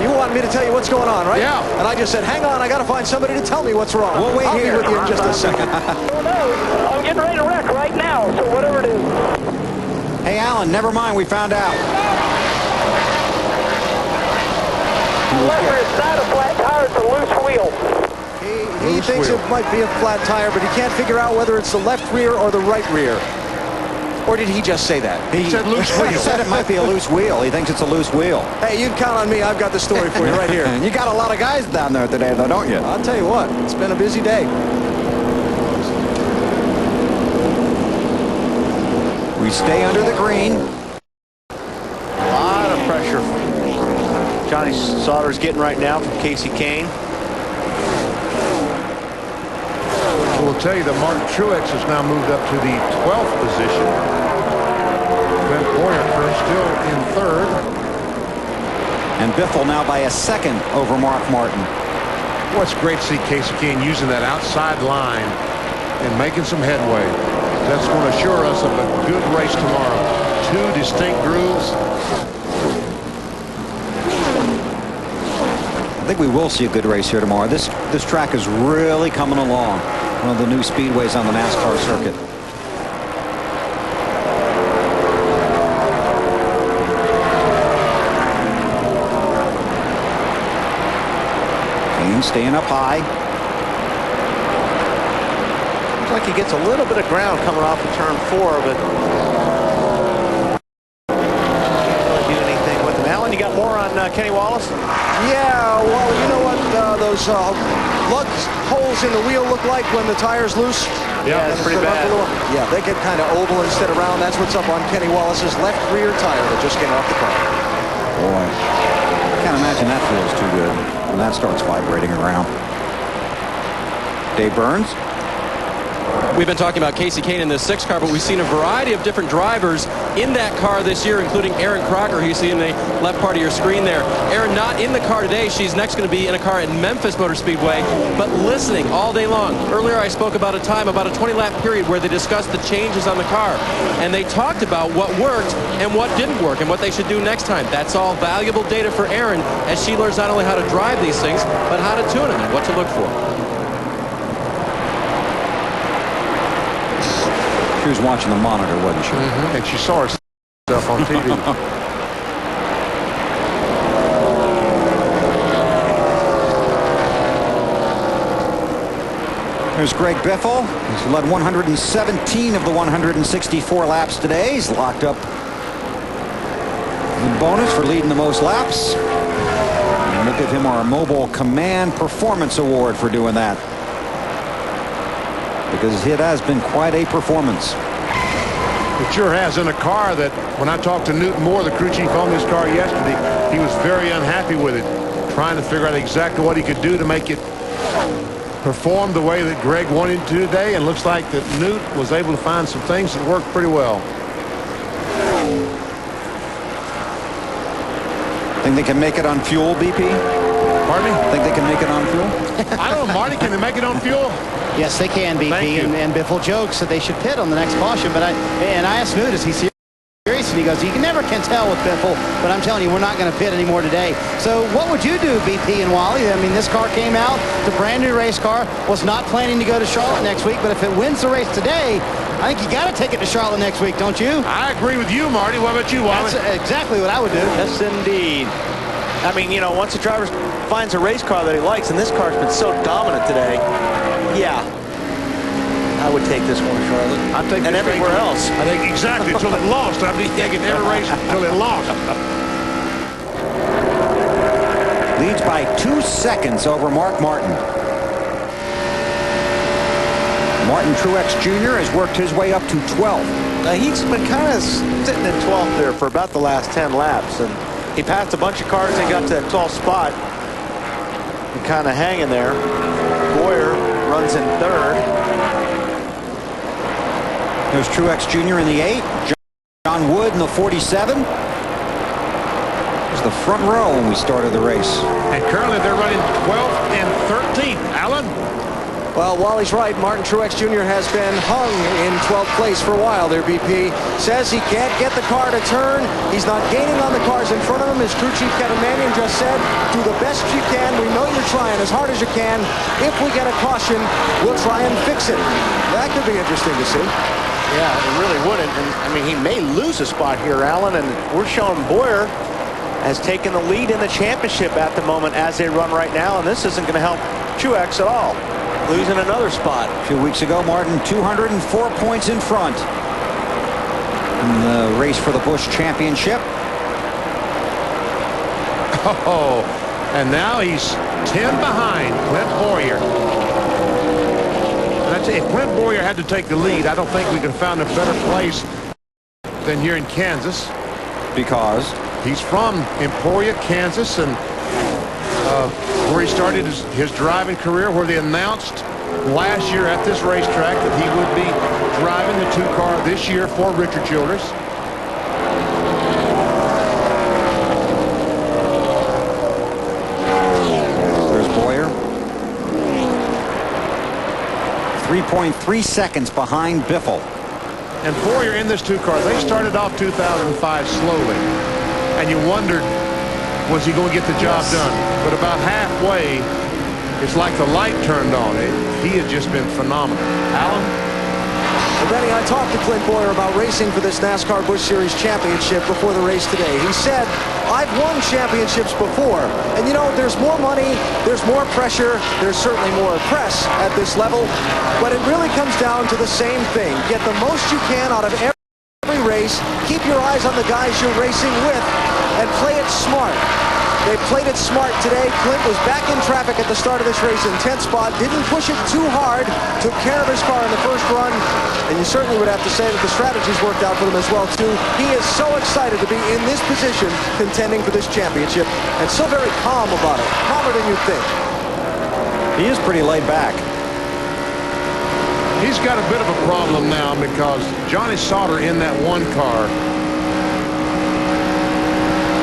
You want me to tell you what's going on, right? Yeah. And I just said, hang on, I got to find somebody to tell me what's wrong. We'll wait I'll here. be with you in just a second. Oh, no. I'm getting ready to wreck right now, so whatever it is. Hey, Allen, never mind. We found out. However, it's not a flat tire, it's a loose wheel. He thinks it might be a flat tire, but he can't figure out whether it's the left rear or the right rear. Or did he just say that? He said loose wheel. He said it might be a loose wheel. He thinks it's a loose wheel. Hey, you can count on me. I've got the story for you right here. You got a lot of guys down there today, though, don't you? I'll tell you what. It's been a busy day. We stay under the green. A lot of pressure Johnny Sauter's getting right now from Casey Kane. We'll tell you that Martin Truex has now moved up to the 12th position. Clint Boyer still in 3rd. And Biffle now by a second over Mark Martin. Well, it's great to see Casey Kane using that outside line and making some headway. That's going to assure us of a good race tomorrow. 2 distinct grooves. I think we will see a good race here tomorrow. This track is really coming along. One of the new speedways on the NASCAR circuit. Kane staying up high. like he gets a little bit of ground coming off of turn 4, but can't really do anything with him. Alan, you got more on Kenny Wallace? Yeah, well, you know what those lug holes in the wheel look like when the tire's loose? Yeah, it's pretty bad. Yeah, they get kind of oval instead of round. That's what's up on Kenny Wallace's left rear tire that just came off the car. Boy, I can't imagine that feels too good when that starts vibrating around. Dave Burns. We've been talking about Casey Kane in the 6 car, but we've seen a variety of different drivers in that car this year, including Erin Crocker, who you see in the left part of your screen there. Erin not in the car today. She's next going to be in a car at Memphis Motor Speedway, but listening all day long. Earlier I spoke about a 20-lap period where they discussed the changes on the car, and they talked about what worked and what didn't work and what they should do next time. That's all valuable data for Erin as she learns not only how to drive these things, but how to tune them and what to look for. She was watching the monitor, wasn't she? And she saw herself on TV. There's Greg Biffle. He's led 117 of the 164 laps today. He's locked up the bonus for leading the most laps. And we'll give him our Mobile Command Performance Award for doing that, because it has been quite a performance. It sure has, in a car that, when I talked to Newton Moore, the crew chief on this car yesterday, he was very unhappy with it, trying to figure out exactly what he could do to make it perform the way that Greg wanted to today, and looks like that Newt was able to find some things that worked pretty well. Think they can make it on fuel, BP? Pardon me? Think they can make it on fuel? I don't know, Marty, can they make it on fuel? Yes, they can, BP. And Biffle jokes that they should pit on the next caution. But I asked Newt, is he serious? And he goes, you never can tell with Biffle, but I'm telling you, we're not going to pit anymore today. So what would you do, BP and Wally? I mean, this car came out, it's a brand new race car, was not planning to go to Charlotte next week, but if it wins the race today, I think you got to take it to Charlotte next week, don't you? I agree with you, Marty. What about you, Wally? That's exactly what I would do. Yes, indeed. I mean, you know, once a driver finds a race car that he likes, and this car's been so dominant today, yeah, I would take this one, Charlotte. I'd take and this everywhere else. I think exactly until it lost. I'd be taking every race until it lost. Leads by 2 seconds over Mark Martin. Martin Truex Jr. has worked his way up to 12th. He's been kind of sitting in 12th there for about the last 10 laps, and he passed a bunch of cars and got to that 12th spot and kind of hanging there. Boyer runs in 3rd. There's Truex Jr. in the 8. John Wood in the 47. It was the front row when we started the race. And currently they're running 12th and 13th. Alan? Well, Wally's right. Martin Truex Jr. has been hung in 12th place for a while there, BP. Says he can't get the car to turn. He's not gaining on the cars in front of him. His crew chief, Kevin Mannion, just said, do the best you can. We know you're trying as hard as you can. If we get a caution, we'll try and fix it. That could be interesting to see. Yeah, it really wouldn't. And, I mean, he may lose a spot here, Alan, and we're showing Boyer has taken the lead in the championship at the moment as they run right now, and this isn't going to help Truex at all. Losing another spot. A few weeks ago, Martin 204 points in front in the race for the Busch championship. Oh, and now he's 10 behind Clint Boyer. And I tell you, if Clint Boyer had to take the lead, I don't think we could have found a better place than here in Kansas. Because? He's from Emporia, Kansas, and where he started his driving career, where they announced last year at this racetrack that he would be driving the 2-car this year for Richard Childress. There's Boyer. 3.3 seconds behind Biffle. And Boyer in this 2-car, they started off 2005 slowly, and you wondered, was he going to get the job done? But about halfway, it's like the light turned on. He has just been phenomenal. Alan? Well, Benny, I talked to Clint Boyer about racing for this NASCAR Busch Series championship before the race today. He said, I've won championships before. And, you know, there's more money, there's more pressure, there's certainly more press at this level. But it really comes down to the same thing. Get the most you can out of every race. Keep your eyes on the guys you're racing with and play it smart. They played it smart today. Clint was back in traffic at the start of this race in 10th spot. Didn't push it too hard. Took care of his car in the first run. And you certainly would have to say that the strategies worked out for him as well, too. He is so excited to be in this position contending for this championship. And so very calm about it. Calmer than you'd think. He is pretty laid back. He's got a bit of a problem now because Johnny Sauter in that one car.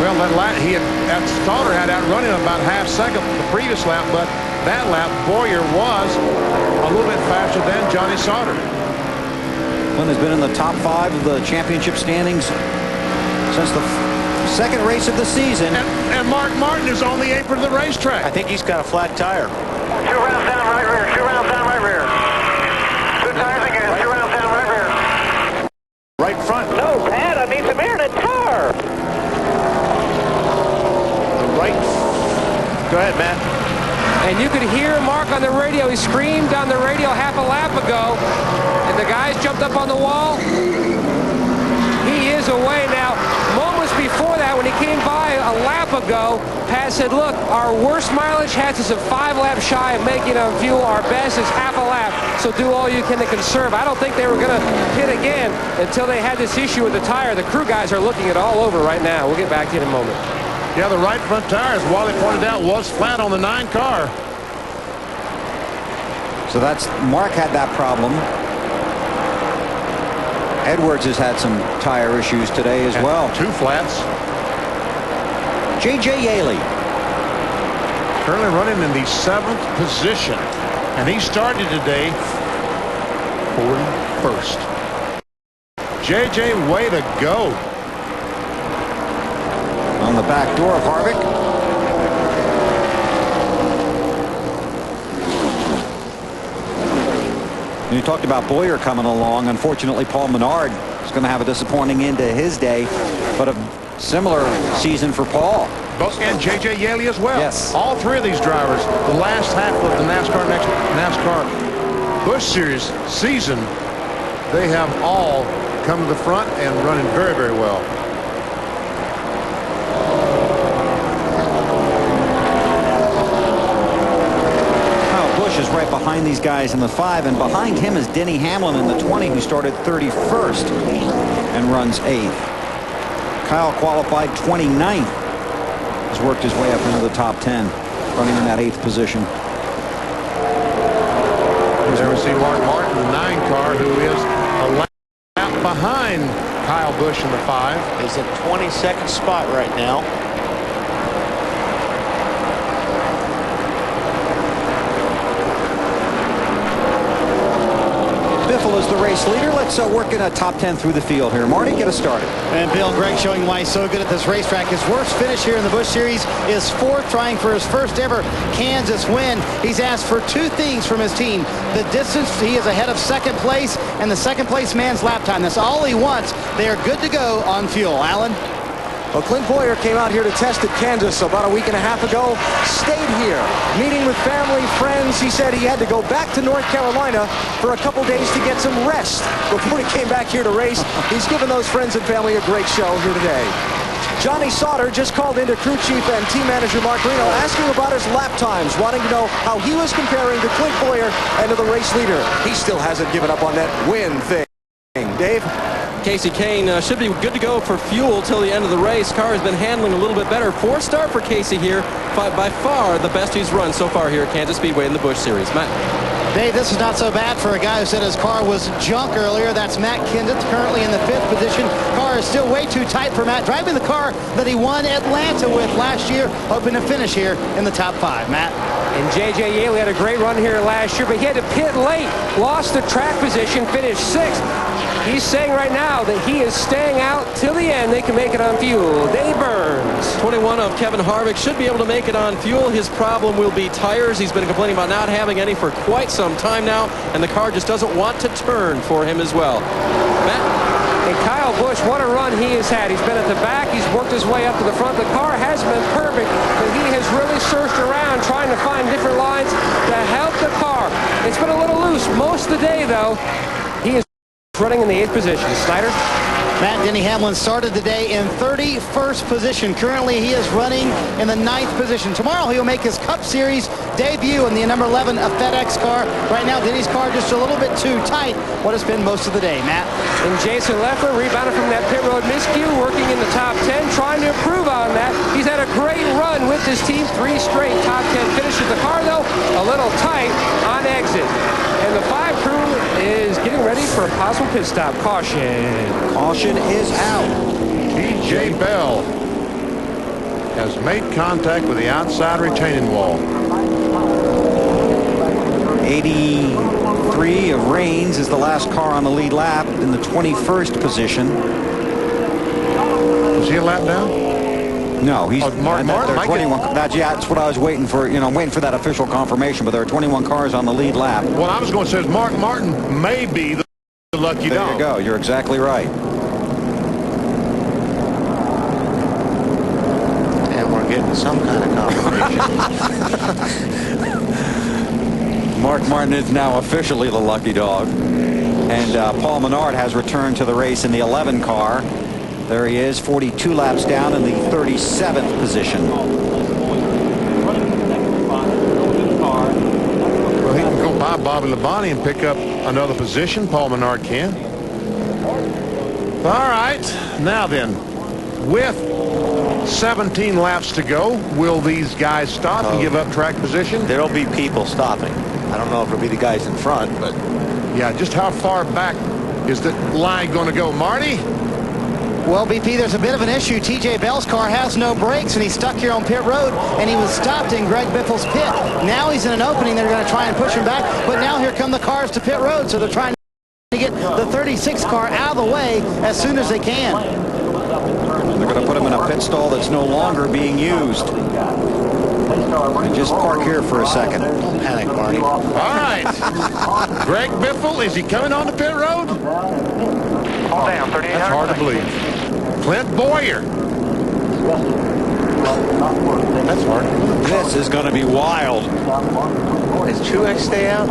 Well, that Sauter had outrun him about half second the previous lap, but that lap Boyer was a little bit faster than Johnny Sauter. Clint has been in the top 5 of the championship standings since the second race of the season. And Mark Martin is on the apron of the racetrack. I think he's got a flat tire. 2 rounds down right rear. 2 rounds down right rear. 2 tires again. 2 rounds down right rear. Right front. No, Pat, I need some air in the tire. Right. Go ahead, Matt. And you could hear Mark on the radio. He screamed on the radio half a lap ago. And the guys jumped up on the wall. He is away now. Moments before that, when he came by a lap ago, Pat said, look, our worst mileage has us at 5 laps shy of making on fuel. Our best is half a lap. So do all you can to conserve. I don't think they were going to hit again until they had this issue with the tire. The crew guys are looking it all over right now. We'll get back to it in a moment. Yeah, the right front tire, as Wally pointed out, was flat on the 9 car. So that's Mark had that problem. Edwards has had some tire issues today as well. 2 flats. J.J. Yaley currently running in the 7th position, and he started today 41st. J.J., way to go. On the back door of Harvick. You talked about Boyer coming along. Unfortunately, Paul Menard is going to have a disappointing end to his day, but a similar season for Paul. And J.J. Yaley as well. Yes. All 3 of these drivers, the last half of the NASCAR Busch Series season, they have all come to the front and running very, very well. Is right behind these guys in the 5, and behind him is Denny Hamlin in the 20, who started 31st and runs 8th. Kyle qualified 29th, has worked his way up into the top 10, running in that 8th position. There we see Mark Martin, the 9 car, who is a lap behind Kyle Busch in the 5. He's in 22nd spot right now. Biffle is the race leader. Let's work in a top 10 through the field here. Marty, get us started. And Bill Greg showing why he's so good at this racetrack. His worst finish here in the Busch Series is 4th, trying for his first ever Kansas win. He's asked for 2 things from his team. The distance, he is ahead of 2nd place, and the 2nd place man's lap time. That's all he wants. They are good to go on fuel. Alan? Well, Clint Boyer came out here to test at Kansas about a week and a half ago, stayed here, meeting with family, friends. He said he had to go back to North Carolina for a couple days to get some rest before he came back here to race. He's given those friends and family a great show here today. Johnny Sauter just called into crew chief and team manager Mark Reno, asking about his lap times, wanting to know how he was comparing to Clint Boyer and to the race leader. He still hasn't given up on that win thing. Dave? Casey Kane should be good to go for fuel till the end of the race. Car has been handling a little bit better. 4-star for Casey here. By far the best he's run so far here at Kansas Speedway in the Busch Series. Matt. Dave, this is not so bad for a guy who said his car was junk earlier. That's Matt Kenseth, currently in the 5th position. Car is still way too tight for Matt, driving the car that he won Atlanta with last year, hoping to finish here in the top 5. Matt? And J.J. Yaley had a great run here last year, but he had to pit late, lost the track position, finished 6th. He's saying right now that he is staying out till the end. They can make it on fuel. Dave Burns. points. 21 of Kevin Harvick should be able to make it on fuel. His problem will be tires. He's been complaining about not having any for quite some time now, and the car just doesn't want to turn for him as well. Matt? And Kyle Busch, what a run he has had. He's been at the back. He's worked his way up to the front. The car hasn't been perfect, but he has really searched around trying to find different lines to help the car. It's been a little loose most of the day, though. He is running in the 8th position. Snyder? Matt, Denny Hamlin started the day in 31st position. Currently, he is running in the 9th position. Tomorrow, he'll make his Cup Series debut in the number 11 of FedEx car. Right now, Denny's car just a little bit too tight. What has been most of the day, Matt? And Jason Leffler rebounded from that pit road miscue, working in the top 10, trying to improve on that. He's had a great run with his team, 3 straight top 10 finishes. The car, though, a little tight on exit. And the 5 crew is getting ready for a possible pit stop. Caution. Caution is out. T.J. Bell has made contact with the outside retaining wall. 83 of Reigns is the last car on the lead lap in the 21st position. Was he a lap down? No, he's Martin. There are 21. That's what I was waiting for. You know, I'm waiting for that official confirmation. But there are 21 cars on the lead lap. What I was going to say is Martin may be the lucky dog. There you go. You're exactly right. And we're getting some kind of confirmation. Mark Martin is now officially the lucky dog. And Paul Menard has returned to the race in the 11 car. There he is, 42 laps down in the 37th position. Well, he can go by Bobby Labonte and pick up another position. Paul Menard can. All right. Now then, with 17 laps to go, will these guys stop and give up track position? There'll be people stopping. I don't know if it'll be the guys in front, but... Yeah, just how far back is the line going to go, Marty? Well, BP, there's a bit of an issue. T.J. Bell's car has no brakes, and he's stuck here on pit road, and he was stopped in Greg Biffle's pit. Now he's in an opening. They're going to try and push him back, but now here come the cars to pit road, so they're trying to get the 36 car out of the way as soon as they can. They're going to put him in a pit stall that's no longer being used. Just park here for a second. Don't panic, Marty. All right. Greg Biffle, is he coming on the pit road? All down, 38. That's hard to believe. Clint Boyer. That's hard. This is going to be wild. Is Truex stay out?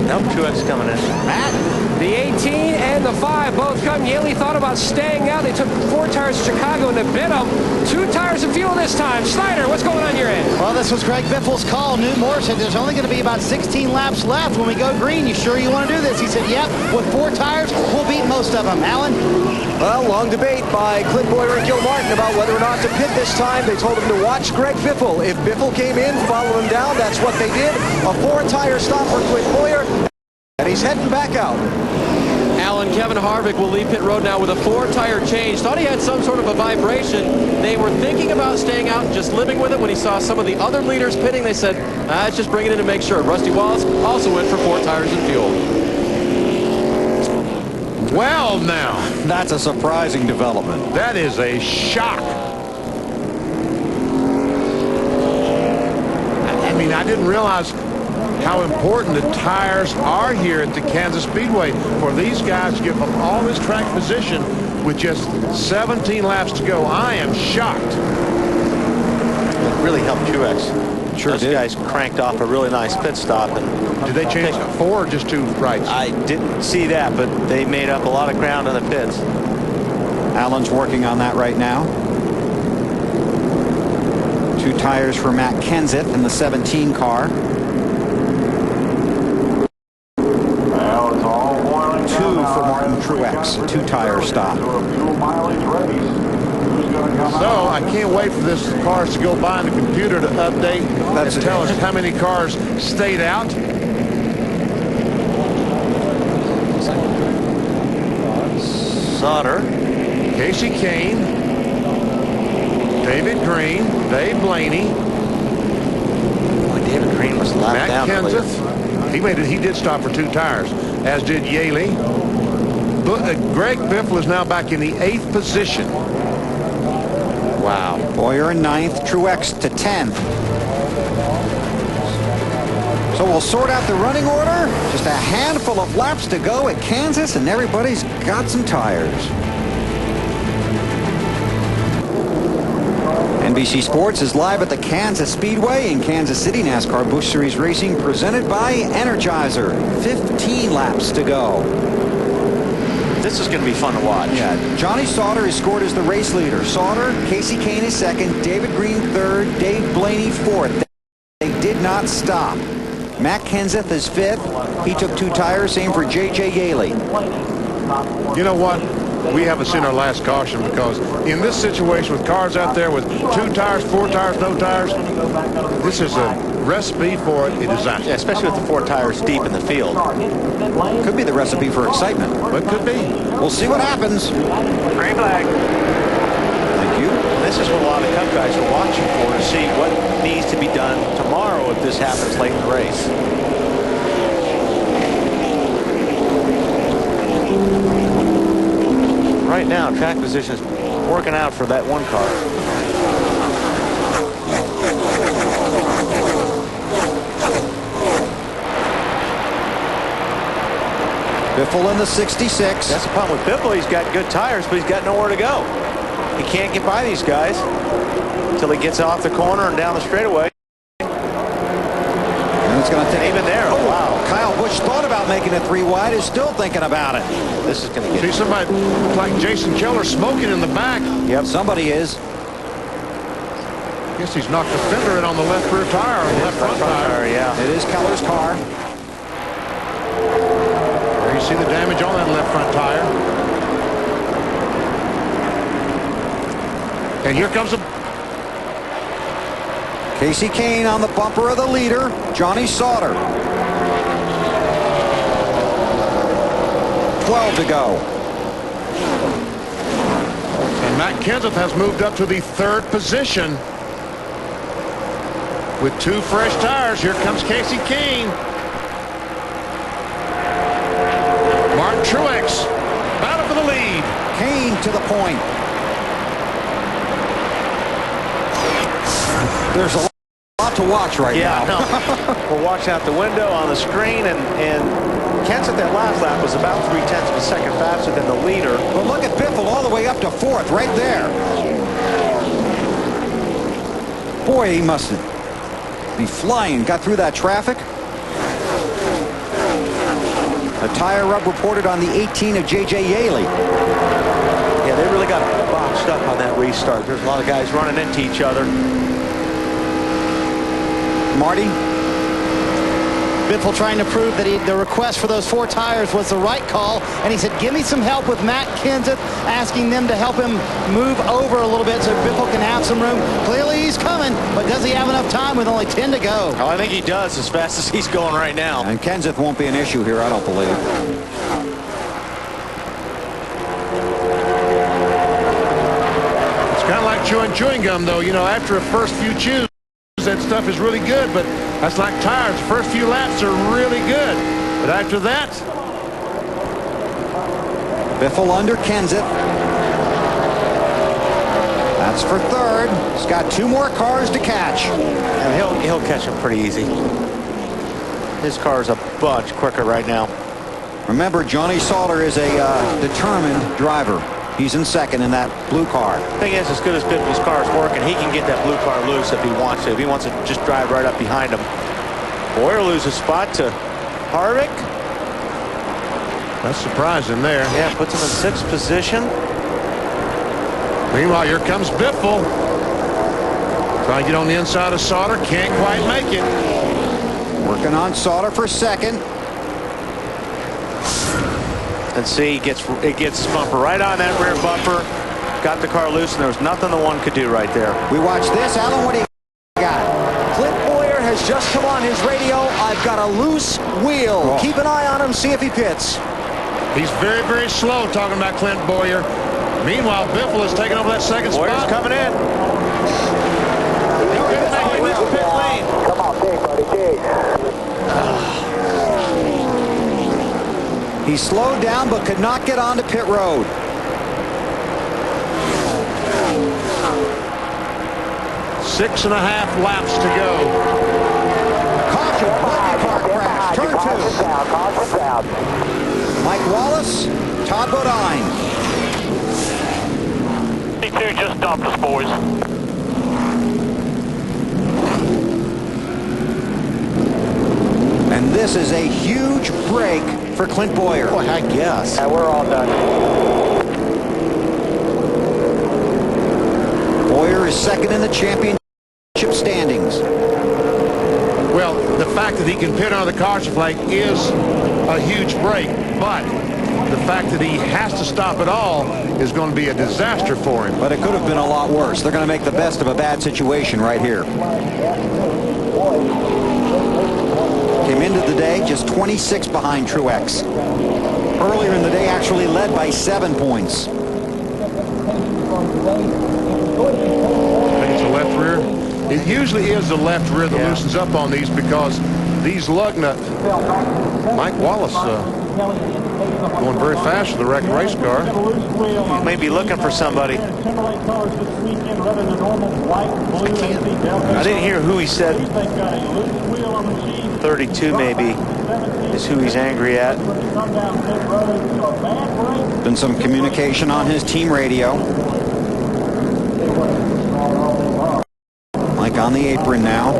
Nope, Truex coming in. Matt, the 18 and the 5 both come. Yaley thought about staying out. They took 4 tires to Chicago and to bid them. 2 tires of fuel this time. Snyder, what's going on your end? Well, this was Greg Biffle's call. Newt Moore said there's only going to be about 16 laps left when we go green. You sure you want to do this? He said, yep, with 4 tires, we'll beat most of them. Alan? Well, long debate by Clint Boyer and Gil Martin about whether or not to pit this time. They told him to watch Greg Biffle. If Biffle came in, follow him down. That's what they did. A 4-tire stop for Clint Boyer, and he's heading back out. Alan, Kevin Harvick will leave pit road now with a 4-tire change. Thought he had some sort of a vibration. They were thinking about staying out and just living with it. When he saw some of the other leaders pitting, they said, let's just bring it in to make sure. Rusty Wallace also went for 4 tires and fuel. Well, now. That's a surprising development. That is a shock. I mean, I didn't realize how important the tires are here at the Kansas Speedway for these guys to give up all this track position with just 17 laps to go. I am shocked. It really helped Truex. Sure Those did. guys cranked off a really nice pit stop. And did they change 4 or just 2 rights? I didn't see that, but they made up a lot of ground in the pits. Allen's working on that right now. 2 tires for Matt Kenseth in the 17 car. 2 for Martin Truex, a 2-tire stop. So I can't wait for this cars to go by and the computer to update and tell us how many cars stayed out. Sauter, Casey Kane, David Green, Dave Blaney. Boy, David Green was lapped down. Matt Kenseth. He did stop for 2 tires, as did Yaley. Greg Biffle is now back in the 8th position. Wow. Boyer in 9th, Truex to 10th. So we'll sort out the running order. Just a handful of laps to go at Kansas, and everybody's got some tires. NBC Sports is live at the Kansas Speedway in Kansas City. NASCAR Busch Series Racing presented by Energizer. 15 laps to go. This is going to be fun to watch. Yeah, Johnny Sauter is scored as the race leader. Sauter, Casey Kane is second, David Green third, Dave Blaney fourth. They did not stop. Matt Kenseth is fifth. He took 2 tires. Same for J.J. Yaley. You know what? We haven't seen our last caution, because in this situation with cars out there with 2 tires, 4 tires, no tires, this is a recipe for a disaster. Yeah, especially with the 4 tires deep in the field. Could be the recipe for excitement. But could be. We'll see what happens. Green flag. Thank you. And this is what a lot of Cup guys are watching for, to see what needs to be done tomorrow if this happens late in the race. Right now, track position is working out for that one car. Biffle in the 66. That's the problem with Biffle. He's got good tires, but he's got nowhere to go. He can't get by these guys until he gets off the corner and down the straightaway. And it's going to take even there. Oh, wow. Kyle Busch thought about making it 3 wide, is still thinking about it. This is going to get... See somebody like Jason Keller smoking in the back. Yep, somebody is. Guess he's knocked the fender in on the left rear tire, or the left front tire. Yeah. It is Keller's car. There you see the damage on that left front tire. And here comes a... Casey Kane on the bumper of the leader, Johnny Sauter. 12 to go. And Matt Kenseth has moved up to the 3rd position with 2 fresh tires. Here comes Casey Kane. Martin Truex battle for the lead. Kane to the point. There's a lot to watch right now. No. We're watching out the window on the screen, and Kenseth that last lap was about 0.3 of a second faster than the leader. But look at Biffle all the way up to 4th, right there. Boy, he must be flying. Got through that traffic. A tire rub reported on the 18 of J.J. Yaley. Yeah, they really got boxed up on that restart. There's a lot of guys running into each other. Marty? Biffle trying to prove that the request for those 4 tires was the right call, and he said, give me some help with Matt Kenseth, asking them to help him move over a little bit so Biffle can have some room. Clearly he's coming, but does he have enough time with only 10 to go? Oh, I think he does, as fast as he's going right now. And Kenseth won't be an issue here, I don't believe. It's kind of like chewing gum, though. You know, after the first few chews, that stuff is really good, but that's like tires. The first few laps are really good, but after that... Biffle under Kenseth. That's for 3rd. He's got 2 more cars to catch. And he'll catch him pretty easy. His car's a bunch quicker right now. Remember, Johnny Sauter is a determined driver. He's in 2nd in that blue car. Thing is, as good as Biffle's car is working, he can get that blue car loose if he wants to. If he wants to just drive right up behind him. Boyer loses spot to Harvick. That's surprising there. Yeah, puts him in 6th position. Meanwhile, here comes Biffle. Trying to get on the inside of Sauter. Can't quite make it. Working on Sauter for 2nd. And see, it gets bumper right on that rear bumper. Got the car loose, and there was nothing the one could do right there. We watch this. Alan, what do you got? Clint Boyer has just come on his radio. I've got a loose wheel. Oh. Keep an eye on him, see if he pits. He's very, very slow, talking about Clint Boyer. Meanwhile, Biffle is taking over that 2nd spot. Boyer's coming in. Come on, dig, buddy, dig. He slowed down but could not get onto pit road. 6.5 laps to go. Caution, lucky car crash, turn 2. Mike Wallace, Todd Bodine. T2 just stopped us, boys. And this is a huge break for Clint Boyer. Boy, I guess. Yeah, we're all done. Boyer is second in the championship standings. Well, the fact that he can pit on the caution flag is a huge break, but the fact that he has to stop it all is going to be a disaster for him. But it could have been a lot worse. They're going to make the best of a bad situation right here. Came into the day just 26 behind Truex. Earlier in the day actually led by 7 points. I think it's a left rear. It usually is the left rear that loosens up on these because these lug nuts. Mike Wallace going very fast with the wrecked race car. He may be looking for somebody. I didn't hear who he said. 32 maybe is who he's angry at. Been some communication on his team radio. Mike on the apron now.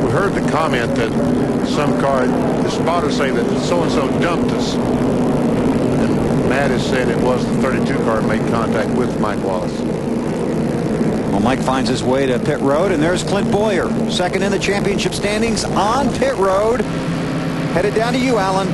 We heard the comment that some car, the spotters say that so-and-so dumped us. And Matt has said it was the 32 car made contact with Mike Wallace. Well, Mike finds his way to pit road, and there's Clint Boyer, second in the championship standings on pit road. Headed down to you, Alan.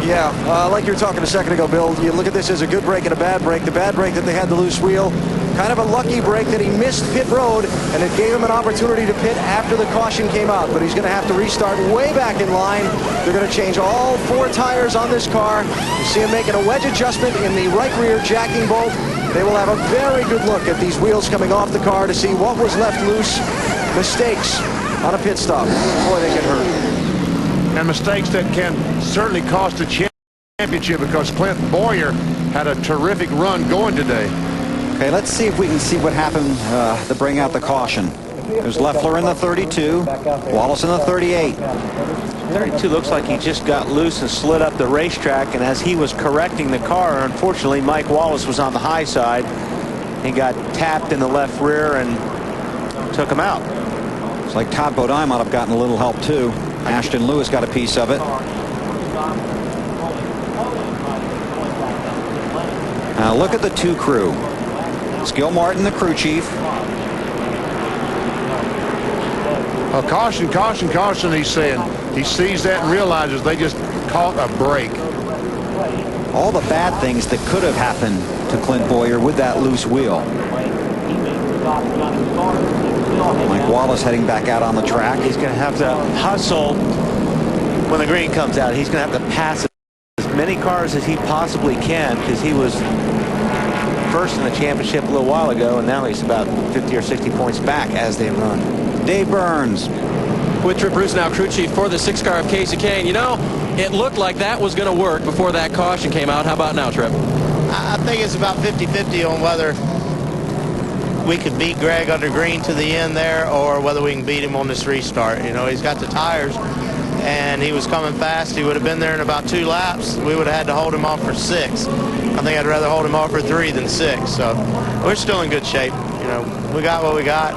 Yeah, like you were talking a second ago, Bill, you look at this as a good break and a bad break. The bad break that they had the loose wheel, kind of a lucky break that he missed pit road, and it gave him an opportunity to pit after the caution came out. But he's going to have to restart way back in line. They're going to change all 4 tires on this car. You see him making a wedge adjustment in the right rear jacking bolt. They will have a very good look at these wheels coming off the car to see what was left loose. Mistakes on a pit stop. Boy, they get hurt. And mistakes that can certainly cost a championship because Clint Boyer had a terrific run going today. Okay, let's see if we can see what happened to bring out the caution. There's Loeffler in the 32, Wallace in the 38. 32 looks like he just got loose and slid up the racetrack, and as he was correcting the car, unfortunately Mike Wallace was on the high side. He got tapped in the left rear and took him out. It's like Todd Bodine might have gotten a little help too. Ashton Lewis got a piece of it. Now look at the 2 crew. It's Gil Martin, the crew chief. Oh, caution, caution, caution, he's saying. He sees that and realizes they just caught a break. All the bad things that could have happened to Clint Boyer with that loose wheel. Mike Wallace heading back out on the track. He's going to have to hustle when the green comes out. He's going to have to pass as many cars as he possibly can because he was first in the championship a little while ago, and now he's about 50 or 60 points back as they run. Dave Burns. With Trip Bruce now crew chief for the 6 car of Casey Kane. You know, it looked like that was going to work before that caution came out. How about now, Trip? I think it's about 50-50 on whether we could beat Greg under green to the end there or whether we can beat him on this restart. You know, he's got the tires and he was coming fast. He would have been there in about 2 laps. We would have had to hold him off for 6. I think I'd rather hold him off for 3 than 6. So we're still in good shape. You know, we got what we got.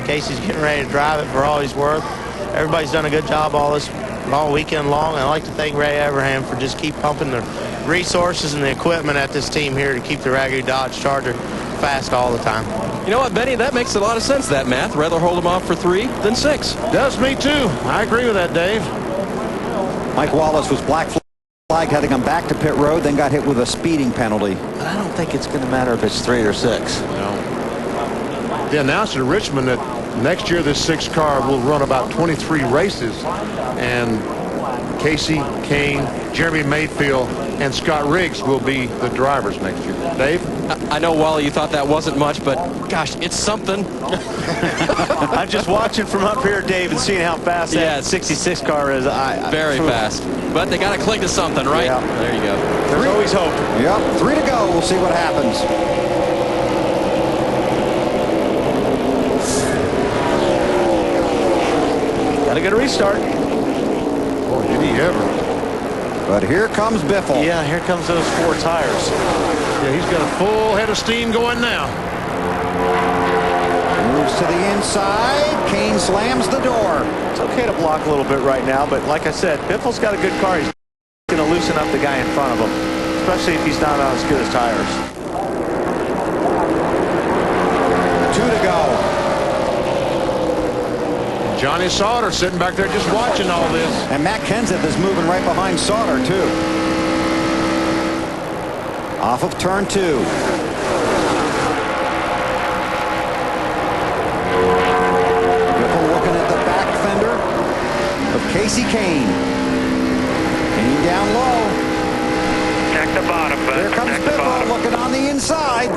Casey's getting ready to drive it for all he's worth. Everybody's done a good job all weekend long. And I'd like to thank Ray Abraham for just keep pumping the resources and the equipment at this team here to keep the Raggedy Dodge Charger fast all the time. You know what, Benny? That makes a lot of sense, that math. Rather hold him off for 3 than 6. Does me too. I agree with that, Dave. Mike Wallace was black flag heading him back to pit road, then got hit with a speeding penalty. I don't think it's going to matter if it's 3 or 6. No. They announced in Richmond that next year this 6 car will run about 23 races, and Casey, Kane, Jeremy Mayfield, and Scott Riggs will be the drivers next year. Dave? I know, Wally, you thought that wasn't much, but gosh, it's something. I'm just watching from up here, Dave, and seeing how fast that 66 car is. Very fast. But they got to cling to something, right? Yeah. There you go. There's always hope. Yep, 3 to go. We'll see what happens. Got to get a restart. Boy, did he ever. But here comes Biffle. Yeah, here comes those 4 tires. Yeah, he's got a full head of steam going now. Moves to the inside. Kane slams the door. It's okay to block a little bit right now, but like I said, Biffle's got a good car. He's going to loosen up the guy in front of him, especially if he's not on as good as tires. 2 to go. Johnny Sauter sitting back there just watching all this. And Matt Kenseth is moving right behind Sauter, too. Off of turn 2. Biffle looking at the back fender of Casey Kane. Kane down low. Check the bottom, bud. Here comes Biffle looking on the inside.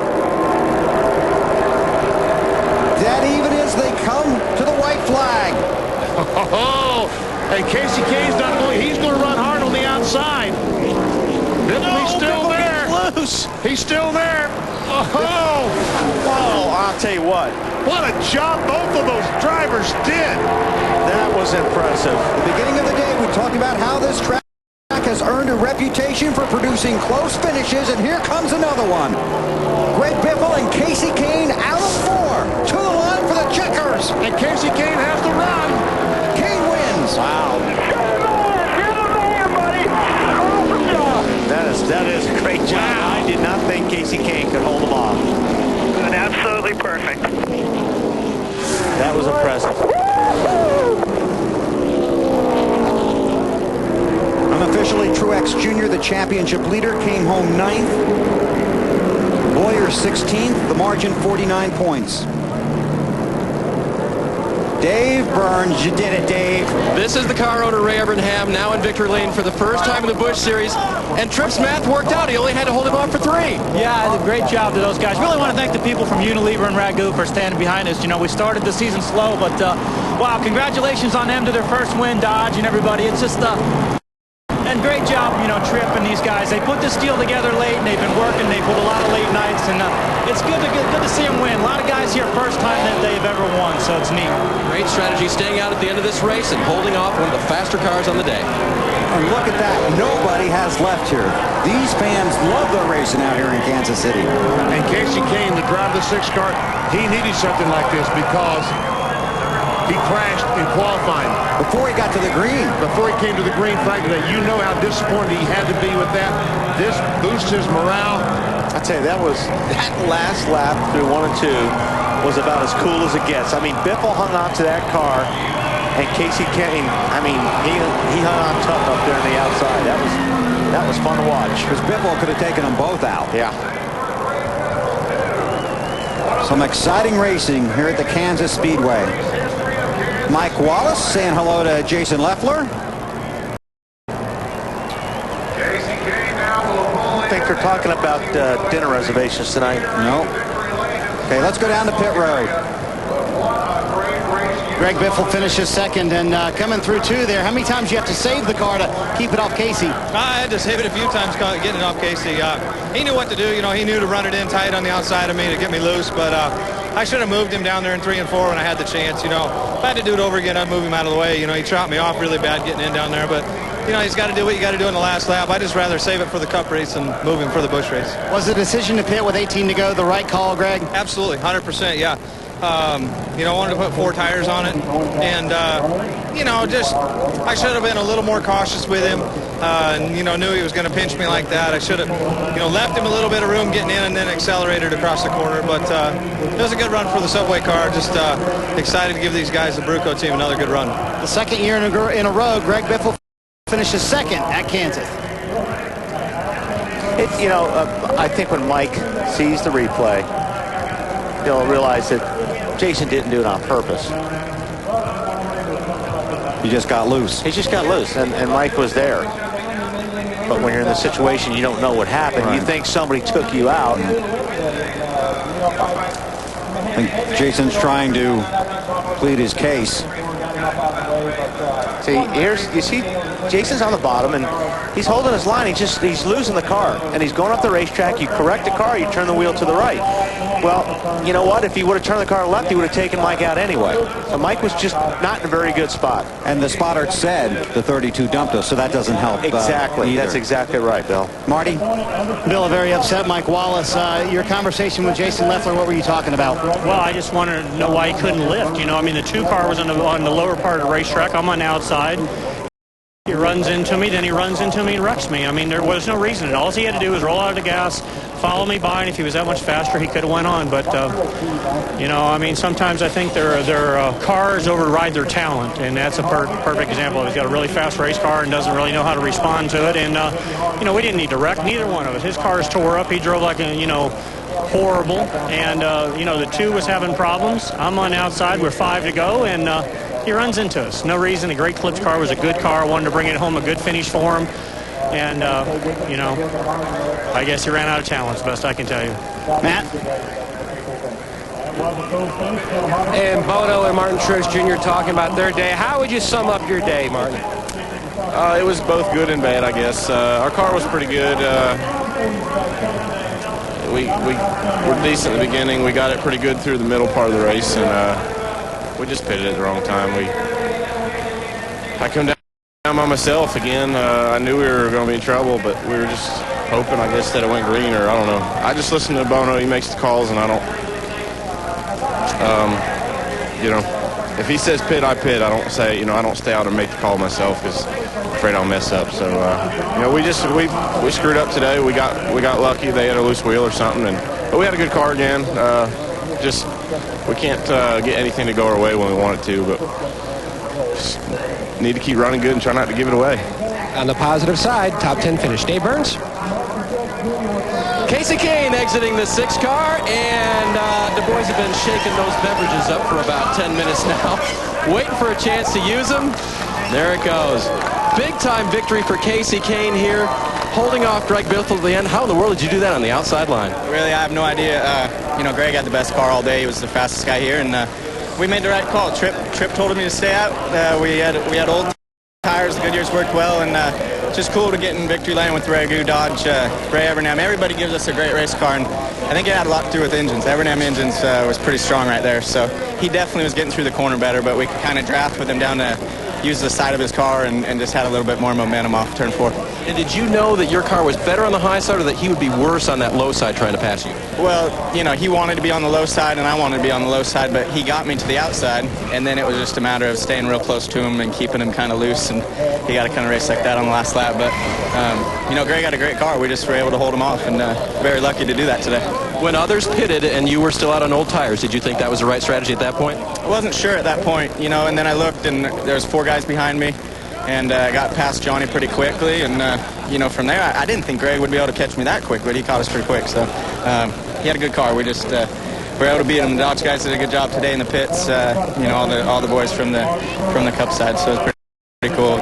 Dead even as they come to the white flag. Oh, and Casey Kane's not going. He's going to run hard on the outside. Biffle, he's still there. Loose. He's still there. Oh, Whoa, I'll tell you what. what a job both of those drivers did. That was impressive. At the beginning of the day, we talked about how this track has earned a reputation for producing close finishes, and here comes another one. Greg Biffle and Casey Kane out of 4 to the line for the checkers. And Casey Kane has the run. Kane wins. Wow. That is a great job. Wow. I did not think Casey Kane could hold them off. Absolutely perfect. That was impressive. Unofficially, Truex Jr., the championship leader, came home 9th. Boyer 16th, the margin 49 points. Dave Burns, you did it, Dave. This is the car owner, Ray Evernham, now in victory lane for the first time in the Busch Series. And Tripp's math worked out. He only had to hold him off for 3. Yeah, great job to those guys. Really want to thank the people from Unilever and Ragu for standing behind us. You know, we started the season slow, but wow, congratulations on them to their first win, Dodge and everybody. It's just and great job, you know, Tripp and these guys. They put this deal together late, and they've been working. They put a lot of late nights, and it's good to see them win. A lot of guys here first time that they've ever won, so it's neat. Great strategy, staying out at the end of this race and holding off one of the faster cars on the day. And look at that. Nobody has left here. These fans love their racing out here in Kansas City. And Casey Kane, the driver of the 6 car, he needed something like this because he crashed in qualifying. Before he got to the green. Before he came to the green flag today, you know how disappointed he had to be with that. This boosts his morale. I tell you, that last lap through 1 and 2 was about as cool as it gets. I mean, Biffle hung on to that car, and Casey Kane, I mean, he hung on tough up there on the outside. That was fun to watch. Because Biffle could have taken them both out. Yeah. Some exciting racing here at the Kansas Speedway. Mike Wallace saying hello to Jason Leffler. I think they're talking about dinner reservations tonight. No. Okay, let's go down to pit road. Greg Biffle finishes second and coming through 2 there. How many times do you have to save the car to keep it off Casey? I had to save it a few times getting it off Casey. He knew what to do. You know, he knew to run it in tight on the outside of me to get me loose, but I should have moved him down there in 3 and 4 when I had the chance. You know, if I had to do it over again, I'd move him out of the way. You know, he chopped me off really bad getting in down there, but you know, he's got to do what you got to do in the last lap. I'd just rather save it for the Cup race and move him for the Busch race. Was the decision to pit with 18 to go the right call, Greg? Absolutely, 100%, yeah. You know, I wanted to put 4 tires on it, and you know, just I should have been a little more cautious with him. And, you know, knew he was going to pinch me like that. I should have, you know, left him a little bit of room getting in and then accelerated across the corner. But it was a good run for the Subway car. Just excited to give these guys, the Bruco team, another good run. The second year in a row, Greg Biffle finishes second at Kansas. You know, I think when Mike sees the replay, he'll realize that Jason didn't do it on purpose. He just got loose. He just got loose, and Mike was there. But when you're in the situation, you don't know what happened. Right. You think somebody took you out. I think Jason's trying to plead his case. See, you see Jason's on the bottom, and he's holding his line. He's losing the car, and he's going up the racetrack. You correct the car, you turn the wheel to the right. Well, you know what? If he would have turned the car left, he would have taken Mike out anyway. So Mike was just not in a very good spot. And the spotter said the 32 dumped us, so that doesn't help. Exactly. That's exactly right, Bill. Marty? Bill, a very upset Mike Wallace. Your conversation with Jason Leffler, what were you talking about? Well, I just wanted to know why he couldn't lift. You know, I mean, the 2 car was on the lower part of the racetrack. I'm on the outside. He runs into me, then he runs into me and wrecks me. I mean, there was no reason. And all he had to do was roll out of the gas, follow me by, and if he was that much faster, he could have went on. But, you know, I mean, sometimes I think their cars override their talent, and that's a perfect example. He's got a really fast race car and doesn't really know how to respond to it. And, you know, we didn't need to wreck, neither one of us. His car's tore up. He drove like a, you know, horrible. And, you know, the 2 was having problems. I'm on the outside. We're 5 to go, and he runs into us. No reason. A great Clips car was a good car. I wanted to bring it home, a good finish for him. And, you know, I guess he ran out of talent, as best I can tell you. Matt? And Bono and Martin Truex Jr. talking about their day. How would you sum up your day, Martin? It was both good and bad, I guess. Our car was pretty good. We were decent at the beginning. We got it pretty good through the middle part of the race, and we just pitted at the wrong time. I come down by myself again. I knew we were going to be in trouble, but we were just hoping, I guess, that it went green, or I don't know. I just listen to Bono. He makes the calls, and I don't, you know, if he says pit, I pit. I don't say, you know, I don't stay out and make the call myself because I'm afraid I'll mess up. So, you know, we screwed up today. We got lucky. They had a loose wheel or something, but we had a good car again. Just we can't get anything to go our way when we want it to, but just need to keep running good and try not to give it away. On the positive side, top 10 finish. Dave Burns. Kasey Kahne exiting the 6 car, and the boys have been shaking those beverages up for about 10 minutes now, waiting for a chance to use them. There it goes. Big-time victory for Kasey Kahne here, holding off Greg Biffle at the end. How in the world did you do that on the outside line? Really, I have no idea. You know, Greg had the best car all day. He was the fastest guy here, and we made the right call. Trip told me to stay out. We had old tires. The Goodyears worked well, and just cool to get in victory lane with Ragu, Dodge, Ray Evernham. Everybody gives us a great race car, and I think it had a lot to do with engines. Evernham engines was pretty strong right there, so he definitely was getting through the corner better, but we could kind of draft with him down to use the side of his car and just had a little bit more momentum off turn 4. And did you know that your car was better on the high side or that he would be worse on that low side trying to pass you? Well, you know, he wanted to be on the low side and I wanted to be on the low side, but he got me to the outside, and then it was just a matter of staying real close to him and keeping him kind of loose, and he got to kind of race like that on the last lap. But, you know, Greg had a great car. We just were able to hold him off, and very lucky to do that today. When others pitted and you were still out on old tires, did you think that was the right strategy at that point? I wasn't sure at that point, you know, and then I looked and there was 4 guys behind me, and I got past Johnny pretty quickly, and, you know, from there, I didn't think Greg would be able to catch me that quick, but he caught us pretty quick, so he had a good car. We just were able to beat him. The Dodge guys did a good job today in the pits, you know, all the boys from the Cup side, so it was pretty cool.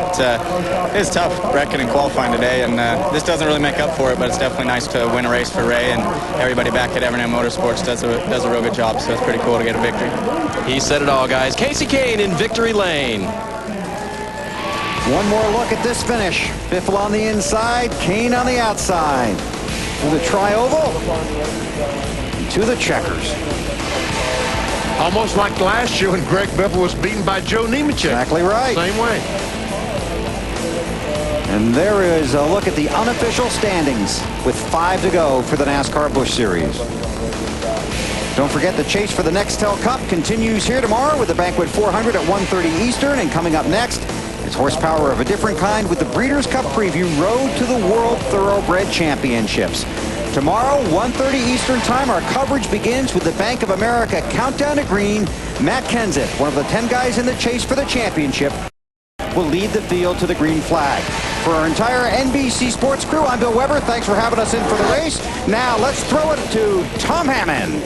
It's tough wrecking and qualifying today, and this doesn't really make up for it, but it's definitely nice to win a race for Ray, and everybody back at Evernham Motorsports does a real good job, so it's pretty cool to get a victory. He said it all, guys. Kasey Kahne in victory lane. One more look at this finish. Biffle on the inside, Kahne on the outside. To the tri-oval, to the checkers. Almost like last year when Greg Biffle was beaten by Joe Nemechek. Exactly right. Same way. And there is a look at the unofficial standings with 5 to go for the NASCAR Busch Series. Don't forget the chase for the Nextel Cup continues here tomorrow with the Banquet 400 at 1:30 Eastern. And coming up next, it's horsepower of a different kind with the Breeders' Cup Preview Road to the World Thoroughbred Championships. Tomorrow, 1:30 Eastern Time, our coverage begins with the Bank of America Countdown to Green. Matt Kenseth, one of the 10 guys in the chase for the championship, will lead the field to the green flag. For our entire NBC Sports crew, I'm Bill Weber. Thanks for having us in for the race. Now let's throw it to Tom Hammond.